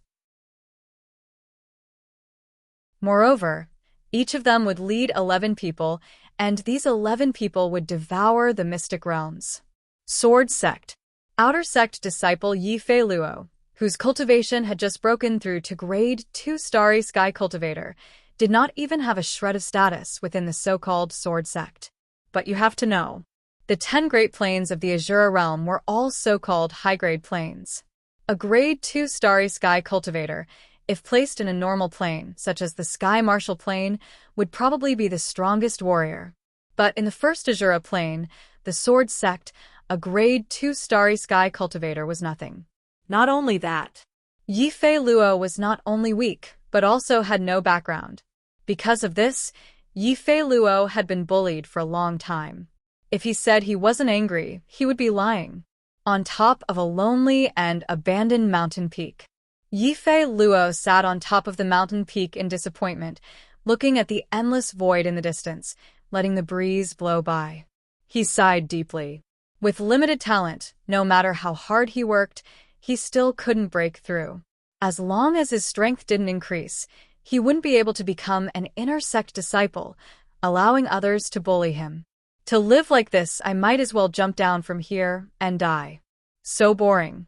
S1: Moreover, each of them would lead 11 people, and these 11 people would devour the mystic realms. Sword Sect. Outer Sect disciple Yifei Luo, whose cultivation had just broken through to grade 2 starry sky cultivator, did not even have a shred of status within the so-called Sword Sect. But you have to know, the 10 great planes of the Azura realm were all so-called high-grade planes. A grade 2 starry sky cultivator, if placed in a normal plane, such as the Sky Martial plane, would probably be the strongest warrior. But in the first Azura plane, the Sword Sect, a grade 2 starry sky cultivator was nothing. Not only that, Yifei Luo was not only weak, but also had no background. Because of this, Yifei Luo had been bullied for a long time. If he said he wasn't angry, he would be lying. On top of a lonely and abandoned mountain peak, Yifei Luo sat on top of the mountain peak in disappointment, looking at the endless void in the distance, letting the breeze blow by. He sighed deeply. With limited talent, no matter how hard he worked, he still couldn't break through. As long as his strength didn't increase, he wouldn't be able to become an inner sect disciple, allowing others to bully him. To live like this, I might as well jump down from here and die. So boring.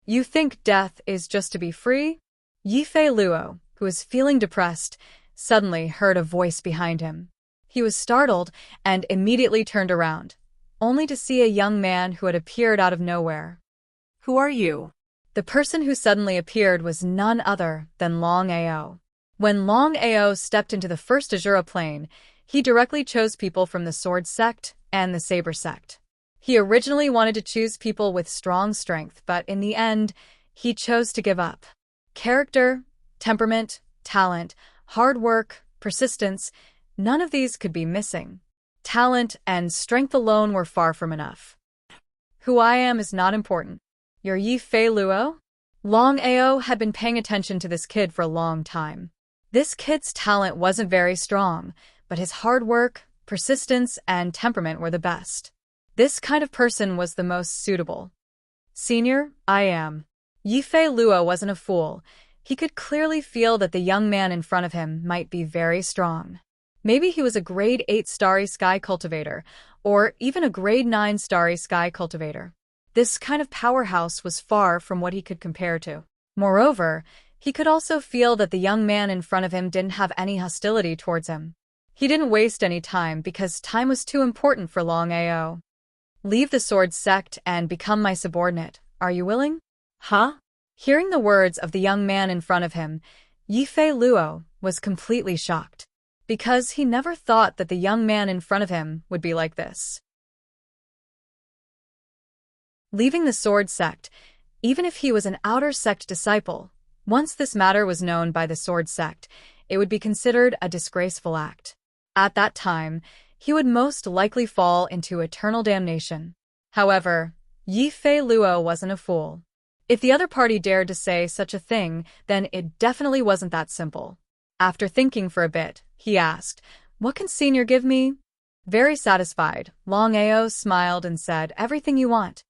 S1: You think death is just to be free? Yifei Luo, who was feeling depressed, suddenly heard a voice behind him. He was startled and immediately turned around, only to see a young man who had appeared out of nowhere.
S2: Who are you?
S1: The person who suddenly appeared was none other than Longao. When Longao stepped into the first Azura plane, he directly chose people from the Sword Sect and the Saber Sect. He originally wanted to choose people with strong strength, but in the end, he chose to give up. Character, temperament, talent, hard work, persistence, none of these could be missing. Talent and strength alone were far from enough. Who I am is not important. You're Yi-Fei Luo? Longao had been paying attention to this kid for a long time. This kid's talent wasn't very strong, but his hard work, persistence, and temperament were the best. This kind of person was the most suitable. Senior, I am. Yi-Fei Luo wasn't a fool. He could clearly feel that the young man in front of him might be very strong. Maybe he was a grade 8 starry sky cultivator, or even a grade 9 starry sky cultivator. This kind of powerhouse was far from what he could compare to. Moreover, he could also feel that the young man in front of him didn't have any hostility towards him. He didn't waste any time because time was too important for Longao. Leave the sword sect and become my subordinate. Are you willing?
S2: Huh?
S1: Hearing the words of the young man in front of him, Yi-Fei Luo was completely shocked, because he never thought that the young man in front of him would be like this. Leaving the sword sect, even if he was an outer sect disciple, once this matter was known by the sword sect, it would be considered a disgraceful act. At that time, he would most likely fall into eternal damnation. However, Yi-Fei Luo wasn't a fool. If the other party dared to say such a thing, then it definitely wasn't that simple. After thinking for a bit, he asked, "What can Senior give me?" Very satisfied, Longao smiled and said, "Everything you want."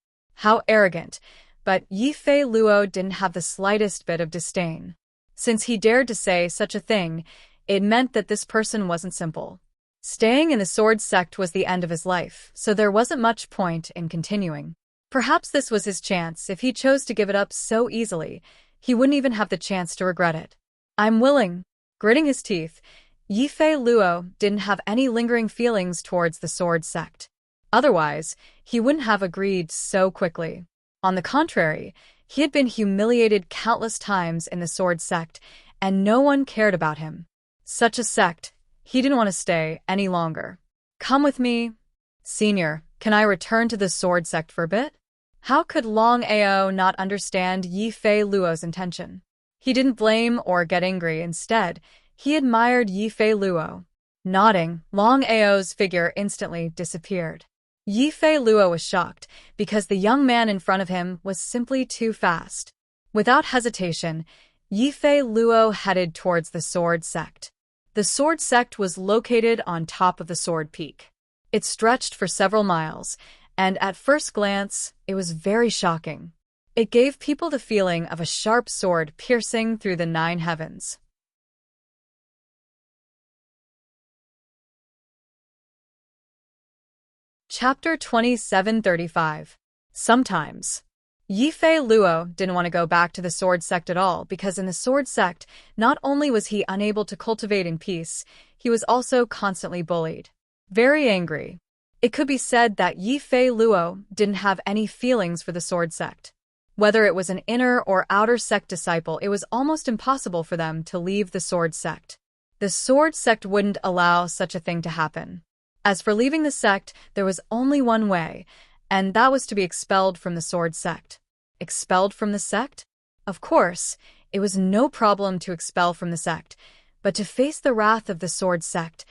S1: How arrogant, but Yi-Fei Luo didn't have the slightest bit of disdain. Since he dared to say such a thing, it meant that this person wasn't simple. Staying in the sword sect was the end of his life, so there wasn't much point in continuing. Perhaps this was his chance. If he chose to give it up so easily, he wouldn't even have the chance to regret it. "I'm willing." Gritting his teeth, Yi-Fei Luo didn't have any lingering feelings towards the sword sect. Otherwise, he wouldn't have agreed so quickly. On the contrary, he had been humiliated countless times in the sword sect, and no one cared about him. Such a sect, he didn't want to stay any longer. "Come with me." "Senior, can I return to the sword sect for a bit?" How could Longao not understand Yi-Fei Luo's intention? He didn't blame or get angry. Instead, he admired Yi-Fei Luo. Nodding, Longao's figure instantly disappeared. Yi-Fei Luo was shocked because the young man in front of him was simply too fast. Without hesitation, Yi-Fei Luo headed towards the sword sect. The sword sect was located on top of the sword peak. It stretched for several miles, and at first glance, it was very shocking. It gave people the feeling of a sharp sword piercing through the 9 heavens. Chapter 2735. Sometimes. Yi-Fei Luo didn't want to go back to the sword sect at all because in the sword sect, not only was he unable to cultivate in peace, he was also constantly bullied. Very angry. It could be said that Yi-Fei Luo didn't have any feelings for the sword sect. Whether it was an inner or outer sect disciple, it was almost impossible for them to leave the sword sect. The sword sect wouldn't allow such a thing to happen. As for leaving the sect, there was only one way, and that was to be expelled from the sword sect. Expelled from the sect? Of course, it was no problem to expel from the sect, but to face the wrath of the sword sect,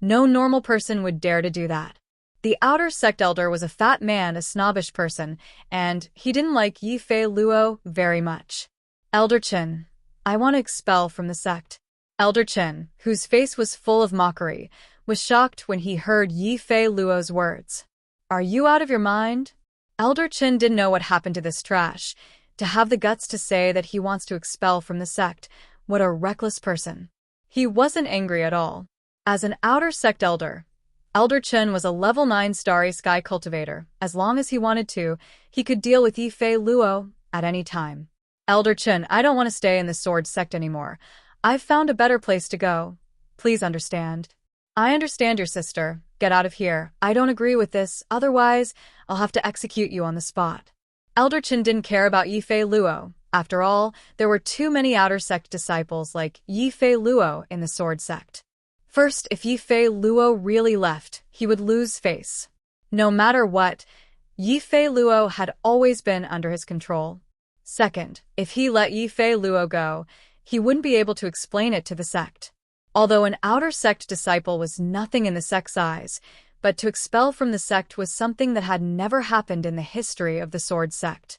S1: no normal person would dare to do that. The outer sect elder was a fat man, a snobbish person, and he didn't like Yi-Fei Luo very much. "Elder Chen, I want to expel from the sect." Elder Chen, whose face was full of mockery, was shocked when he heard Yi-Fei Luo's words. "Are you out of your mind?" Elder Chen didn't know what happened to this trash. To have the guts to say that he wants to expel from the sect, what a reckless person. He wasn't angry at all. As an outer sect elder, Elder Chen was a level 9 starry sky cultivator. As long as he wanted to, he could deal with Yi-Fei Luo at any time. "Elder Chen, I don't want to stay in the sword sect anymore. I've found a better place to go. Please understand." "I understand your sister. Get out of here. I don't agree with this, otherwise I'll have to execute you on the spot." Elder Chen didn't care about Yi-Fei Luo. After all, there were too many outer sect disciples like Yi-Fei Luo in the sword sect. First, if Yi-Fei Luo really left, he would lose face. No matter what, Yifei Luo had always been under his control. Second, if he let Yifei Luo go, he wouldn't be able to explain it to the sect. Although an outer sect disciple was nothing in the sect's eyes, but to expel from the sect was something that had never happened in the history of the Sword Sect.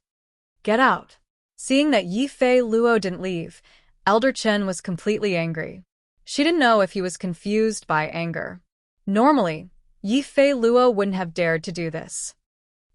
S1: Get out. Seeing that Yifei Luo didn't leave, Elder Chen was completely angry. She didn't know if he was confused by anger. Normally, Yifei Luo wouldn't have dared to do this.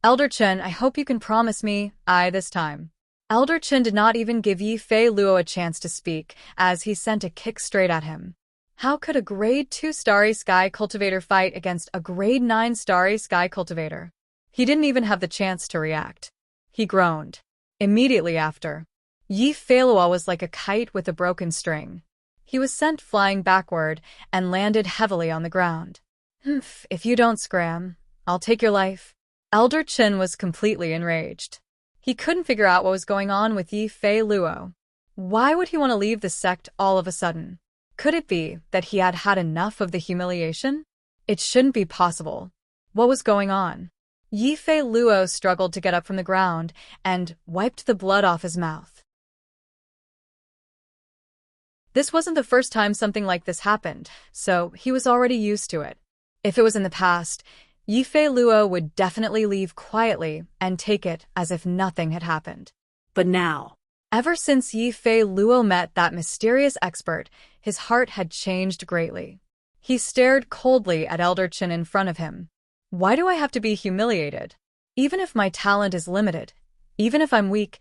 S1: Elder Chen, I hope you can promise me, this time. Elder Chen did not even give Yifei Luo a chance to speak, as he sent a kick straight at him. How could a Grade 2 Starry Sky Cultivator fight against a Grade 9 Starry Sky Cultivator? He didn't even have the chance to react. He groaned. Immediately after, Yifei Luo was like a kite with a broken string. He was sent flying backward and landed heavily on the ground. If you don't scram, I'll take your life. Elder Chen was completely enraged. He couldn't figure out what was going on with Yifei Luo. Why would he want to leave the sect all of a sudden? Could it be that he had had enough of the humiliation? It shouldn't be possible. What was going on? Yifei Luo struggled to get up from the ground and wiped the blood off his mouth. This wasn't the first time something like this happened, so he was already used to it. If it was in the past, Yifei Luo would definitely leave quietly and take it as if nothing had happened.
S2: But now,
S1: ever since Yifei Luo met that mysterious expert, his heart had changed greatly. He stared coldly at Elder Chen in front of him. Why do I have to be humiliated? Even if my talent is limited, even if I'm weak,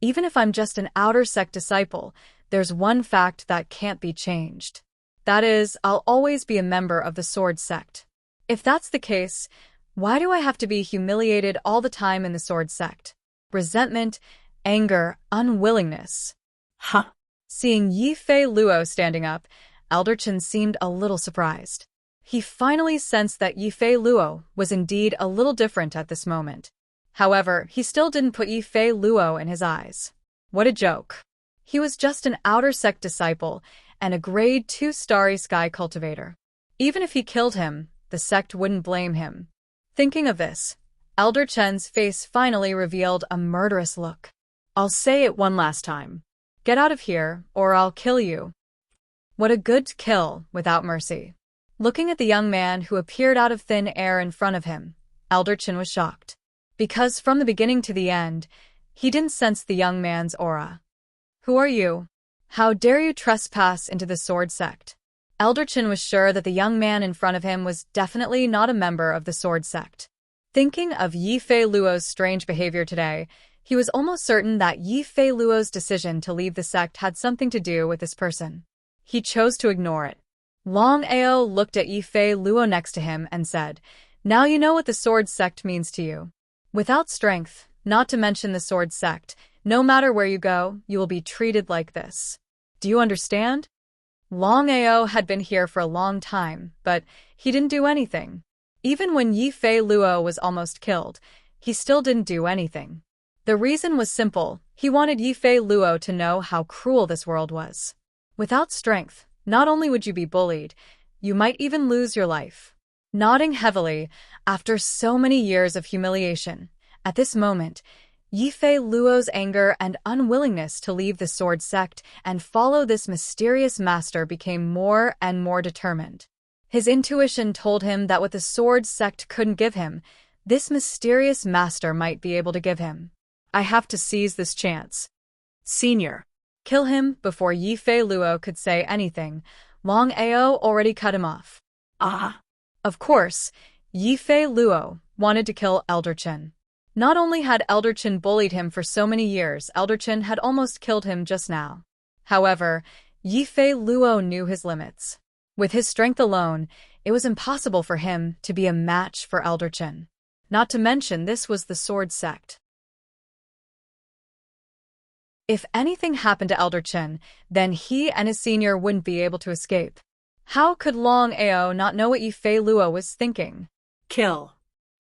S1: even if I'm just an outer sect disciple, there's one fact that can't be changed. That is, I'll always be a member of the Sword Sect. If that's the case, why do I have to be humiliated all the time in the Sword Sect? Resentment, anger, unwillingness.
S2: Huh?
S1: Seeing Yifei Luo standing up, Elder Chen seemed a little surprised. He finally sensed that Yifei Luo was indeed a little different at this moment. However, he still didn't put Yifei Luo in his eyes. What a joke. He was just an outer sect disciple and a Grade 2 Starry Sky Cultivator. Even if he killed him, the sect wouldn't blame him. Thinking of this, Elder Chen's face finally revealed a murderous look. I'll say it one last time. Get out of here, or I'll kill you. What a good kill, without mercy. Looking at the young man who appeared out of thin air in front of him, Elder Chen was shocked. Because from the beginning to the end, he didn't sense the young man's aura. Who are you? How dare you trespass into the Sword Sect? Elder Chen was sure that the young man in front of him was definitely not a member of the Sword Sect. Thinking of Yifei Luo's strange behavior today, he was almost certain that Yifei Luo's decision to leave the sect had something to do with this person. He chose to ignore it. Longao looked at Yifei Luo next to him and said, "Now you know what the Sword Sect means to you. Without strength, not to mention the Sword Sect, no matter where you go, you will be treated like this. Do you understand?" Longao had been here for a long time, but he didn't do anything. Even when Yifei Luo was almost killed, he still didn't do anything. The reason was simple. He wanted Yifei Luo to know how cruel this world was. Without strength, not only would you be bullied, you might even lose your life. Nodding heavily, after so many years of humiliation, at this moment, Yifei Luo's anger and unwillingness to leave the Sword Sect and follow this mysterious master became more and more determined. His intuition told him that what the Sword Sect couldn't give him, this mysterious master might be able to give him. I have to seize this chance.
S2: Senior.
S1: Kill him before Yifei Luo could say anything. Longao already cut him off. Of course, Yifei Luo wanted to kill Elder Chen. Not only had Elder Chen bullied him for so many years, Elder Chen had almost killed him just now. However, Yifei Luo knew his limits. With his strength alone, it was impossible for him to be a match for Elder Chen. Not to mention, this was the Sword Sect. If anything happened to Elder Chen, then he and his senior wouldn't be able to escape. How could Longao not know what Yifei Luo was thinking?
S2: Kill.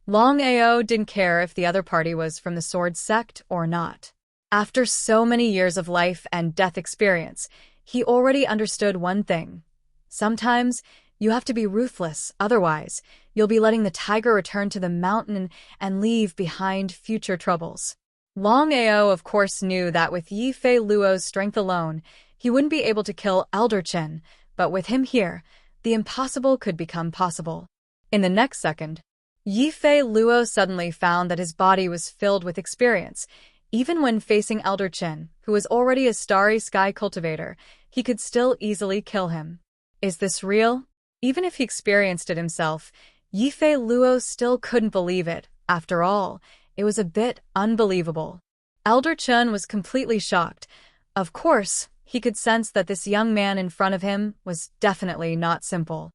S1: Longao didn't care if the other party was from the Sword Sect or not. After so many years of life and death experience, he already understood one thing. Sometimes, you have to be ruthless, otherwise, you'll You'll be letting the tiger return to the mountain and leave behind future troubles. Longao, of course, knew that with Yifei Luo's strength alone, he wouldn't be able to kill Elder Chen, but with him here, the impossible could become possible. In the next second, Yifei Luo suddenly found that his body was filled with experience. Even when facing Elder Chen, who was already a starry sky cultivator, he could still easily kill him. Is this real? Even if he experienced it himself, Yifei Luo still couldn't believe it. After all, it was a bit unbelievable. Elder Chen was completely shocked. Of course, he could sense that this young man in front of him was definitely not simple.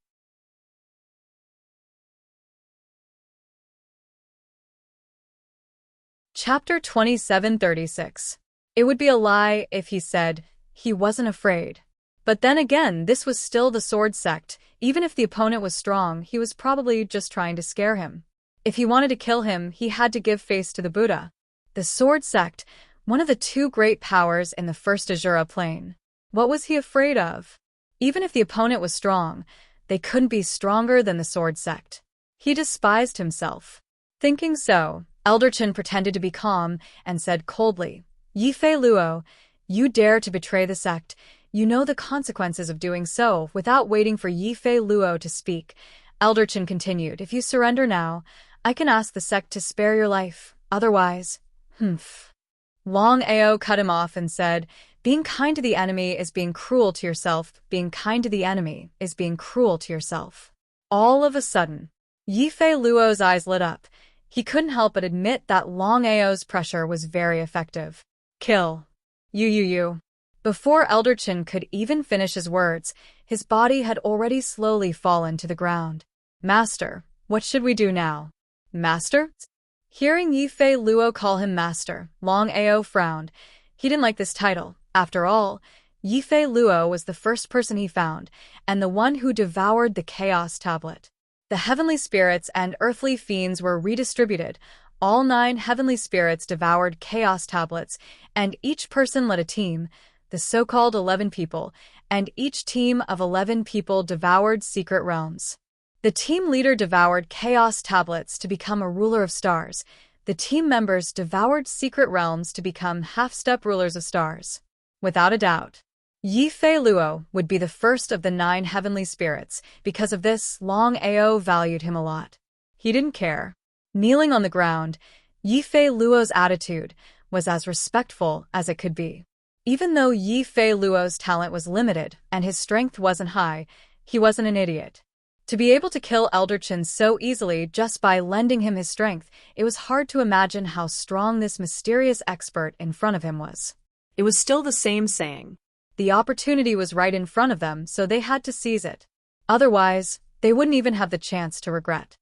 S1: Chapter 2736. It would be a lie if he said he wasn't afraid. But then again, this was still the sword sect. Even if the opponent was strong, he was probably just trying to scare him. If he wanted to kill him, he had to give face to the Buddha. The sword sect, one of the two great powers in the first Azura plane. What was he afraid of? Even if the opponent was strong, they couldn't be stronger than the sword sect. He despised himself. Thinking so, Elder Chen pretended to be calm and said coldly, Yifei Luo, you dare to betray the sect. You know the consequences of doing so. Without waiting for Yifei Luo to speak, Elder Chen continued, if you surrender now, I can ask the sect to spare your life. Otherwise, Longao cut him off and said, being kind to the enemy is being cruel to yourself. Being kind to the enemy is being cruel to yourself. All of a sudden, Yifei Luo's eyes lit up. He couldn't help but admit that Longao's pressure was very effective. Kill. You. Before Elder Chen could even finish his words, his body had already slowly fallen to the ground. Master, what should we do now? Master? Hearing Yifei Luo call him master, Longao frowned. He didn't like this title. After all, Yifei Luo was the first person he found, and the one who devoured the Chaos Tablet. The heavenly spirits and earthly fiends were redistributed. All 9 heavenly spirits devoured Chaos Tablets, and each person led a team, the so-called 11 people, and each team of 11 people devoured secret realms. The team leader devoured Chaos Tablets to become a ruler of stars. The team members devoured secret realms to become half-step rulers of stars. Without a doubt, Yifei Luo would be the first of the 9 heavenly spirits. Because of this, Longao valued him a lot. He didn't care. Kneeling on the ground, Yifei Luo's attitude was as respectful as it could be. Even though Yifei Luo's talent was limited and his strength wasn't high, he wasn't an idiot. To be able to kill Elder Chen so easily just by lending him his strength, it was hard to imagine how strong this mysterious expert in front of him was.
S2: It was still the same saying.
S1: The opportunity was right in front of them, so they had to seize it. Otherwise, they wouldn't even have the chance to regret.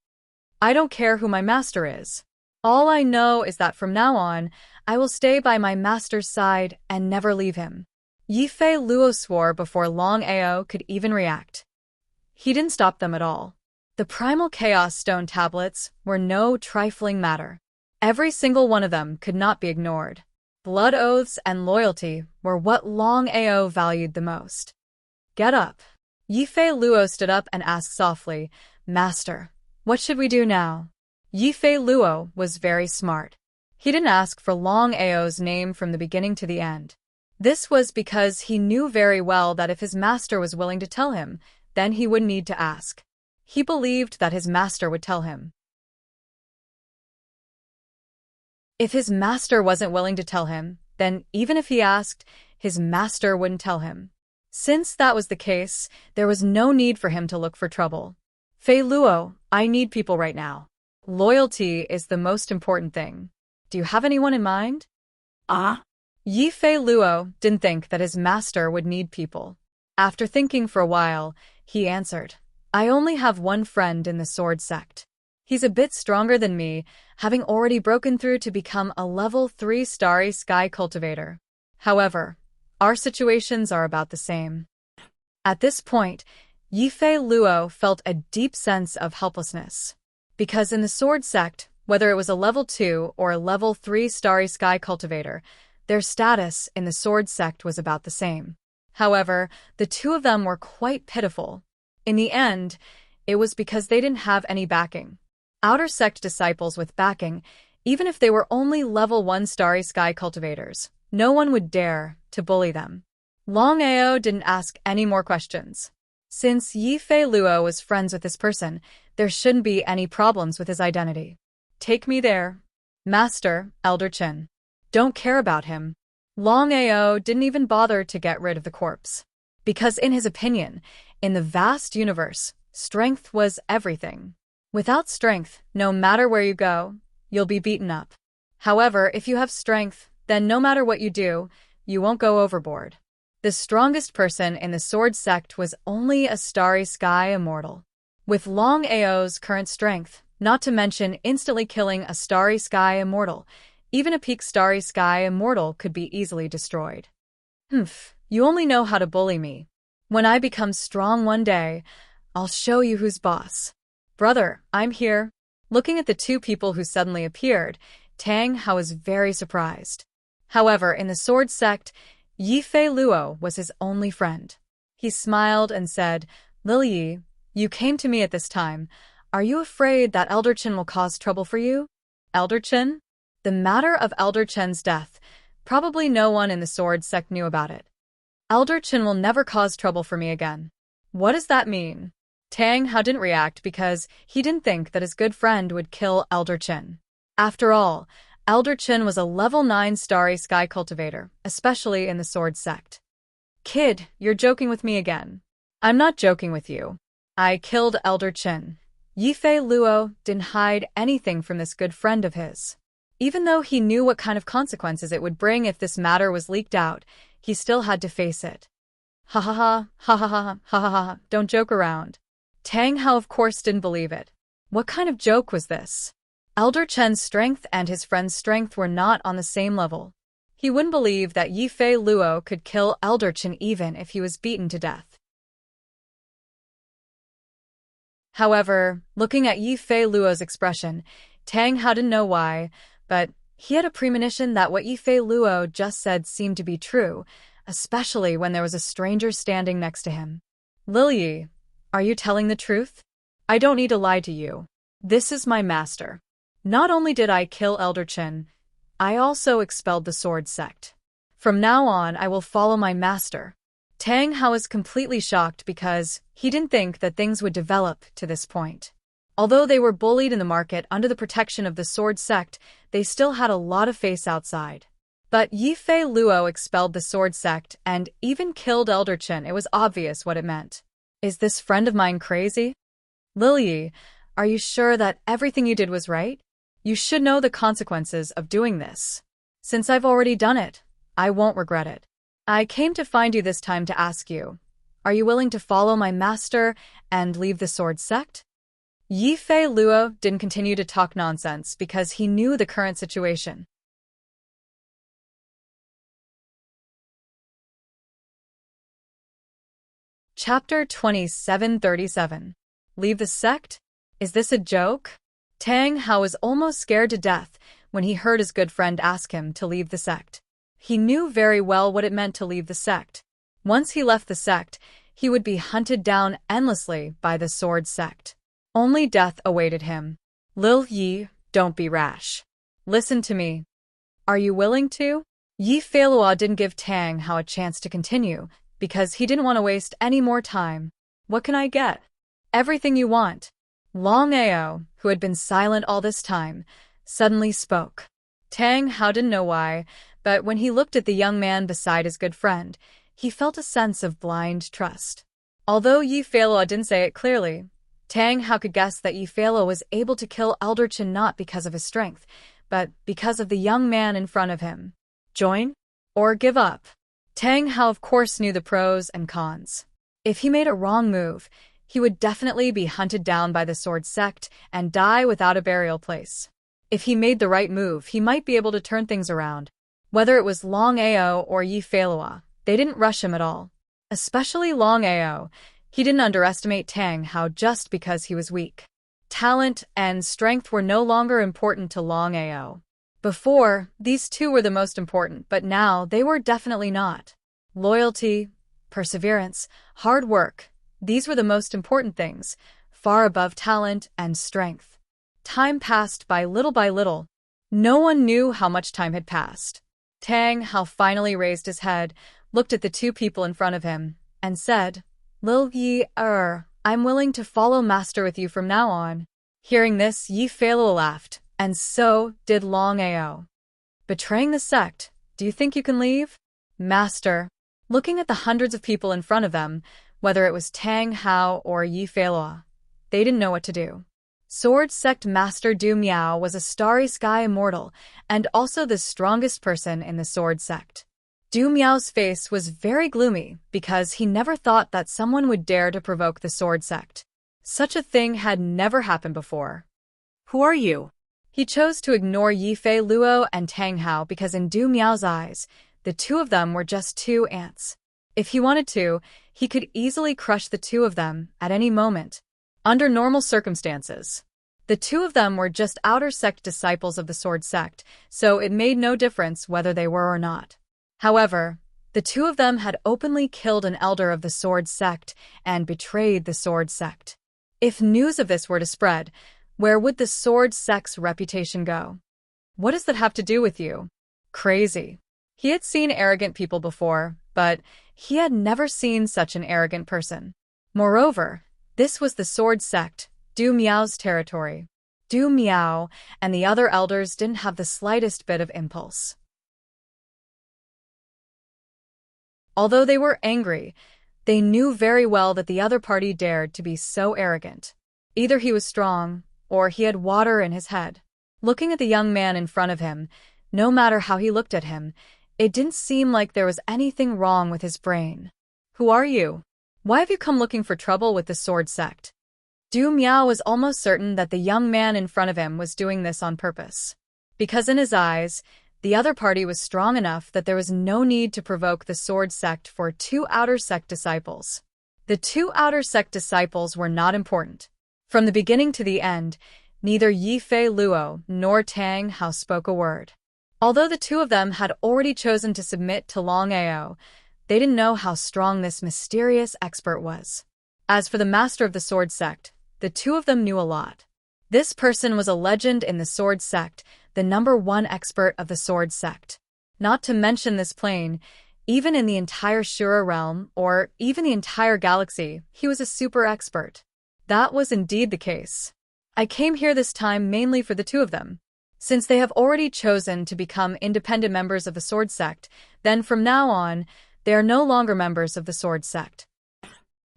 S1: I don't care who my master is. All I know is that from now on, I will stay by my master's side and never leave him. Yifei Luo swore before Longao could even react. He didn't stop them at all. The primal chaos stone tablets were no trifling matter. Every single one of them could not be ignored. Blood oaths and loyalty were what Longao valued the most. Get up. Yifei Luo stood up and asked softly, Master, what should we do now? Yifei Luo was very smart. He didn't ask for Longao's name from the beginning to the end. This was because he knew very well that if his master was willing to tell him, then he wouldn't need to ask. He believed that his master would tell him. If his master wasn't willing to tell him, then even if he asked, his master wouldn't tell him. Since that was the case, there was no need for him to look for trouble. Fei Luo, I need people right now. Loyalty is the most important thing. Do you have anyone in mind? Yifei Luo didn't think that his master would need people. After thinking for a while, he answered, I only have one friend in the sword sect. He's a bit stronger than me, having already broken through to become a level 3 starry sky cultivator. However, our situations are about the same. At this point, Yifei Luo felt a deep sense of helplessness. Because in the sword sect, whether it was a level 2 or a level 3 starry sky cultivator, their status in the sword sect was about the same. However, the two of them were quite pitiful. In the end, it was because they didn't have any backing. Outer sect disciples with backing, even if they were only level 1 starry sky cultivators, no one would dare to bully them. Longao didn't ask any more questions. Since Yifei Luo was friends with this person, there shouldn't be any problems with his identity. Take me there. Master, Elder Chen. Don't care about him. Longao didn't even bother to get rid of the corpse. Because in his opinion, in the vast universe, strength was everything. Without strength, no matter where you go, you'll be beaten up. However, if you have strength, then no matter what you do, you won't go overboard. The strongest person in the sword sect was only a starry sky immortal. With Longao's current strength, not to mention instantly killing a starry sky immortal, even a peak starry sky immortal could be easily destroyed. You only know how to bully me. When I become strong one day, I'll show you who's boss. Brother, I'm here. Looking at the two people who suddenly appeared, Tang Hao was very surprised. However, in the sword sect, Yifei Luo was his only friend. He smiled and said, Lil Yi, you came to me at this time. Are you afraid that Elder Chen will cause trouble for you? Elder Chen? The matter of Elder Chen's death, probably no one in the sword sect knew about it. Elder Chen will never cause trouble for me again. What does that mean? Tang Hao didn't react because he didn't think that his good friend would kill Elder Chen. After all, Elder Chen was a level 9 starry sky cultivator, especially in the sword sect. Kid, you're joking with me again. I'm not joking with you. I killed Elder Chen. Yifei Luo didn't hide anything from this good friend of his. Even though he knew what kind of consequences it would bring if this matter was leaked out, he still had to face it. Ha ha ha, ha ha ha, ha ha ha, don't joke around. Tang Hao of course didn't believe it. What kind of joke was this? Elder Chen's strength and his friend's strength were not on the same level. He wouldn't believe that Yifei Luo could kill Elder Chen even if he was beaten to death. However, looking at Yifei Luo's expression, Tang Hao didn't know why, but he had a premonition that what Yifei Luo just said seemed to be true, especially when there was a stranger standing next to him. Lil Yi, are you telling the truth? I don't need to lie to you. This is my master. Not only did I kill Elder Chen, I also expelled the sword sect. From now on, I will follow my master. Tang Hao was completely shocked because he didn't think that things would develop to this point. Although they were bullied in the market under the protection of the sword sect, they still had a lot of face outside. But Yifei Luo expelled the sword sect and even killed Elder Chen. It was obvious what it meant. Is this friend of mine crazy? Lil Yi, are you sure that everything you did was right? You should know the consequences of doing this. Since I've already done it, I won't regret it. I came to find you this time to ask you, are you willing to follow my master and leave the sword sect? Yifei Luo didn't continue to talk nonsense because he knew the current situation. Chapter 2737. Leave the sect? Is this a joke? Tang Hao was almost scared to death when he heard his good friend ask him to leave the sect. He knew very well what it meant to leave the sect. Once he left the sect, he would be hunted down endlessly by the sword sect. Only death awaited him. Lil Yi, don't be rash. Listen to me. Are you willing to? Yifei Luo didn't give Tang Hao a chance to continue because he didn't want to waste any more time. What can I get? Everything you want. Longao, who had been silent all this time, suddenly spoke. Tang Hao didn't know why, but when he looked at the young man beside his good friend, he felt a sense of blind trust. Although Yifei Luo didn't say it clearly, Tang Hao could guess that Yifei Luo was able to kill Elder Chen not because of his strength, but because of the young man in front of him. Join? Or give up? Tang Hao of course knew the pros and cons. If he made a wrong move, he would definitely be hunted down by the sword sect and die without a burial place. If he made the right move, he might be able to turn things around. Whether it was Longao or Yifei Luo, they didn't rush him at all. Especially Longao. He didn't underestimate Tang Hao just because he was weak. Talent and strength were no longer important to Longao. Before, these two were the most important, but now they were definitely not. Loyalty, perseverance, hard work, these were the most important things. far above talent and strength. Time passed by little. No one knew how much time had passed. Tang Hao finally raised his head, looked at the two people in front of him, and said, "Lil Yi, I'm willing to follow Master with you from now on." Hearing this, Yi Feiluo laughed, and so did Longao. "Betraying the sect, do you think you can leave?" Master, looking at the hundreds of people in front of them, whether it was Tang Hao or Yi Feiluo, they didn't know what to do. Sword Sect Master Du Miao was a starry sky immortal, and also the strongest person in the Sword Sect. Du Miao's face was very gloomy because he never thought that someone would dare to provoke the Sword Sect. Such a thing had never happened before.
S2: Who are you?
S1: He chose to ignore Yi Feiluo and Tang Hao because in Du Miao's eyes, the two of them were just two ants. If he wanted to, he could easily crush the two of them at any moment. Under normal circumstances, the two of them were just outer sect disciples of the Sword Sect, so it made no difference whether they were or not. However, the two of them had openly killed an elder of the Sword Sect and betrayed the Sword Sect. If news of this were to spread, where would the Sword Sect's reputation go? What does that have to do with you? Crazy. He had seen arrogant people before, but he had never seen such an arrogant person. Moreover, this was the Sword Sect, Du Miao's territory. Du Miao and the other elders didn't have the slightest bit of impulse. Although they were angry, they knew very well that the other party dared to be so arrogant. Either he was strong, or he had water in his head. Looking at the young man in front of him, no matter how he looked at him, it didn't seem like there was anything wrong with his brain. "Who are you? Why have you come looking for trouble with the Sword Sect?" Du Miao was almost certain that the young man in front of him was doing this on purpose. Because in his eyes, the other party was strong enough that there was no need to provoke the Sword Sect for two outer sect disciples. The two outer sect disciples were not important. From the beginning to the end, neither Yi Feiluo nor Tang Hao spoke a word. Although the two of them had already chosen to submit to Longao, they didn't know how strong this mysterious expert was. As for the master of the Sword Sect, the two of them knew a lot. This person was a legend in the Sword Sect, the #1 expert of the Sword Sect. Not to mention this plane, even in the entire Shura realm, or even the entire galaxy, he was a super expert. That was indeed the case. I came here this time mainly for the two of them. Since they have already chosen to become independent members of the Sword Sect, then from now on, they are no longer members of the Sword Sect.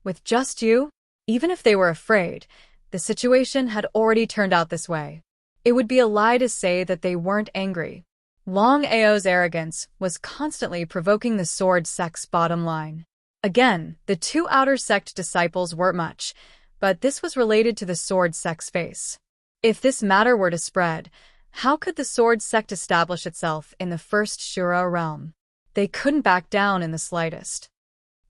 S1: With just you? Even if they were afraid, the situation had already turned out this way. It would be a lie to say that they weren't angry. Longao's arrogance was constantly provoking the Sword Sect's bottom line. Again, the two outer sect disciples weren't much, but this was related to the Sword Sect's face. If this matter were to spread, how could the Sword Sect establish itself in the first Shura realm? They couldn't back down in the slightest.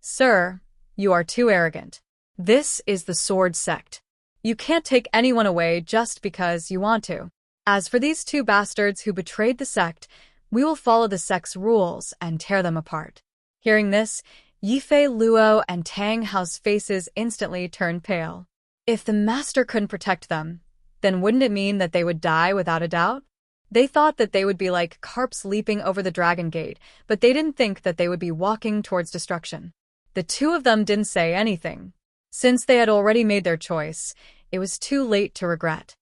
S1: "Sir, you are too arrogant. This is the Sword Sect. You can't take anyone away just because you want to. As for these two bastards who betrayed the sect, we will follow the sect's rules and tear them apart." Hearing this, Yi Feiluo and Tang Hao's faces instantly turned pale. If the master couldn't protect them, then wouldn't it mean that they would die without a doubt? They thought that they would be like carps leaping over the dragon gate, but they didn't think that they would be walking towards destruction. The two of them didn't say anything. Since they had already made their choice, it was too late to regret.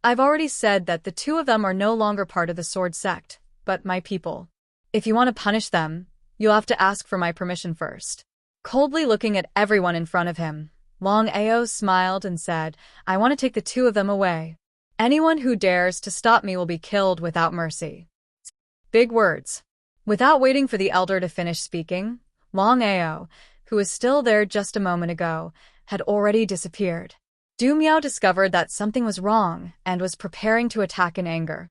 S1: I've already said that the two of them are no longer part of the Sword Sect, but my people. If you want to punish them, you'll have to ask for my permission first. Coldly looking at everyone in front of him, Longao smiled and said, "I want to take the two of them away. Anyone who dares to stop me will be killed without mercy." Big words. Without waiting for the elder to finish speaking, Longao, who was still there just a moment ago, had already disappeared. Du Miao discovered that something was wrong and was preparing to attack in anger.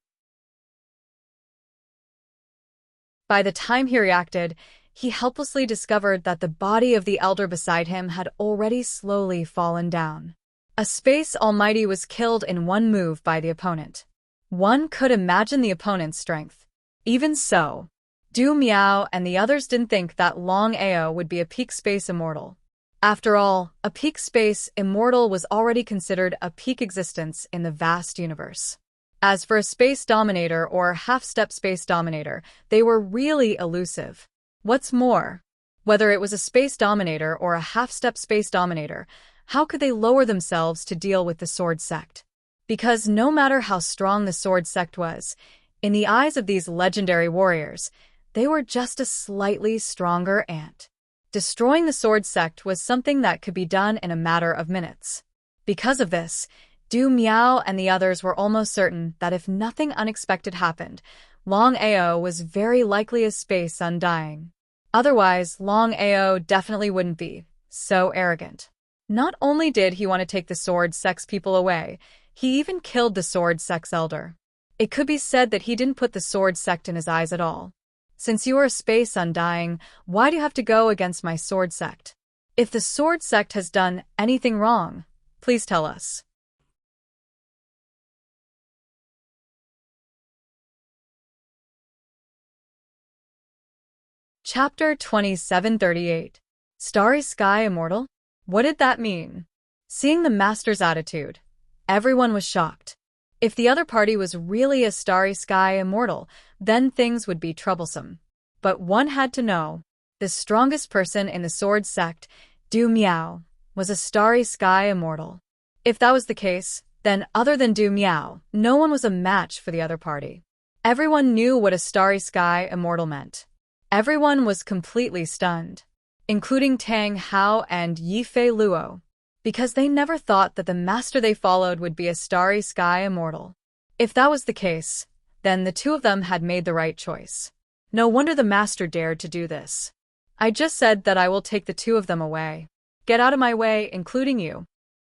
S1: By the time he reacted, he helplessly discovered that the body of the elder beside him had already slowly fallen down. A space almighty was killed in one move by the opponent. One could imagine the opponent's strength. Even so, Du Miao and the others didn't think that Longao would be a peak space immortal. After all, a peak space immortal was already considered a peak existence in the vast universe. As for a space dominator or half-step space dominator, they were really elusive. What's more, whether it was a space dominator or a half-step space dominator, how could they lower themselves to deal with the Sword Sect? Because no matter how strong the Sword Sect was, in the eyes of these legendary warriors, they were just a slightly stronger ant. Destroying the Sword Sect was something that could be done in a matter of minutes. Because of this, Du Miao and the others were almost certain that if nothing unexpected happened, Longao was very likely a space undying. Otherwise, Longao definitely wouldn't be so arrogant. Not only did he want to take the Sword Sect's people away, he even killed the Sword Sect's elder. It could be said that he didn't put the Sword Sect in his eyes at all. Since you are a space undying, why do you have to go against my Sword Sect? If the Sword Sect has done anything wrong, please tell us. Chapter 2738. Starry Sky Immortal? What did that mean? Seeing the master's attitude, everyone was shocked. If the other party was really a Starry Sky Immortal, then things would be troublesome. But one had to know. The strongest person in the Sword Sect, Du Miao, was a Starry Sky Immortal. If that was the case, then other than Du Miao, no one was a match for the other party. Everyone knew what a Starry Sky Immortal meant. Everyone was completely stunned, including Tang Hao and Yifei Luo, because they never thought that the master they followed would be a Starry Sky Immortal. If that was the case, then the two of them had made the right choice. No wonder the master dared to do this. I just said that I will take the two of them away. Get out of my way, including you.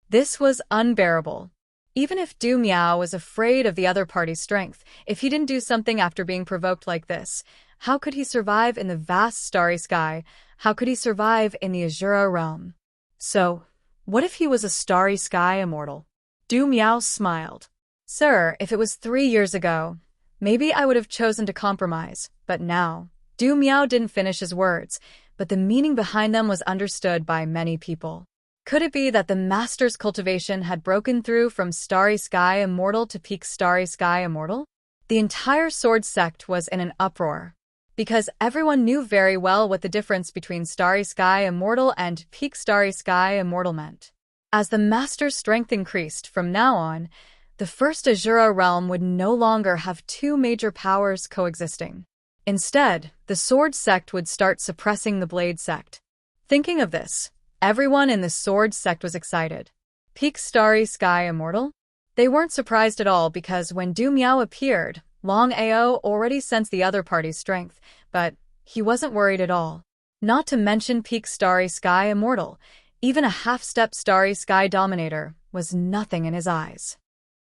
S1: This was unbearable. Even if Du Miao was afraid of the other party's strength, if he didn't do something after being provoked like this, how could he survive in the vast starry sky? How could he survive in the Azura realm? So, what if he was a Starry Sky Immortal? Du Miao smiled. Sir, if it was 3 years ago, maybe I would have chosen to compromise, but now. Du Miao didn't finish his words, but the meaning behind them was understood by many people. Could it be that the master's cultivation had broken through from Starry Sky Immortal to Peak Starry Sky Immortal? The entire Sword Sect was in an uproar, because everyone knew very well what the difference between Starry Sky Immortal and Peak Starry Sky Immortal meant. As the master's strength increased from now on, the first Azura realm would no longer have two major powers coexisting. Instead, the Sword Sect would start suppressing the Blade Sect. Thinking of this, everyone in the Sword Sect was excited. Peak Starry Sky Immortal? They weren't surprised at all because when Du Miao appeared, Longao already sensed the other party's strength, but he wasn't worried at all. Not to mention Peak Starry Sky Immortal, even a half-step Starry Sky Dominator was nothing in his eyes.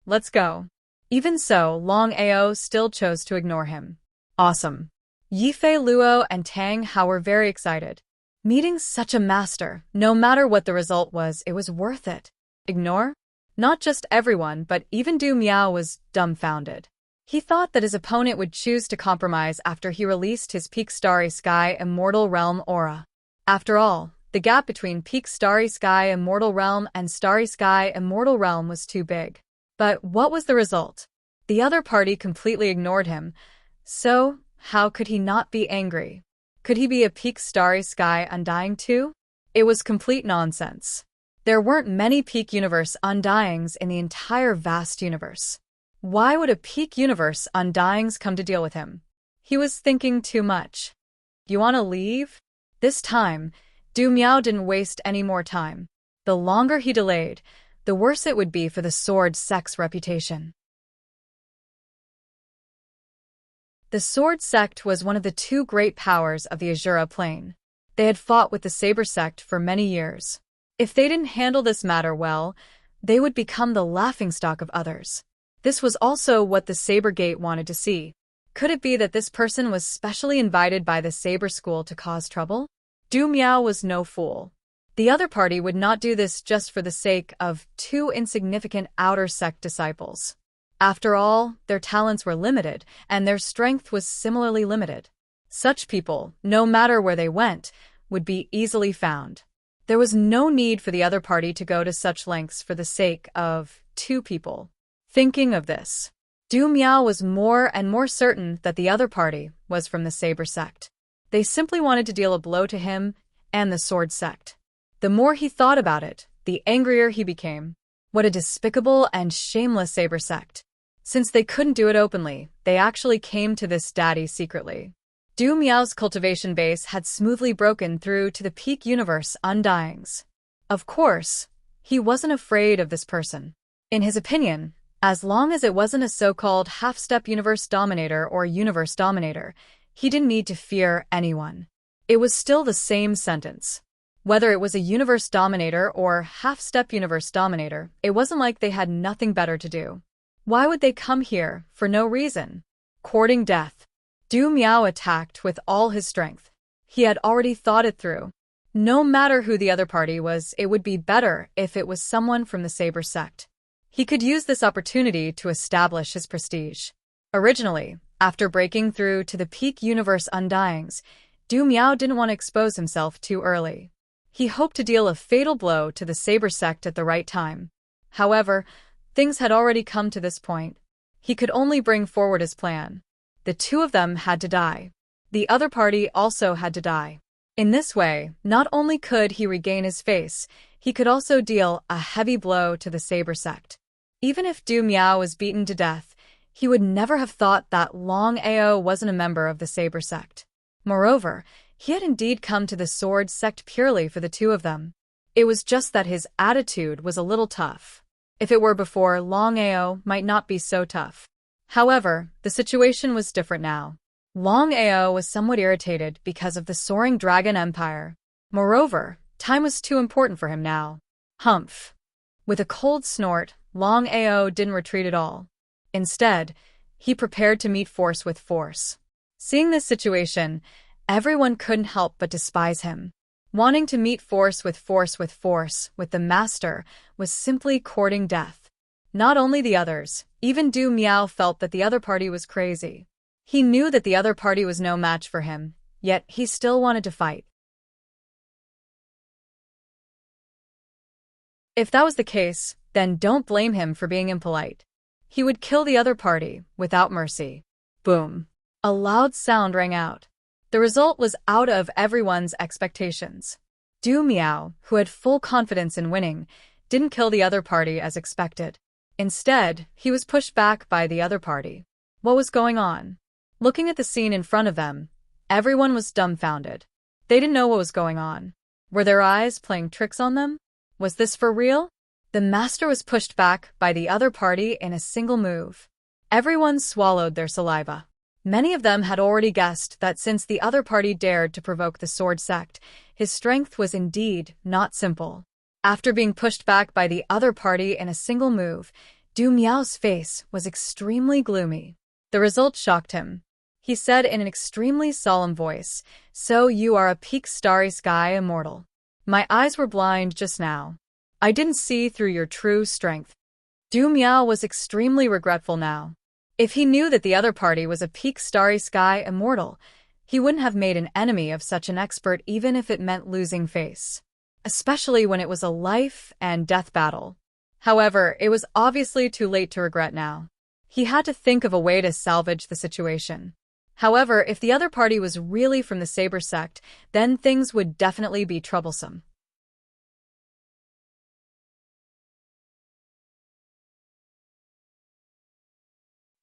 S1: Let's go. Even so, Longao still chose to ignore him. Awesome. Yifei Luo and Tang Hao were very excited. Meeting such a master, no matter what the result was, it was worth it. Ignore? Not just everyone, but even Du Miao was dumbfounded. He thought that his opponent would choose to compromise after he released his Peak Starry Sky Immortal Realm aura. After all, the gap between Peak Starry Sky Immortal Realm and Starry Sky Immortal Realm was too big. But what was the result? The other party completely ignored him. So, how could he not be angry? Could he be a Peak Starry Sky Undying too? It was complete nonsense. There weren't many Peak Universe Undyings in the entire vast universe. Why would a Peak Universe Undyings come to deal with him? He was thinking too much. You want to leave? This time, Du Miao didn't waste any more time. The longer he delayed, the worse it would be for the Sword Sect's reputation. The Sword Sect was one of the two great powers of the Azura Plain. They had fought with the Saber Sect for many years. If they didn't handle this matter well, they would become the laughingstock of others. This was also what the Saber Gate wanted to see. Could it be that this person was specially invited by the Saber School to cause trouble? Du Miao was no fool. The other party would not do this just for the sake of two insignificant outer sect disciples. After all, their talents were limited, and their strength was similarly limited. Such people, no matter where they went, would be easily found. There was no need for the other party to go to such lengths for the sake of two people. Thinking of this, Du Miao was more and more certain that the other party was from the Saber sect. They simply wanted to deal a blow to him and the Sword sect. The more he thought about it, the angrier he became. What a despicable and shameless Saber sect. Since they couldn't do it openly, they actually came to this daddy secretly. Du Miao's cultivation base had smoothly broken through to the peak universe undyings. Of course, he wasn't afraid of this person. In his opinion, as long as it wasn't a so-called half-step universe dominator or universe dominator, he didn't need to fear anyone. It was still the same sentence. Whether it was a universe dominator or half-step universe dominator, it wasn't like they had nothing better to do. Why would they come here for no reason? Courting death. Du Miao attacked with all his strength. He had already thought it through. No matter who the other party was, it would be better if it was someone from the Saber sect. He could use this opportunity to establish his prestige. Originally, after breaking through to the peak universe undyings, Du Miao didn't want to expose himself too early. He hoped to deal a fatal blow to the Saber sect at the right time. However, things had already come to this point. He could only bring forward his plan. The two of them had to die. The other party also had to die. In this way, not only could he regain his face, he could also deal a heavy blow to the Saber sect. Even if Du Miao was beaten to death, he would never have thought that Longao wasn't a member of the Saber sect. Moreover, he had indeed come to the Sword sect purely for the two of them. It was just that his attitude was a little tough. If it were before, Longao might not be so tough. However, the situation was different now. Longao was somewhat irritated because of the soaring dragon empire. Moreover, time was too important for him now. Humph. With a cold snort, Longao didn't retreat at all. Instead, he prepared to meet force with force. Seeing this situation, everyone couldn't help but despise him. Wanting to meet force with the master was simply courting death. Not only the others, even Du Miao felt that the other party was crazy. He knew that the other party was no match for him, yet he still wanted to fight. If that was the case, then don't blame him for being impolite. He would kill the other party without mercy. Boom. A loud sound rang out. The result was out of everyone's expectations. Du Miao, who had full confidence in winning, didn't kill the other party as expected. Instead, he was pushed back by the other party. What was going on? Looking at the scene in front of them, everyone was dumbfounded. They didn't know what was going on. Were their eyes playing tricks on them? Was this for real? The master was pushed back by the other party in a single move. Everyone swallowed their saliva. Many of them had already guessed that since the other party dared to provoke the Sword sect, his strength was indeed not simple. After being pushed back by the other party in a single move, Du Miao's face was extremely gloomy. The result shocked him. He said in an extremely solemn voice, "So you are a peak starry sky immortal. My eyes were blind just now. I didn't see through your true strength." Du Miao was extremely regretful now. If he knew that the other party was a peak starry sky immortal, he wouldn't have made an enemy of such an expert even if it meant losing face. Especially when it was a life and death battle. However, it was obviously too late to regret now. He had to think of a way to salvage the situation. However, if the other party was really from the Saber sect, then things would definitely be troublesome.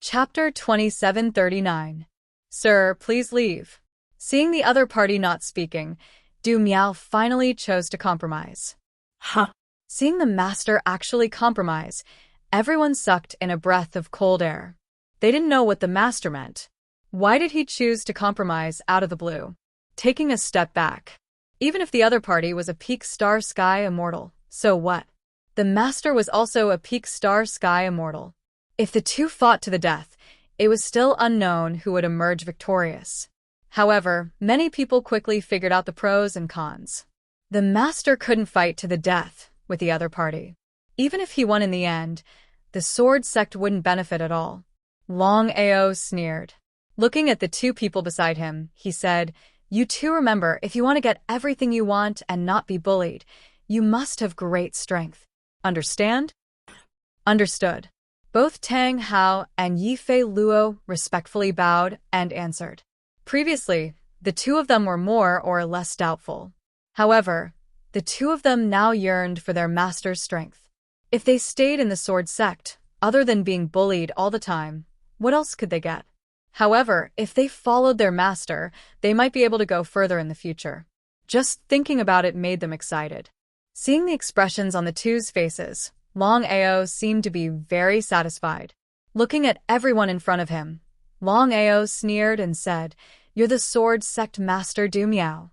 S1: Chapter 2739. Sir, please leave. Seeing the other party not speaking, Du Miao finally chose to compromise.
S2: Huh.
S1: Seeing the master actually compromise, everyone sucked in a breath of cold air. They didn't know what the master meant. Why did he choose to compromise out of the blue? Taking a step back. Even if the other party was a peak star sky immortal, so what? The master was also a peak star sky immortal. If the two fought to the death, it was still unknown who would emerge victorious. However, many people quickly figured out the pros and cons. The master couldn't fight to the death with the other party. Even if he won in the end, the Sword sect wouldn't benefit at all. Longao sneered. Looking at the two people beside him, he said, You too remember, if you want to get everything you want and not be bullied, you must have great strength. Understand? Understood. Both Tang Hao and Yifei Luo respectfully bowed and answered. Previously, the two of them were more or less doubtful. However, the two of them now yearned for their master's strength. If they stayed in the sword sect, other than being bullied all the time, what else could they get? However, if they followed their master, they might be able to go further in the future. Just thinking about it made them excited. Seeing the expressions on the two's faces, Longao seemed to be very satisfied. Looking at everyone in front of him, Longao sneered and said, "You're the sword sect master Du Miao."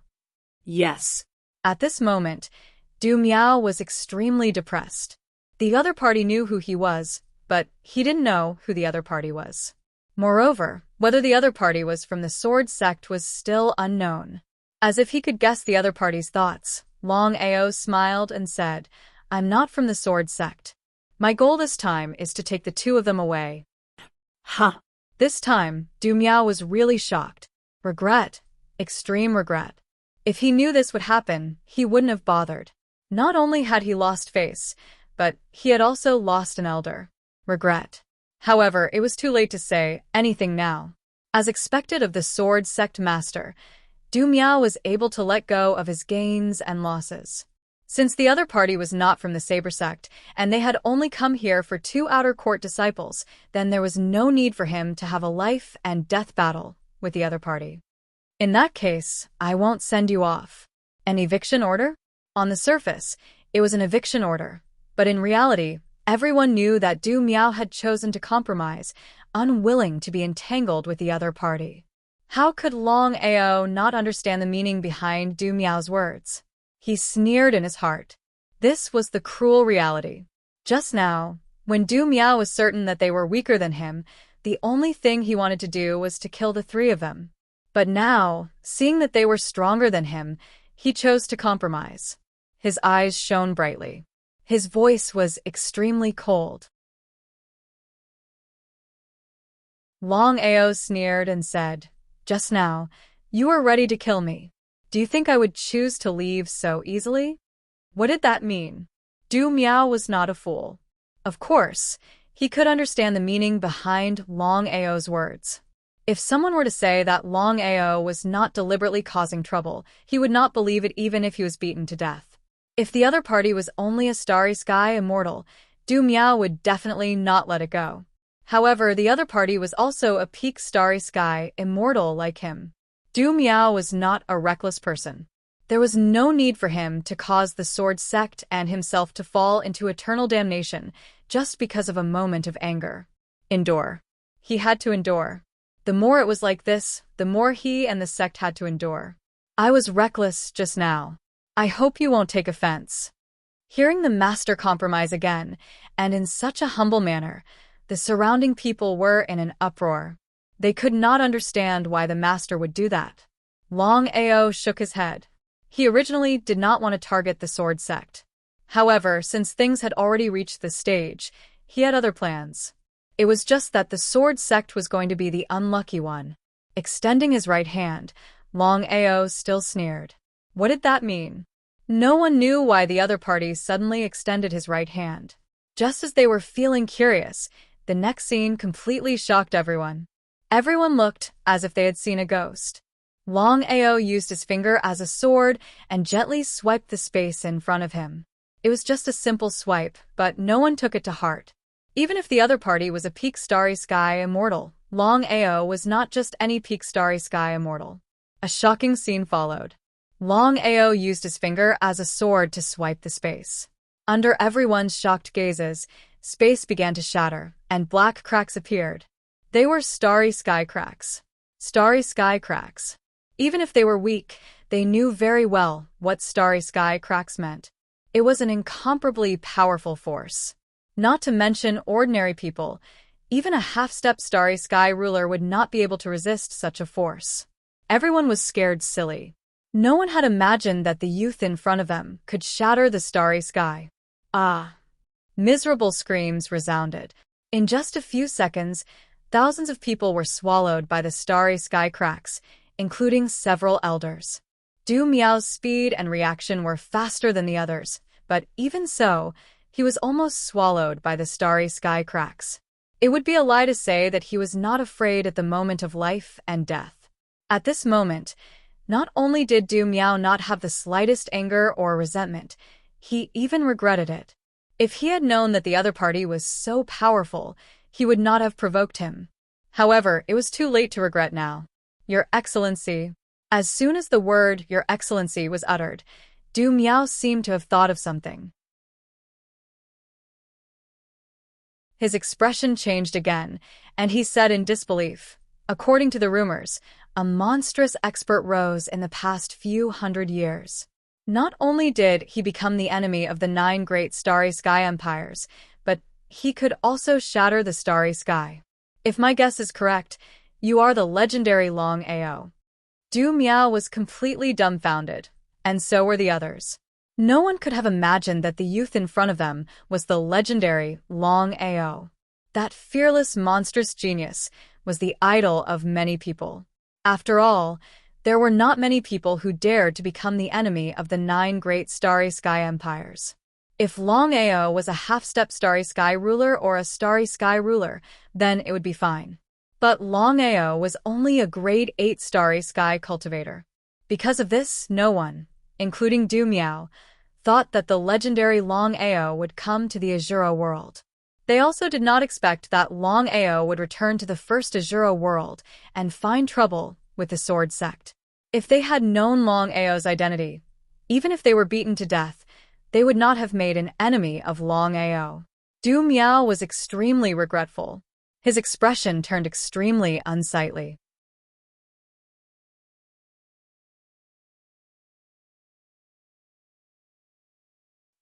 S2: Yes.
S1: At this moment, Du Miao was extremely depressed. The other party knew who he was, but he didn't know who the other party was. Moreover, whether the other party was from the sword sect was still unknown. As if he could guess the other party's thoughts, Longao smiled and said, "I'm not from the sword sect. My goal this time is to take the two of them away."
S2: Ha!
S1: This time, Du Miao was really shocked. Regret. Extreme regret. If he knew this would happen, he wouldn't have bothered. Not only had he lost face, but he had also lost an elder. Regret. However, it was too late to say anything now. As expected of the sword sect master, Du Miao was able to let go of his gains and losses. Since the other party was not from the saber sect, and they had only come here for two outer court disciples, then there was no need for him to have a life and death battle with the other party. In that case, I won't send you off. An eviction order? On the surface, it was an eviction order, but in reality, everyone knew that Du Miao had chosen to compromise, unwilling to be entangled with the other party. How could Longao not understand the meaning behind Du Miao's words? He sneered in his heart. This was the cruel reality. Just now, when Du Miao was certain that they were weaker than him, the only thing he wanted to do was to kill the three of them. But now, seeing that they were stronger than him, he chose to compromise. His eyes shone brightly. His voice was extremely cold. Longao sneered and said, "Just now, you were ready to kill me. Do you think I would choose to leave so easily?" What did that mean? Du Miao was not a fool. Of course, he could understand the meaning behind Longao's words. If someone were to say that Longao was not deliberately causing trouble, he would not believe it even if he was beaten to death. If the other party was only a starry sky immortal, Du Miao would definitely not let it go. However, the other party was also a peak starry sky immortal like him. Du Miao was not a reckless person. There was no need for him to cause the sword sect and himself to fall into eternal damnation just because of a moment of anger. Endure. He had to endure. The more it was like this, the more he and the sect had to endure. I was reckless just now. I hope you won't take offense. Hearing the master compromise again, and in such a humble manner, the surrounding people were in an uproar. They could not understand why the master would do that. Longao shook his head. He originally did not want to target the sword sect. However, since things had already reached this stage, he had other plans. It was just that the sword sect was going to be the unlucky one. Extending his right hand, Longao still sneered. What did that mean? No one knew why the other party suddenly extended his right hand. Just as they were feeling curious, the next scene completely shocked everyone. Everyone looked as if they had seen a ghost. Longao used his finger as a sword and gently swiped the space in front of him. It was just a simple swipe, but no one took it to heart. Even if the other party was a peak starry sky immortal, Longao was not just any peak starry sky immortal. A shocking scene followed. Longao used his finger as a sword to swipe the space. Under everyone's shocked gazes, space began to shatter, and black cracks appeared. They were starry sky cracks. Starry sky cracks. Even if they were weak, they knew very well what starry sky cracks meant. It was an incomparably powerful force. Not to mention ordinary people, even a half-step starry sky ruler would not be able to resist such a force. Everyone was scared silly. No one had imagined that the youth in front of them could shatter the starry sky. Ah! Miserable screams resounded. In just a few seconds, thousands of people were swallowed by the starry sky cracks, including several elders. Du Miao's speed and reaction were faster than the others, but even so, he was almost swallowed by the starry sky cracks. It would be a lie to say that he was not afraid at the moment of life and death. At this moment, not only did Du Miao not have the slightest anger or resentment, he even regretted it. If he had known that the other party was so powerful, he would not have provoked him. However, it was too late to regret now. Your Excellency. As soon as the word Your Excellency was uttered, Du Miao seemed to have thought of something. His expression changed again, and he said in disbelief, "According to the rumors, a monstrous expert rose in the past few hundred years. Not only did he become the enemy of the 9 great starry sky empires, but he could also shatter the starry sky. If my guess is correct, you are the legendary Longao." Du Miao was completely dumbfounded, and so were the others. No one could have imagined that the youth in front of them was the legendary Longao. That fearless, monstrous genius was the idol of many people. After all, there were not many people who dared to become the enemy of the 9 great starry sky empires. If Longao was a half-step starry sky ruler or a starry sky ruler, then it would be fine. But Longao was only a grade 8 starry sky cultivator. Because of this, no one, including Du Miao, thought that the legendary Longao would come to the Azura world. They also did not expect that Longao would return to the first Azura world and find trouble with the Sword Sect. If they had known Longao's identity, even if they were beaten to death, they would not have made an enemy of Longao. Du Miao was extremely regretful. His expression turned extremely unsightly.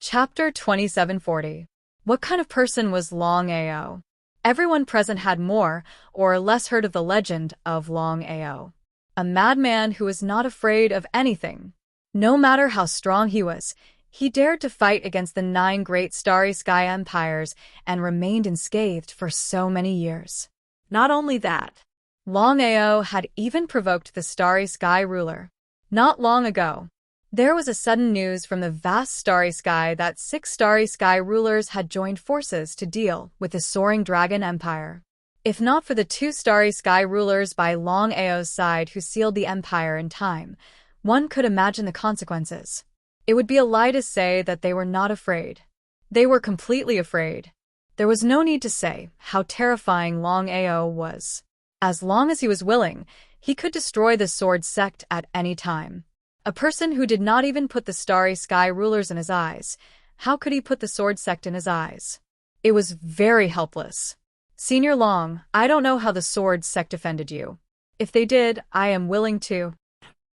S1: Chapter 2740. What kind of person was Longao? Everyone present had more or less heard of the legend of Longao. A madman who was not afraid of anything. No matter how strong he was, he dared to fight against the 9 great starry sky empires and remained unscathed for so many years. Not only that, Longao had even provoked the starry sky ruler. Not long ago, there was a sudden news from the vast starry sky that 6 starry sky rulers had joined forces to deal with the soaring dragon empire. If not for the 2 starry sky rulers by Longao's side who sealed the empire in time, one could imagine the consequences. It would be a lie to say that they were not afraid. They were completely afraid. There was no need to say how terrifying Longao was. As long as he was willing, he could destroy the Sword Sect at any time. A person who did not even put the starry sky rulers in his eyes, how could he put the Sword Sect in his eyes? It was very helpless. Senior Long, I don't know how the Sword Sect offended you. If they did, I am willing to.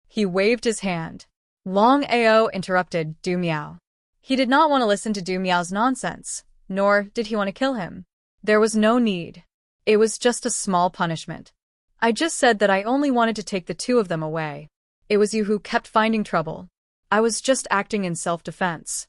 S1: He waved his hand. Longao interrupted Du Miao. He did not want to listen to Du Miao's nonsense, nor did he want to kill him. There was no need. It was just a small punishment. I just said that I only wanted to take the 2 of them away. It was you who kept finding trouble. I was just acting in self-defense.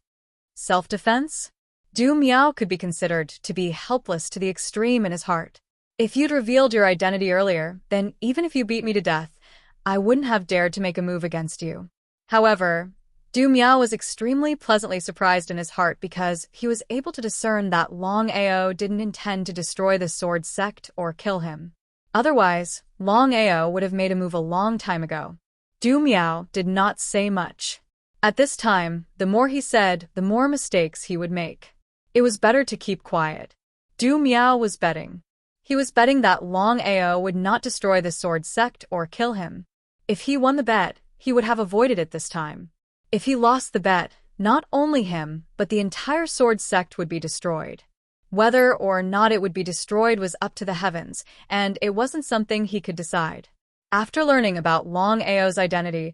S1: Self-defense? Du Miao could be considered to be helpless to the extreme in his heart. If you'd revealed your identity earlier, then even if you beat me to death, I wouldn't have dared to make a move against you. However, Du Miao was extremely pleasantly surprised in his heart because he was able to discern that Longao didn't intend to destroy the Sword Sect or kill him. Otherwise, Longao would have made a move a long time ago. Du Miao did not say much. At this time, the more he said, the more mistakes he would make. It was better to keep quiet. Du Miao was betting. He was betting that Longao would not destroy the Sword Sect or kill him. If he won the bet, he would have avoided it this time. If he lost the bet, not only him, but the entire Sword Sect would be destroyed. Whether or not it would be destroyed was up to the heavens, and it wasn't something he could decide. After learning about Longao's identity,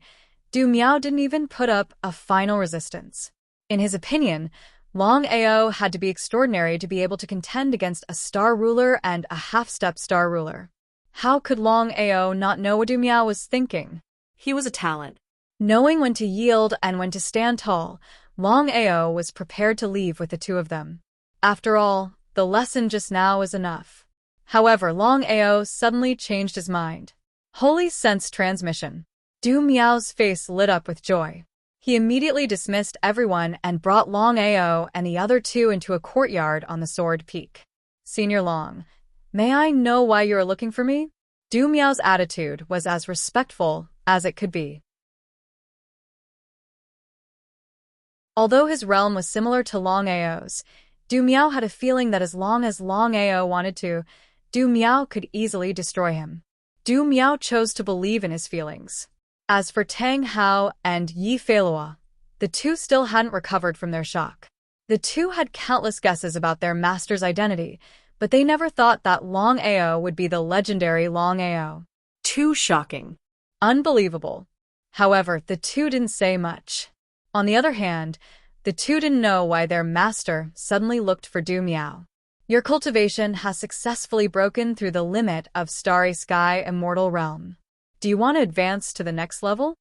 S1: Du Miao didn't even put up a final resistance. In his opinion, Longao had to be extraordinary to be able to contend against a star ruler and a half-step star ruler. How could Longao not know what Du Miao was thinking?
S2: He was a talent.
S1: Knowing when to yield and when to stand tall, Longao was prepared to leave with the 2 of them. After all, the lesson just now was enough. However, Longao suddenly changed his mind. Holy sense transmission. Du Miao's face lit up with joy. He immediately dismissed everyone and brought Longao and the other two into a courtyard on the Sword Peak. Senior Long, may I know why you are looking for me? Du Miao's attitude was as respectful as it could be. Although his realm was similar to Longao's, Du Miao had a feeling that as long as Longao wanted to, Du Miao could easily destroy him. Du Miao chose to believe in his feelings. As for Tang Hao and Yi Feilua, the two still hadn't recovered from their shock. The two had countless guesses about their master's identity, but they never thought that Longao would be the legendary Longao.
S2: Too shocking.
S1: Unbelievable. However, the two didn't say much. On the other hand, the two didn't know why their master suddenly looked for Du Miao. Your cultivation has successfully broken through the limit of Starry Sky Immortal Realm. Do you want to advance to the next level?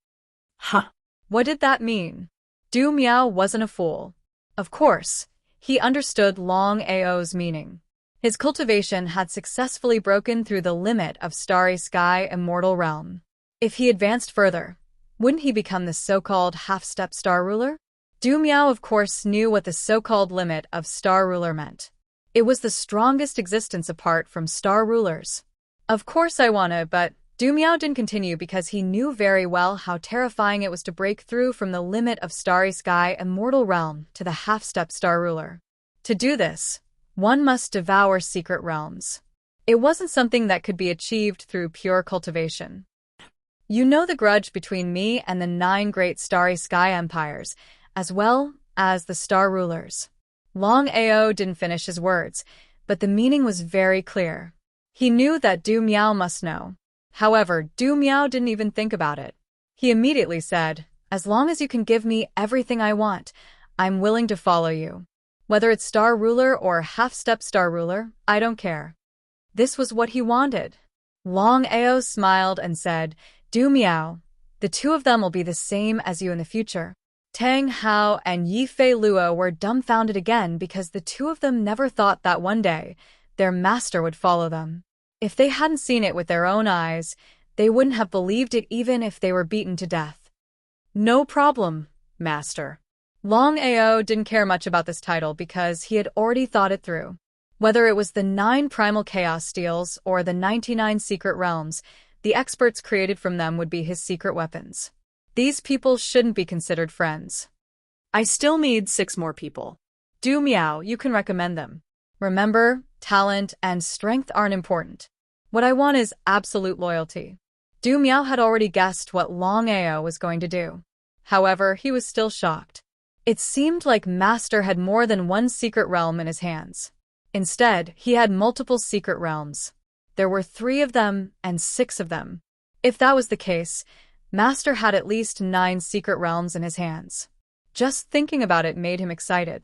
S2: Huh.
S1: What did that mean? Du Miao wasn't a fool. Of course, he understood Longao's meaning. His cultivation had successfully broken through the limit of Starry Sky Immortal Realm. If he advanced further, wouldn't he become the so-called half-step Star Ruler? Du Miao, of course, knew what the so-called limit of Star Ruler meant. It was the strongest existence apart from Star Rulers. Of course I wanna, but Du Miao didn't continue because he knew very well how terrifying it was to break through from the limit of Starry Sky Immortal Realm to the half-step Star Ruler. To do this, one must devour secret realms. It wasn't something that could be achieved through pure cultivation. You know the grudge between me and the 9 great Starry Sky Empires, as well as the Star Rulers. Longao didn't finish his words, but the meaning was very clear. He knew that Du Miao must know. However, Du Miao didn't even think about it. He immediately said, as long as you can give me everything I want, I'm willing to follow you. Whether it's Star Ruler or half-step Star Ruler, I don't care. This was what he wanted. Longao smiled and said, Du Miao, the two of them will be the same as you in the future. Tang Hao and Yi Feilua were dumbfounded again because the two of them never thought that one day their master would follow them. If they hadn't seen it with their own eyes, they wouldn't have believed it even if they were beaten to death. No problem, master. Longao didn't care much about this title because he had already thought it through. Whether it was the 9 primal chaos steels or the 99 secret realms, the experts created from them would be his secret weapons. These people shouldn't be considered friends.
S2: I still need 6 more people.
S1: Du Miao, you can recommend them. Remember, talent and strength aren't important. What I want is absolute loyalty. Du Miao had already guessed what Longao was going to do. However, he was still shocked. It seemed like Master had more than one secret realm in his hands. Instead, he had multiple secret realms. There were 3 of them and 6 of them. If that was the case, Master had at least 9 secret realms in his hands. Just thinking about it made him excited.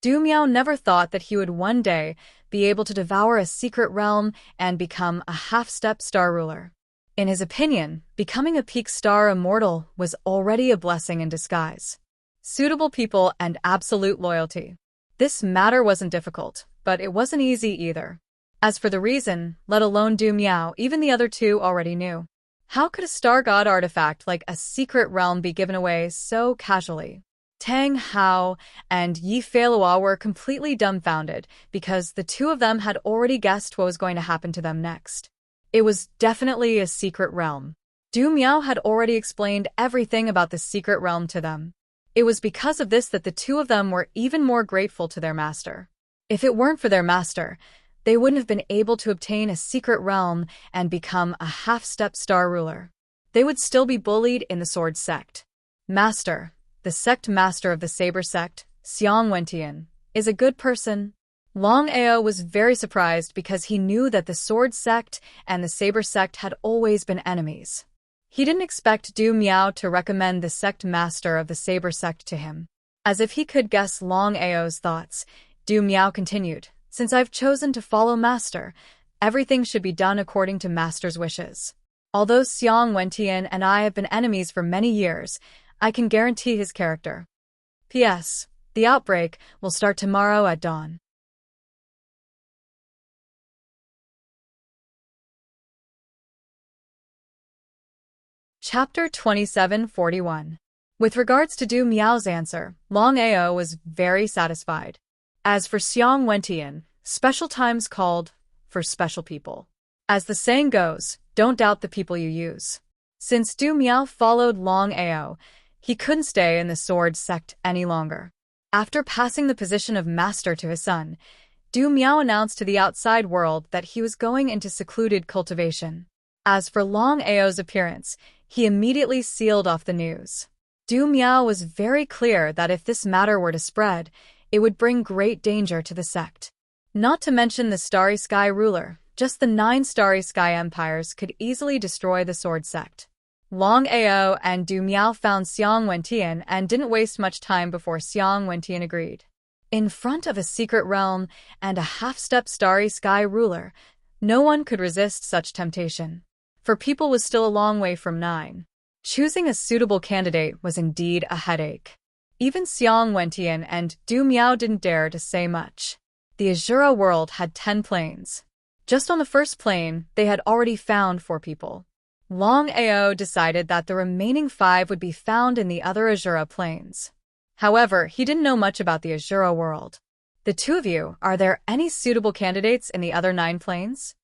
S1: Du Miao never thought that he would one day be able to devour a secret realm and become a half-step Star Ruler. In his opinion, becoming a peak star immortal was already a blessing in disguise. Suitable people and absolute loyalty. This matter wasn't difficult, but it wasn't easy either. As for the reason, let alone Du Miao, even the other two already knew. How could a star god artifact like a secret realm be given away so casually? Tang Hao and Yi Feilua were completely dumbfounded because the two of them had already guessed what was going to happen to them next. It was definitely a secret realm. Du Miao had already explained everything about the secret realm to them. It was because of this that the two of them were even more grateful to their master. If it weren't for their master, they wouldn't have been able to obtain a secret realm and become a half-step Star Ruler. They would still be bullied in the Sword Sect. Master, the sect master of the Saber Sect, Xiang Wentian, is a good person. Longao was very surprised because he knew that the Sword Sect and the Saber Sect had always been enemies. He didn't expect Du Miao to recommend the sect master of the Saber Sect to him. As if he could guess Longao's thoughts, Du Miao continued, "Since I've chosen to follow Master, everything should be done according to Master's wishes. Although Xiang Wentian and I have been enemies for many years, I can guarantee his character. P.S. The outbreak will start tomorrow at dawn." Chapter 2741. With regards to Du Miao's answer, Longao was very satisfied. As for Xiang Wentian, special times called for special people. As the saying goes, don't doubt the people you use. Since Du Miao followed Longao, he couldn't stay in the sword sect any longer. After passing the position of master to his son, Du Miao announced to the outside world that he was going into secluded cultivation. As for Longao's appearance, he immediately sealed off the news. Du Miao was very clear that if this matter were to spread, it would bring great danger to the sect. Not to mention the Starry Sky ruler, just the 9 Starry Sky empires could easily destroy the sword sect. Longao and Du Miao found Xiang Wentian and didn't waste much time before Xiang Wentian agreed. In front of a secret realm and a half-step Starry Sky ruler, no one could resist such temptation. For people was still a long way from 9. Choosing a suitable candidate was indeed a headache. Even Xiang Wentian and Du Miao didn't dare to say much. The Azura world had 10 planes. Just on the first plane, they had already found 4 people. Longao decided that the remaining 5 would be found in the other Azura planes. However, he didn't know much about the Azura world. The 2 of you, are there any suitable candidates in the other 9 planes?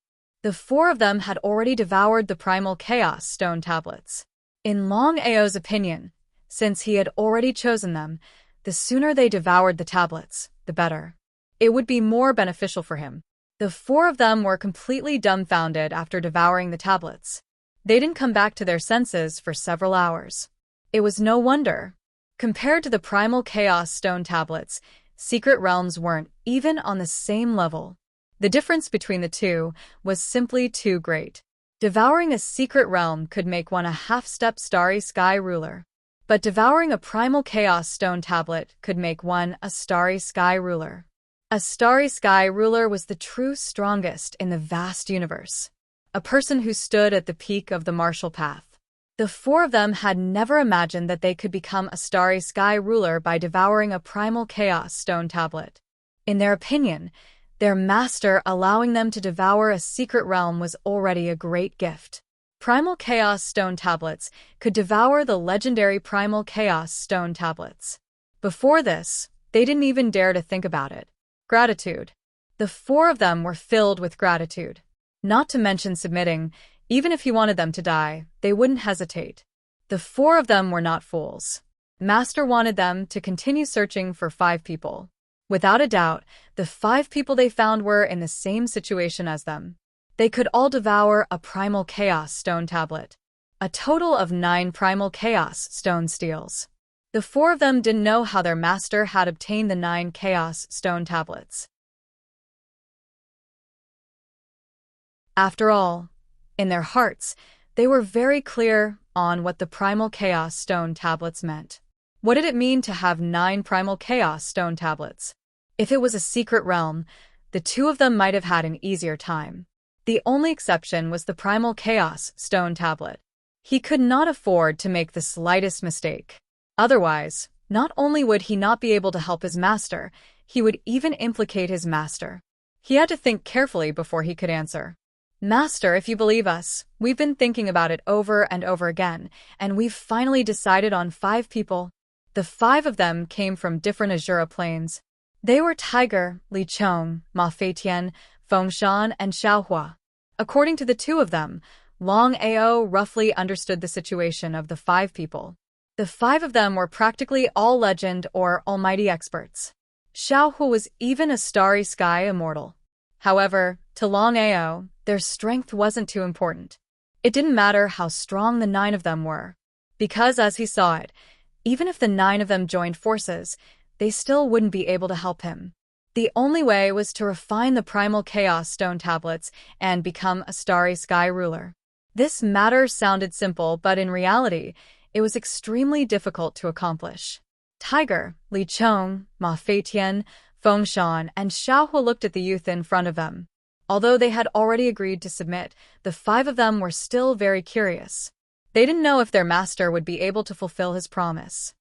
S1: The 4 of them had already devoured the primal chaos stone tablets. In Longao's opinion, since he had already chosen them, the sooner they devoured the tablets, the better. It would be more beneficial for him. The 4 of them were completely dumbfounded after devouring the tablets. They didn't come back to their senses for several hours. It was no wonder. Compared to the primal chaos stone tablets, secret realms weren't even on the same level. The difference between the 2 was simply too great. Devouring a secret realm could make one a half-step Starry Sky ruler. But devouring a primal chaos stone tablet could make one a Starry Sky ruler. A Starry Sky ruler was the true strongest in the vast universe. A person who stood at the peak of the martial path. The 4 of them had never imagined that they could become a Starry Sky ruler by devouring a primal chaos stone tablet. In their opinion, their master allowing them to devour a secret realm was already a great gift. Primal Chaos Stone Tablets could devour the legendary Primal Chaos Stone Tablets. Before this, they didn't even dare to think about it. Gratitude. The 4 of them were filled with gratitude. Not to mention submitting, even if he wanted them to die, they wouldn't hesitate. The 4 of them were not fools. Master wanted them to continue searching for 5 people. Without a doubt, the 5 people they found were in the same situation as them. They could all devour a Primal Chaos Stone Tablet. A total of 9 Primal Chaos Stone Steels. The 4 of them didn't know how their master had obtained the 9 Chaos Stone Tablets. After all, in their hearts, they were very clear on what the Primal Chaos Stone Tablets meant. What did it mean to have 9 Primal Chaos Stone Tablets? If it was a secret realm, the 2 of them might have had an easier time. The only exception was the Primal Chaos Stone Tablet. He could not afford to make the slightest mistake. Otherwise, not only would he not be able to help his master, he would even implicate his master. He had to think carefully before he could answer. Master, if you believe us, we've been thinking about it over and over again, and we've finally decided on 5 people. The 5 of them came from different Azura planes. They were Tiger, Li Chong, Ma Feitian, Fengshan, and Xiaohua. According to the 2 of them, Longao roughly understood the situation of the 5 people. The 5 of them were practically all legend or almighty experts. Xiaohua was even a Starry Sky immortal. However, to Longao, their strength wasn't too important. It didn't matter how strong the 9 of them were, because as he saw it, even if the 9 of them joined forces, they still wouldn't be able to help him. The only way was to refine the Primal Chaos Stone Tablets and become a Starry Sky ruler. This matter sounded simple, but in reality, it was extremely difficult to accomplish. Tiger, Li Chong, Ma Feitian, Fengshan, and Xiaohua looked at the youth in front of them. Although they had already agreed to submit, the 5 of them were still very curious. They didn't know if their master would be able to fulfill his promise.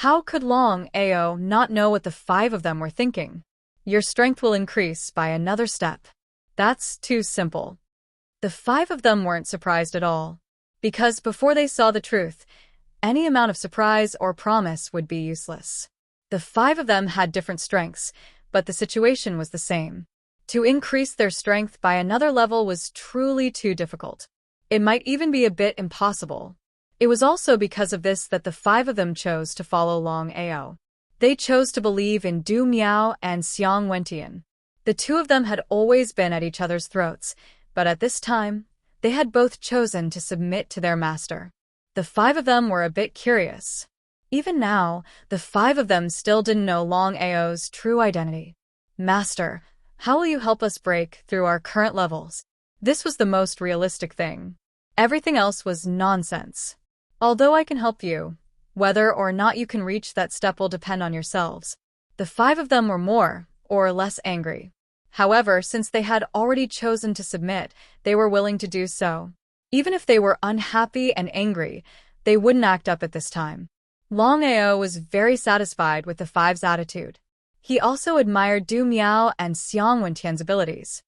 S1: How could Longao not know what the 5 of them were thinking? Your strength will increase by another step. That's too simple. The 5 of them weren't surprised at all. because before they saw the truth, any amount of surprise or promise would be useless. The 5 of them had different strengths, but the situation was the same. To increase their strength by another level was truly too difficult. It might even be a bit impossible. It was also because of this that the 5 of them chose to follow Longao. They chose to believe in Du Miao and Xiang Wentian. The 2 of them had always been at each other's throats, but at this time, they had both chosen to submit to their master. The 5 of them were a bit curious. Even now, the 5 of them still didn't know Longao's true identity. Master, how will you help us break through our current levels? This was the most realistic thing. Everything else was nonsense. Although I can help you, whether or not you can reach that step will depend on yourselves. The 5 of them were more or less angry. However, since they had already chosen to submit, they were willing to do so. Even if they were unhappy and angry, they wouldn't act up at this time. Longao was very satisfied with the 5's attitude. He also admired Du Miao and Xiang Wentian's abilities.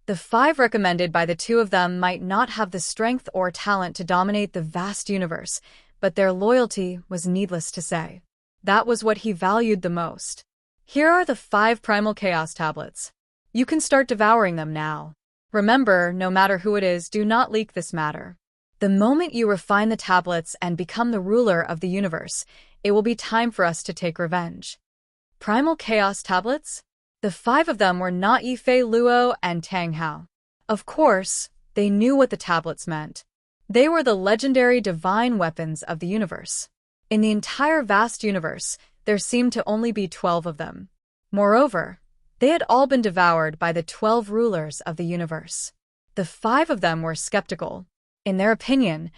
S1: The 5 recommended by the 2 of them might not have the strength or talent to dominate the vast universe, but their loyalty was needless to say. That was what he valued the most. Here are the 5 primal chaos tablets. You can start devouring them now. Remember, no matter who it is, do not leak this matter. The moment you refine the tablets and become the ruler of the universe, it will be time for us to take revenge. Primal chaos tablets? The 5 of them were not Yifei Luo and Tang Hao. Of course, they knew what the tablets meant. They were the legendary divine weapons of the universe. In the entire vast universe, there seemed to only be 12 of them. Moreover, they had all been devoured by the 12 rulers of the universe. The 5 of them were skeptical. In their opinion,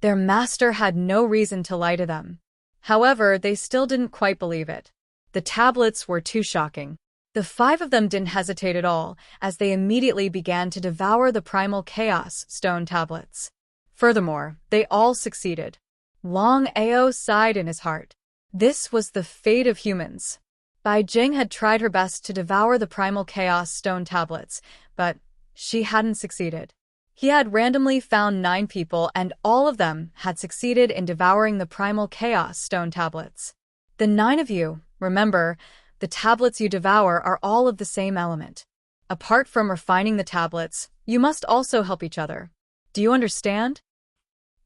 S1: their master had no reason to lie to them. However, they still didn't quite believe it. The tablets were too shocking. The 5 of them didn't hesitate at all, as they immediately began to devour the primal chaos stone tablets. Furthermore, they all succeeded. Longao sighed in his heart. This was the fate of humans. Bai Jing had tried her best to devour the primal chaos stone tablets, but she hadn't succeeded. He had randomly found 9 people, and all of them had succeeded in devouring the primal chaos stone tablets. The 9 of you, remember, the tablets you devour are all of the same element. Apart from refining the tablets, you must also help each other. Do you understand?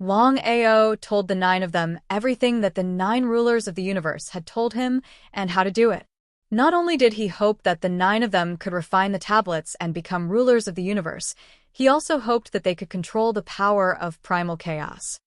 S1: Longao told the 9 of them everything that the 9 rulers of the universe had told him and how to do it. Not only did he hope that the 9 of them could refine the tablets and become rulers of the universe, he also hoped that they could control the power of primal chaos.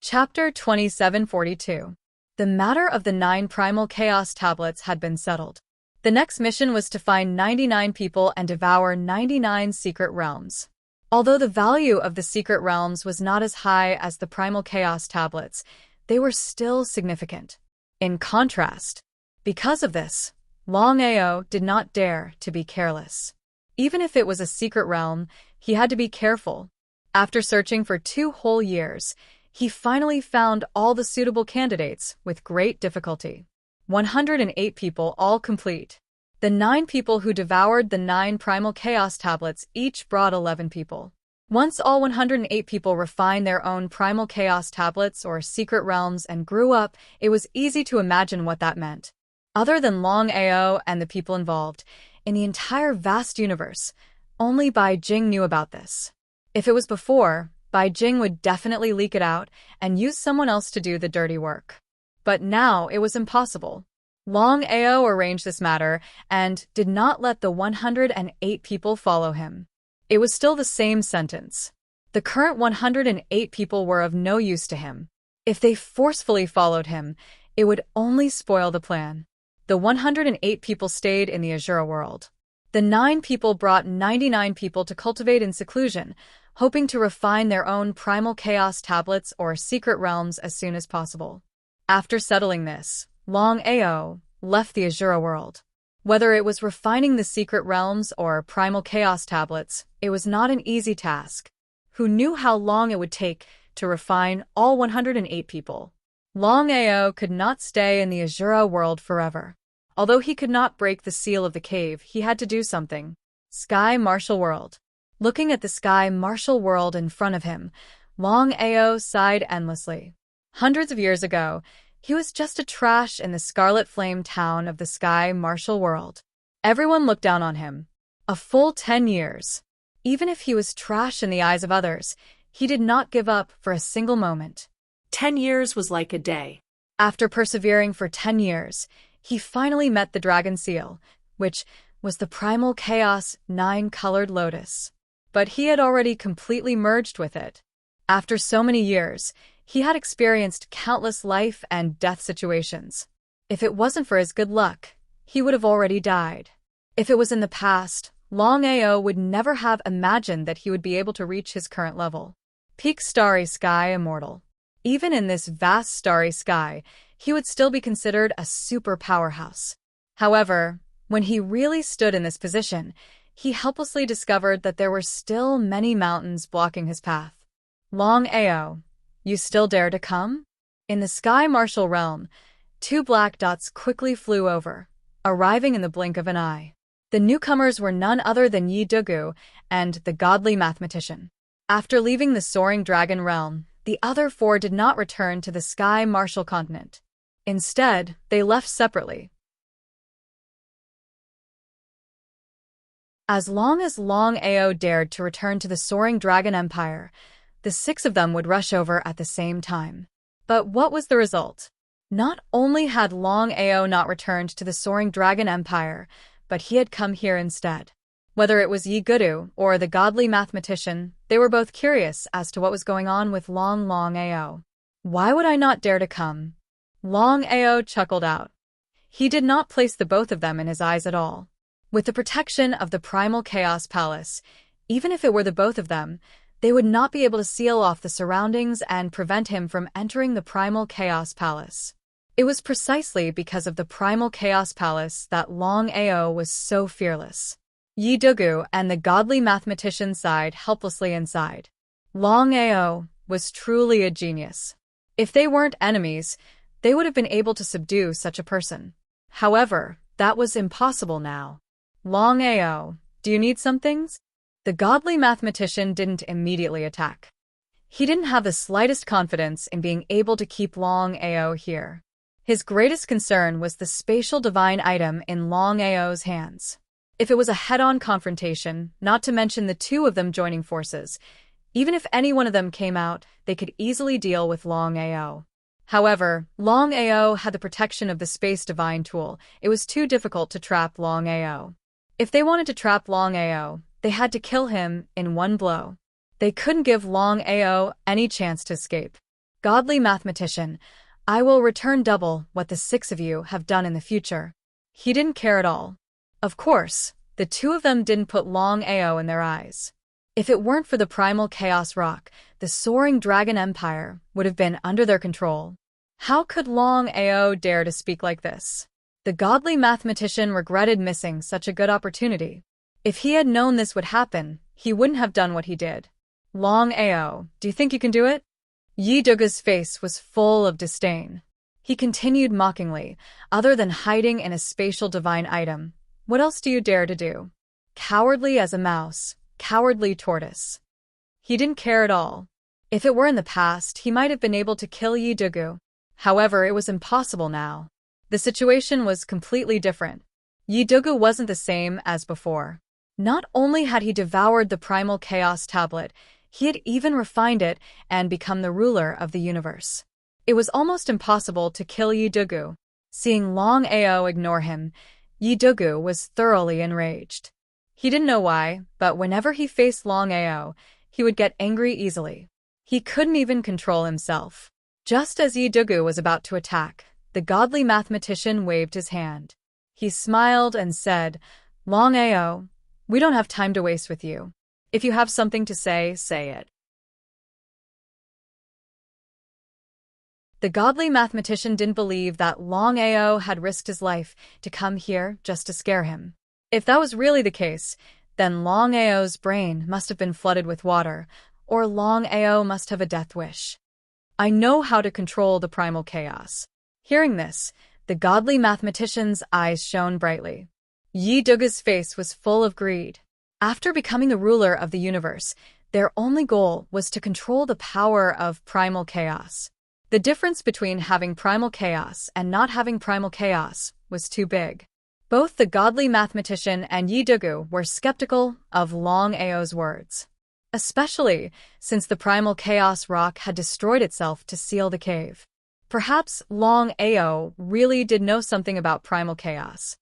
S1: Chapter 2742. The matter of the 9 primal chaos tablets had been settled. The next mission was to find 99 people and devour 99 secret realms. Although the value of the secret realms was not as high as the primal chaos tablets, they were still significant. In contrast, because of this, Longao did not dare to be careless. Even if it was a secret realm, he had to be careful. After searching for 2 whole years, he finally found all the suitable candidates with great difficulty. 108 people, all complete. The 9 people who devoured the 9 primal chaos tablets each brought 11 people. Once all 108 people refined their own primal chaos tablets or secret realms and grew up, it was easy to imagine what that meant. Other than Longao and the people involved, in the entire vast universe, only Bai Jing knew about this. If it was before, Bai Jing would definitely leak it out and use someone else to do the dirty work. But now it was impossible. Longao arranged this matter and did not let the 108 people follow him. It was still the same sentence. The current 108 people were of no use to him. If they forcefully followed him, it would only spoil the plan. The 108 people stayed in the Azura world. The 9 people brought 99 people to cultivate in seclusion, hoping to refine their own primal chaos tablets or secret realms as soon as possible. After settling this, Longao left the Azura world. Whether it was refining the secret realms or primal chaos tablets, it was not an easy task. Who knew how long it would take to refine all 108 people? Longao could not stay in the Azura world forever. Although he could not break the seal of the cave, he had to do something. Sky Martial World. Looking at the Sky Martial World in front of him, Longao sighed endlessly. Hundreds of years ago, he was just a trash in the Scarlet Flame town of the Sky Martial World. Everyone looked down on him. A full 10 years. Even if he was trash in the eyes of others, he did not give up for a single moment.
S2: 10 years was like a day.
S1: After persevering for 10 years, he finally met the Dragon Seal, which was the primal chaos 9-colored lotus. But he had already completely merged with it. After so many years, he had experienced countless life and death situations. If it wasn't for his good luck, he would have already died. If it was in the past, Longao would never have imagined that he would be able to reach his current level. Peak Starry Sky Immortal. Even in this vast starry sky, he would still be considered a super powerhouse. However, when he really stood in this position, he helplessly discovered that there were still many mountains blocking his path. Longao, you still dare to come? In the Sky Martial Realm, 2 black dots quickly flew over, arriving in the blink of an eye. The newcomers were none other than Yi Dugu and the godly mathematician. After leaving the Soaring Dragon Realm, the other 4 did not return to the Sky Martial Continent. Instead, they left separately. As long as Longao dared to return to the Soaring Dragon Empire, the 6 of them would rush over at the same time. But what was the result? Not only had Longao not returned to the Soaring Dragon Empire, but he had come here instead. Whether it was Yi Gudu or the godly mathematician, they were both curious as to what was going on with Longao. Why would I not dare to come? Longao chuckled out. He did not place the both of them in his eyes at all. With the protection of the Primal Chaos Palace, even if it were the both of them, they would not be able to seal off the surroundings and prevent him from entering the Primal Chaos Palace. It was precisely because of the Primal Chaos Palace that Longao was so fearless. Yi Dugu and the godly mathematician sighed helplessly inside. Longao was truly a genius. If they weren't enemies, they would have been able to subdue such a person. However, that was impossible now. Longao, do you need some things? The godly mathematician didn't immediately attack. He didn't have the slightest confidence in being able to keep Longao here. His greatest concern was the spatial divine item in Longao's hands. If it was a head-on confrontation, not to mention the 2 of them joining forces, even if any one of them came out, they could easily deal with Longao. However, Longao had the protection of the Space Divine tool. It was too difficult to trap Longao. If they wanted to trap Longao, they had to kill him in one blow. They couldn't give Longao any chance to escape. Godly mathematician, I will return double what the 6 of you have done in the future. He didn't care at all. Of course, the 2 of them didn't put Longao in their eyes. If it weren't for the Primal Chaos Rock, the Soaring Dragon Empire would have been under their control. How could Longao dare to speak like this? The godly mathematician regretted missing such a good opportunity. If he had known this would happen, he wouldn't have done what he did. Longao, do you think you can do it? Yi Dugu's face was full of disdain. He continued mockingly, other than hiding in a spatial divine item, what else do you dare to do? Cowardly as a mouse, cowardly tortoise. He didn't care at all. If it were in the past, he might have been able to kill Yi Dugu. However, it was impossible now. The situation was completely different. Yi Dugu wasn't the same as before. Not only had he devoured the Primal Chaos Tablet, he had even refined it and become the ruler of the universe. It was almost impossible to kill Yi Dugu. Seeing Longao ignore him, Yi Dugu was thoroughly enraged. He didn't know why, but whenever he faced Longao, he would get angry easily. He couldn't even control himself. Just as Yi Dugu was about to attack, the godly mathematician waved his hand. He smiled and said, Longao, we don't have time to waste with you. If you have something to say, say it. The godly mathematician didn't believe that Longao had risked his life to come here just to scare him. If that was really the case, then Longao's brain must have been flooded with water, or Longao must have a death wish. I know how to control the primal chaos. Hearing this, the godly mathematician's eyes shone brightly. Yi Dugu's face was full of greed. After becoming the ruler of the universe, their only goal was to control the power of primal chaos. The difference between having primal chaos and not having primal chaos was too big. Both the godly mathematician and Yi Dugu were skeptical of Longao's words, especially since the primal chaos rock had destroyed itself to seal the cave. Perhaps Longao really did know something about primal chaos.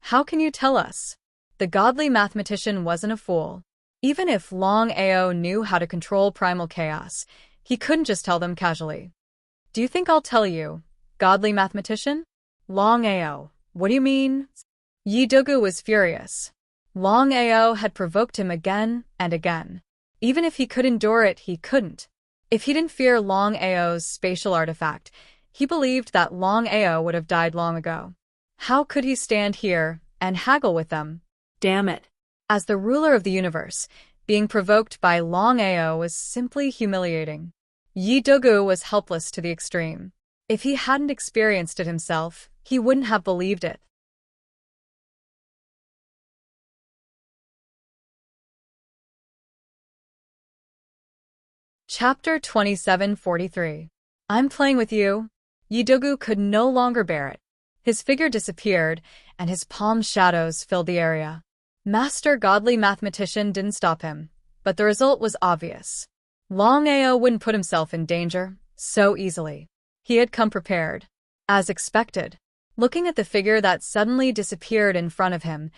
S1: How can you tell us? The godly mathematician wasn't a fool. Even if Longao knew how to control primal chaos, he couldn't just tell them casually. Do you think I'll tell you, godly mathematician? Longao, what do you mean? Yi Dugu was furious. Longao had provoked him again and again. Even if he could endure it, he couldn't. If he didn't fear Longao's spatial artifact, he believed that Longao would have died long ago. How could he stand here and haggle with them?
S2: Damn it.
S1: As the ruler of the universe, being provoked by Longao was simply humiliating. Yi Dugu was helpless to the extreme. If he hadn't experienced it himself, he wouldn't have believed it. Chapter 2743. I'm playing with you. Yi Dugu could no longer bear it. His figure disappeared, and his palm shadows filled the area. Master Godly Mathematician didn't stop him, but the result was obvious. Longao wouldn't put himself in danger so easily. He had come prepared. As expected, looking at the figure that suddenly disappeared in front of him,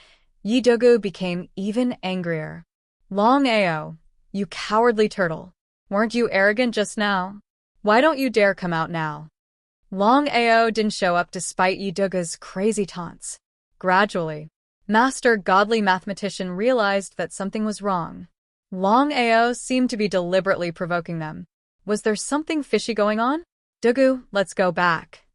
S1: Yi Dugu became even angrier. Longao, you cowardly turtle. Weren't you arrogant just now? Why don't you dare come out now? Longao didn't show up despite Yi Dugu's crazy taunts. Gradually, Master Godly Mathematician realized that something was wrong. Longao seemed to be deliberately provoking them. Was there something fishy going on? Dugu, let's go back.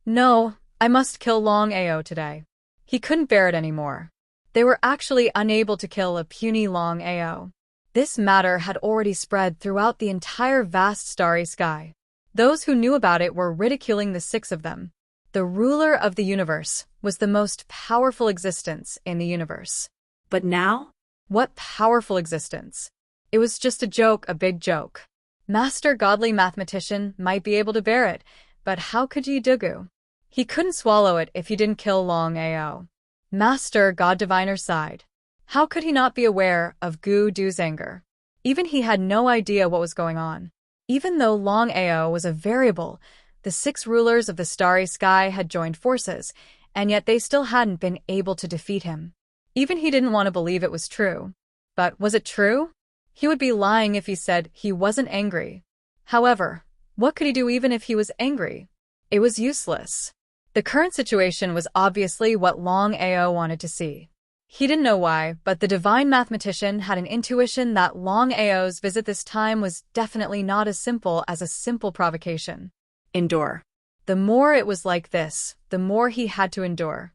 S1: No, I must kill Longao today. He couldn't bear it anymore. They were actually unable to kill a puny Longao. This matter had already spread throughout the entire vast starry sky. Those who knew about it were ridiculing the six of them. The ruler of the universe was the most powerful existence in the universe.
S2: But now?
S1: What powerful existence? It was just a joke, a big joke. Master Godly Mathematician might be able to bear it, but how could Yi Dugu? He couldn't swallow it if he didn't kill Longao. Master God Diviner sighed. How could he not be aware of Gu Du's anger? Even he had no idea what was going on. Even though Longao was a variable, the six rulers of the starry sky had joined forces, and yet they still hadn't been able to defeat him. Even he didn't want to believe it was true. But was it true? He would be lying if he said he wasn't angry. However, what could he do even if he was angry? It was useless. The current situation was obviously what Longao wanted to see. He didn't know why, but the divine mathematician had an intuition that Longao's visit this time was definitely not as simple as a simple provocation. Endure. The more it was like this, the more he had to endure.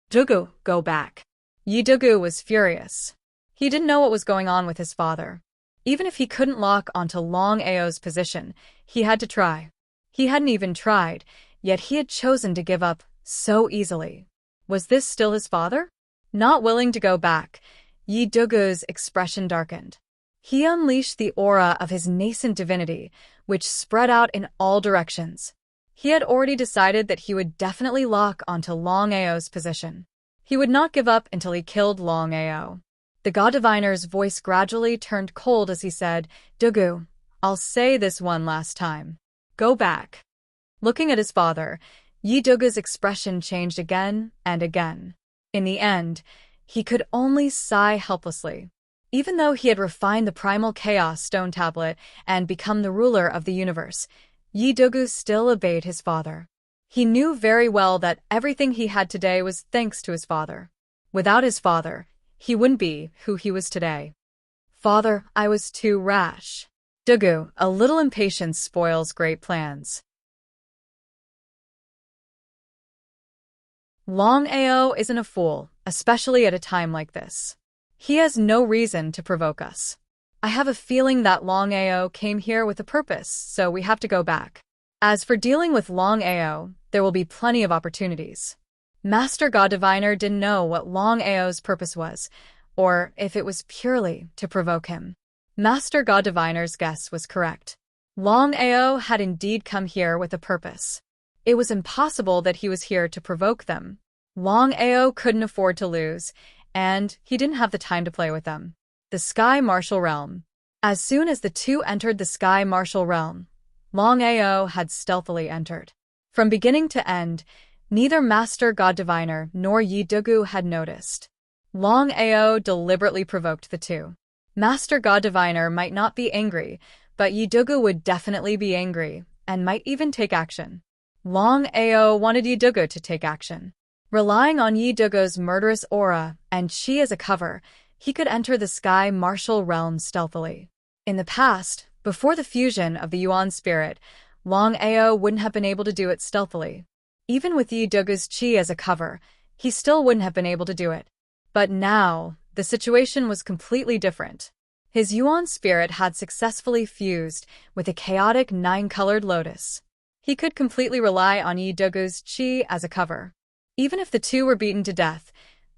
S1: Dugu, go back. Yi Dugu was furious. He didn't know what was going on with his father. Even if he couldn't lock onto Longao's position, he had to try. He hadn't even tried, yet he had chosen to give up so easily. Was this still his father? Not willing to go back, Yi Dugu's expression darkened. He unleashed the aura of his nascent divinity, which spread out in all directions. He had already decided that he would definitely lock onto Longao's position. He would not give up until he killed Longao. The God Diviner's voice gradually turned cold as he said, Dugu, I'll say this one last time. Go back. Looking at his father, Yi Dugu's expression changed again and again. In the end, he could only sigh helplessly. Even though he had refined the primal chaos stone tablet and become the ruler of the universe, Yi Dugu still obeyed his father. He knew very well that everything he had today was thanks to his father. Without his father, he wouldn't be who he was today. Father, I was too rash. Dugu, a little impatience spoils great plans. Longao isn't a fool, especially at a time like this. He has no reason to provoke us. I have a feeling that Longao came here with a purpose, so we have to go back. As for dealing with Longao, there will be plenty of opportunities. Master God Diviner didn't know what Longao's purpose was, or if it was purely to provoke him. Master God Diviner's guess was correct. Longao had indeed come here with a purpose. It was impossible that he was here to provoke them. Longao couldn't afford to lose, and he didn't have the time to play with them. The Sky Martial Realm. As soon as the two entered the Sky Martial Realm, Longao had stealthily entered. From beginning to end, neither Master God Diviner nor Yi Dugu had noticed. Longao deliberately provoked the two. Master God Diviner might not be angry, but Yi Dugu would definitely be angry, and might even take action. Longao wanted Yi Dugu to take action. Relying on Yi Dugu's murderous aura and chi as a cover, he could enter the Sky Martial Realm stealthily. In the past, before the fusion of the Yuan spirit, Longao wouldn't have been able to do it stealthily. Even with Yi Dugu's chi as a cover, he still wouldn't have been able to do it. But now, the situation was completely different. His Yuan spirit had successfully fused with a chaotic 9-colored lotus. He could completely rely on Yi Dugu's chi as a cover. Even if the two were beaten to death,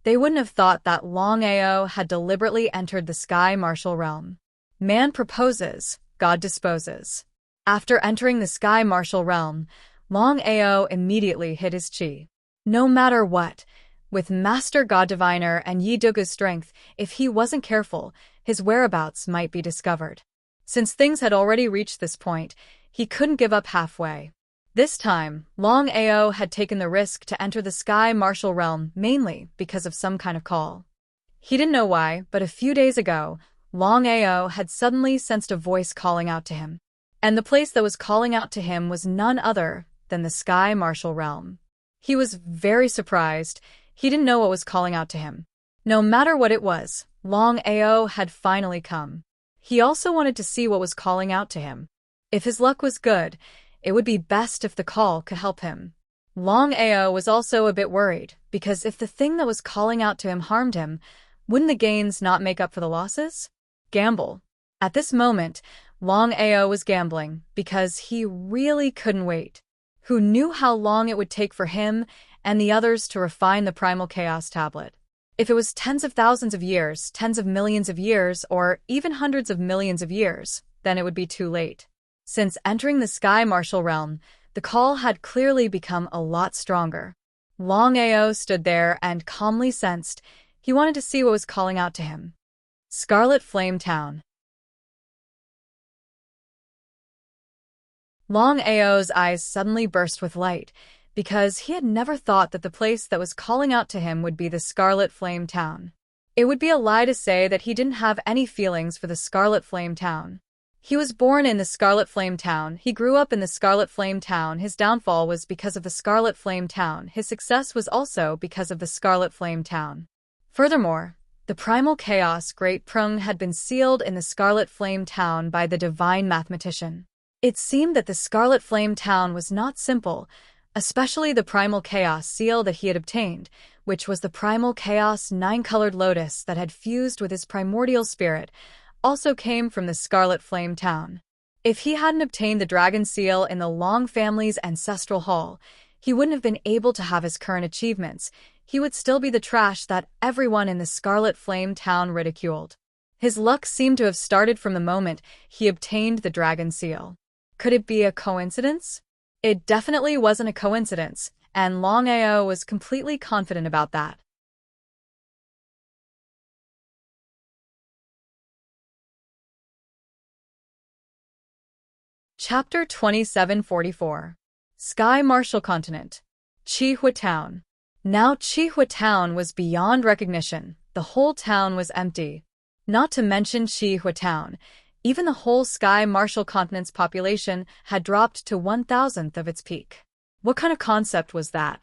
S1: they wouldn't have thought that Longao had deliberately entered the Sky Martial Realm. Man proposes, God disposes. After entering the Sky Martial Realm, Longao immediately hid his chi. No matter what, with Master God Diviner and Yi Dugu's strength, if he wasn't careful, his whereabouts might be discovered. Since things had already reached this point, he couldn't give up halfway. This time, Longao had taken the risk to enter the Sky Martial Realm mainly because of some kind of call. He didn't know why, but a few days ago, Longao had suddenly sensed a voice calling out to him. And the place that was calling out to him was none other than the Sky Martial Realm. He was very surprised. He didn't know what was calling out to him. No matter what it was, Longao had finally come. He also wanted to see what was calling out to him. If his luck was good, it would be best if the call could help him. Longao was also a bit worried, because if the thing that was calling out to him harmed him, wouldn't the gains not make up for the losses? Gamble. At this moment, Longao was gambling, because he really couldn't wait. Who knew how long it would take for him and the others to refine the Primal Chaos Tablet? If it was tens of thousands of years, tens of millions of years, or even hundreds of millions of years, then it would be too late. Since entering the Sky Martial Realm, the call had clearly become a lot stronger. Longao stood there and calmly sensed he wanted to see what was calling out to him. Scarlet Flame Town. Longao's eyes suddenly burst with light, because he had never thought that the place that was calling out to him would be the Scarlet Flame Town. It would be a lie to say that he didn't have any feelings for the Scarlet Flame Town. He was born in the Scarlet Flame Town, he grew up in the Scarlet Flame Town, his downfall was because of the Scarlet Flame Town, his success was also because of the Scarlet Flame Town. Furthermore, the Primal Chaos Great Prung had been sealed in the Scarlet Flame Town by the Divine Mathematician. It seemed that the Scarlet Flame Town was not simple, especially the Primal Chaos seal that he had obtained, which was the Primal Chaos 9-colored lotus that had fused with his primordial spirit, also came from the Scarlet Flame Town. If he hadn't obtained the Dragon Seal in the Long family's ancestral hall, he wouldn't have been able to have his current achievements. He would still be the trash that everyone in the Scarlet Flame Town ridiculed. His luck seemed to have started from the moment he obtained the Dragon Seal. Could it be a coincidence? It definitely wasn't a coincidence, and Longao was completely confident about that. Chapter 2744. Sky Martial Continent. Chihua Town. Now Chihua Town was beyond recognition. The whole town was empty. Not to mention Chihua Town, even the whole Sky Martial Continent's population had dropped to 1,000th of its peak. What kind of concept was that?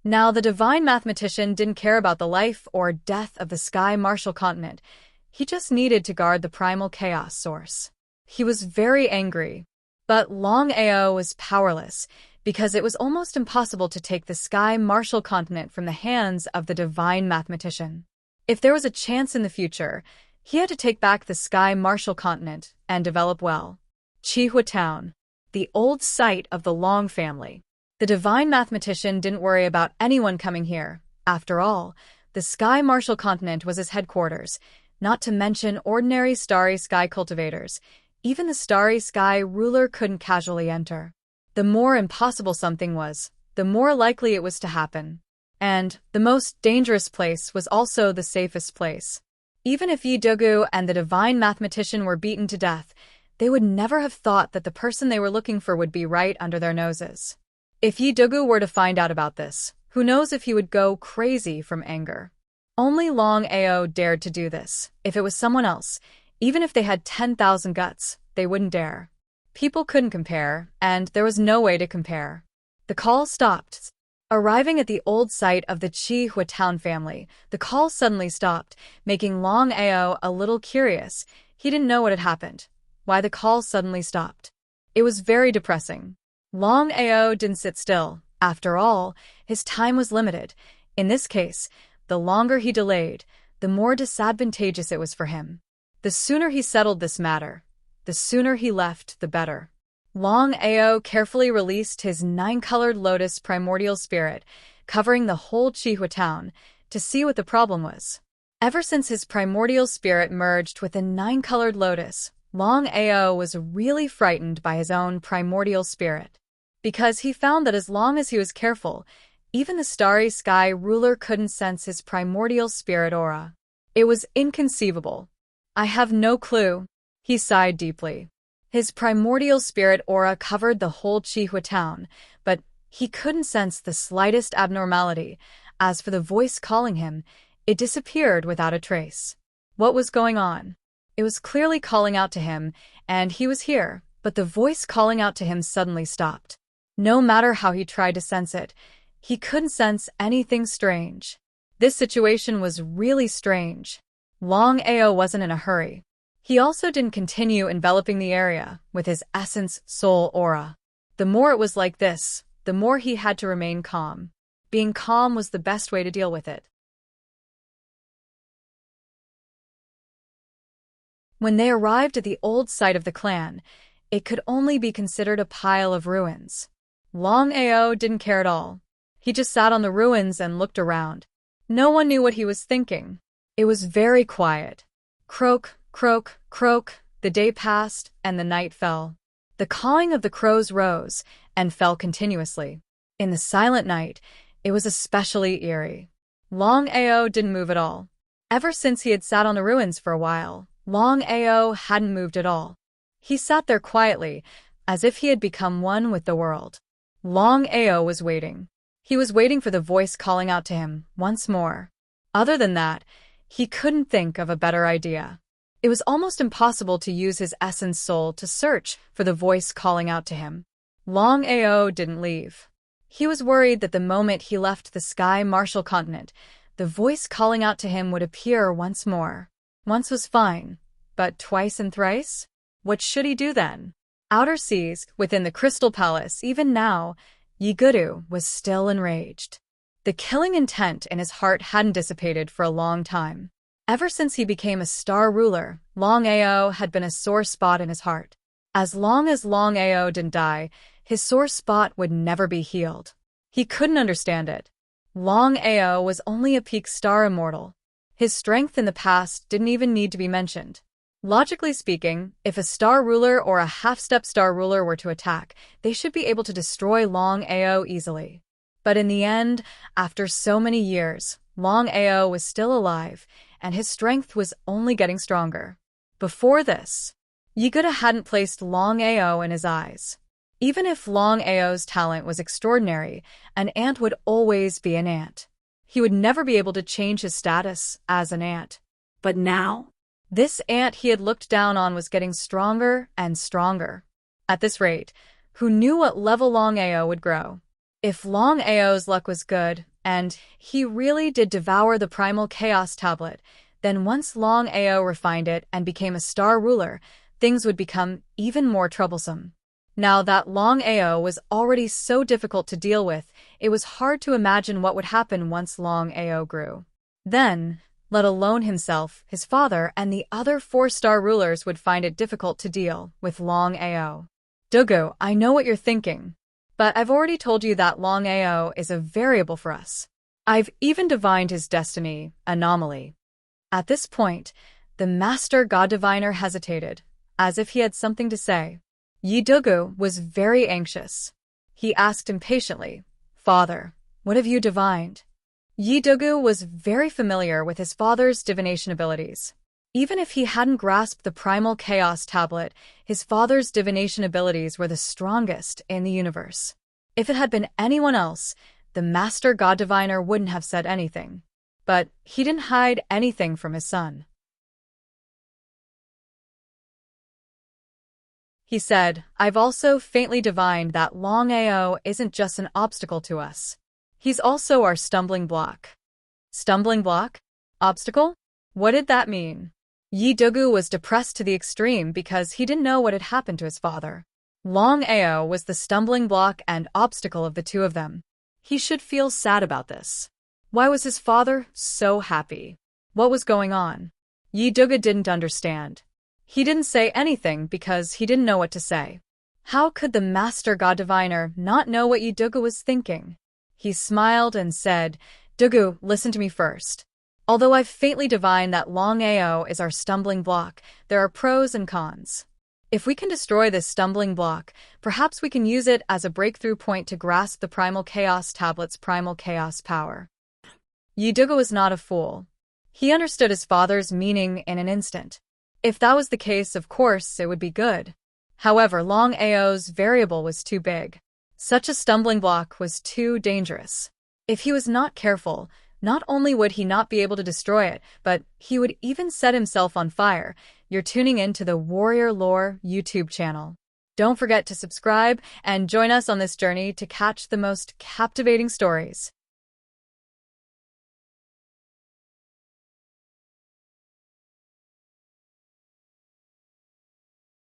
S1: Now the Divine Mathematician didn't care about the life or death of the Sky Martial Continent. He just needed to guard the Primal Chaos source. He was very angry. But Longao was powerless, because it was almost impossible to take the Sky Martial Continent from the hands of the Divine Mathematician. If there was a chance in the future, He had to take back the Sky Martial continent and develop well. Chihua Town, the old site of the Long family. The divine mathematician didn't worry about anyone coming here. After all, the Sky Martial continent was his headquarters, not to mention ordinary starry sky cultivators. Even the starry sky ruler couldn't casually enter. The more impossible something was, the more likely it was to happen. And the most dangerous place was also the safest place. Even if Yi Dugu and the divine mathematician were beaten to death, they would never have thought that the person they were looking for would be right under their noses. If Yi Dugu were to find out about this, who knows if he would go crazy from anger. Only Longao dared to do this. If it was someone else, even if they had 10,000 guts, they wouldn't dare. People couldn't compare, and there was no way to compare. The call stopped. Arriving at the old site of the Chihua Town family, the call suddenly stopped, making Longao a little curious. He didn't know what had happened, why the call suddenly stopped. It was very depressing. Longao didn't sit still. After all, his time was limited. In this case, the longer he delayed, the more disadvantageous it was for him. The sooner he settled this matter, the sooner he left, the better. Longao carefully released his 9-colored lotus primordial spirit, covering the whole Chihua town, to see what the problem was. Ever since his primordial spirit merged with a 9-colored lotus, Longao was really frightened by his own primordial spirit. Because he found that as long as he was careful, even the starry sky ruler couldn't sense his primordial spirit aura. It was inconceivable. I have no clue. He sighed deeply. His primordial spirit aura covered the whole Chihua town, but he couldn't sense the slightest abnormality. As for the voice calling him, it disappeared without a trace. What was going on? It was clearly calling out to him, and he was here, but the voice calling out to him suddenly stopped. No matter how he tried to sense it, he couldn't sense anything strange. This situation was really strange. Longao wasn't in a hurry. He also didn't continue enveloping the area with his essence soul aura. The more it was like this, the more he had to remain calm. Being calm was the best way to deal with it. When they arrived at the old site of the clan, it could only be considered a pile of ruins. Longao didn't care at all. He just sat on the ruins and looked around. No one knew what he was thinking. It was very quiet. Croak, croak, croak, the day passed and the night fell. The cawing of the crows rose and fell continuously. In the silent night, it was especially eerie. Longao didn't move at all. Ever since he had sat on the ruins for a while, Longao hadn't moved at all. He sat there quietly, as if he had become one with the world. Longao was waiting. He was waiting for the voice calling out to him once more. Other than that, he couldn't think of a better idea. It was almost impossible to use his essence soul to search for the voice calling out to him. Longao didn't leave. He was worried that the moment he left the Sky Martial continent, the voice calling out to him would appear once more. Once was fine, but twice and thrice? What should he do then? Outer seas, within the Crystal Palace, even now, Yigudu was still enraged. The killing intent in his heart hadn't dissipated for a long time. Ever since he became a star ruler, Longao had been a sore spot in his heart. As long as Longao didn't die, his sore spot would never be healed. He couldn't understand it. Longao was only a peak star immortal. His strength in the past didn't even need to be mentioned. Logically speaking, if a star ruler or a half-step star ruler were to attack, they should be able to destroy Longao easily. But in the end, after so many years, Longao was still alive, and his strength was only getting stronger. Before this, Yigudu hadn't placed Longao in his eyes. Even if Longao's talent was extraordinary, an ant would always be an ant. He would never be able to change his status as an ant. But now, this ant he had looked down on was getting stronger and stronger. At this rate, who knew what level Longao would grow? If Longao's luck was good, and he really did devour the Primal Chaos Tablet, then once Longao refined it and became a star ruler, things would become even more troublesome. Now that Longao was already so difficult to deal with, it was hard to imagine what would happen once Longao grew. Then, let alone himself, his father, and the other 4-star rulers would find it difficult to deal with Longao. Dugu, I know what you're thinking, but I've already told you that Longao is a variable for us. I've even divined his destiny, anomaly. At this point, the master god diviner hesitated, as if he had something to say. Yi Dugu was very anxious. He asked impatiently, Father, what have you divined? Yi Dugu was very familiar with his father's divination abilities. Even if he hadn't grasped the primal chaos tablet, his father's divination abilities were the strongest in the universe. If it had been anyone else, the master god diviner wouldn't have said anything. But he didn't hide anything from his son. He said, I've also faintly divined that Longao isn't just an obstacle to us. He's also our stumbling block. Stumbling block? Obstacle? What did that mean? Yi Dugu was depressed to the extreme because he didn't know what had happened to his father. Longao was the stumbling block and obstacle of the two of them. He should feel sad about this. Why was his father so happy? What was going on? Yi Dugu didn't understand. He didn't say anything because he didn't know what to say. How could the master god diviner not know what Yi Dugu was thinking? He smiled and said, Dugu, listen to me first. Although I've faintly divined that Longao is our stumbling block, there are pros and cons. If we can destroy this stumbling block, perhaps we can use it as a breakthrough point to grasp the primal chaos tablet's primal chaos power. Yi Dugu was not a fool. He understood his father's meaning in an instant. If that was the case, of course, it would be good. However, Longao's variable was too big. Such a stumbling block was too dangerous. If he was not careful, not only would he not be able to destroy it, but he would even set himself on fire. You're tuning in to the Warrior Lore YouTube channel. Don't forget to subscribe and join us on this journey to catch the most captivating stories.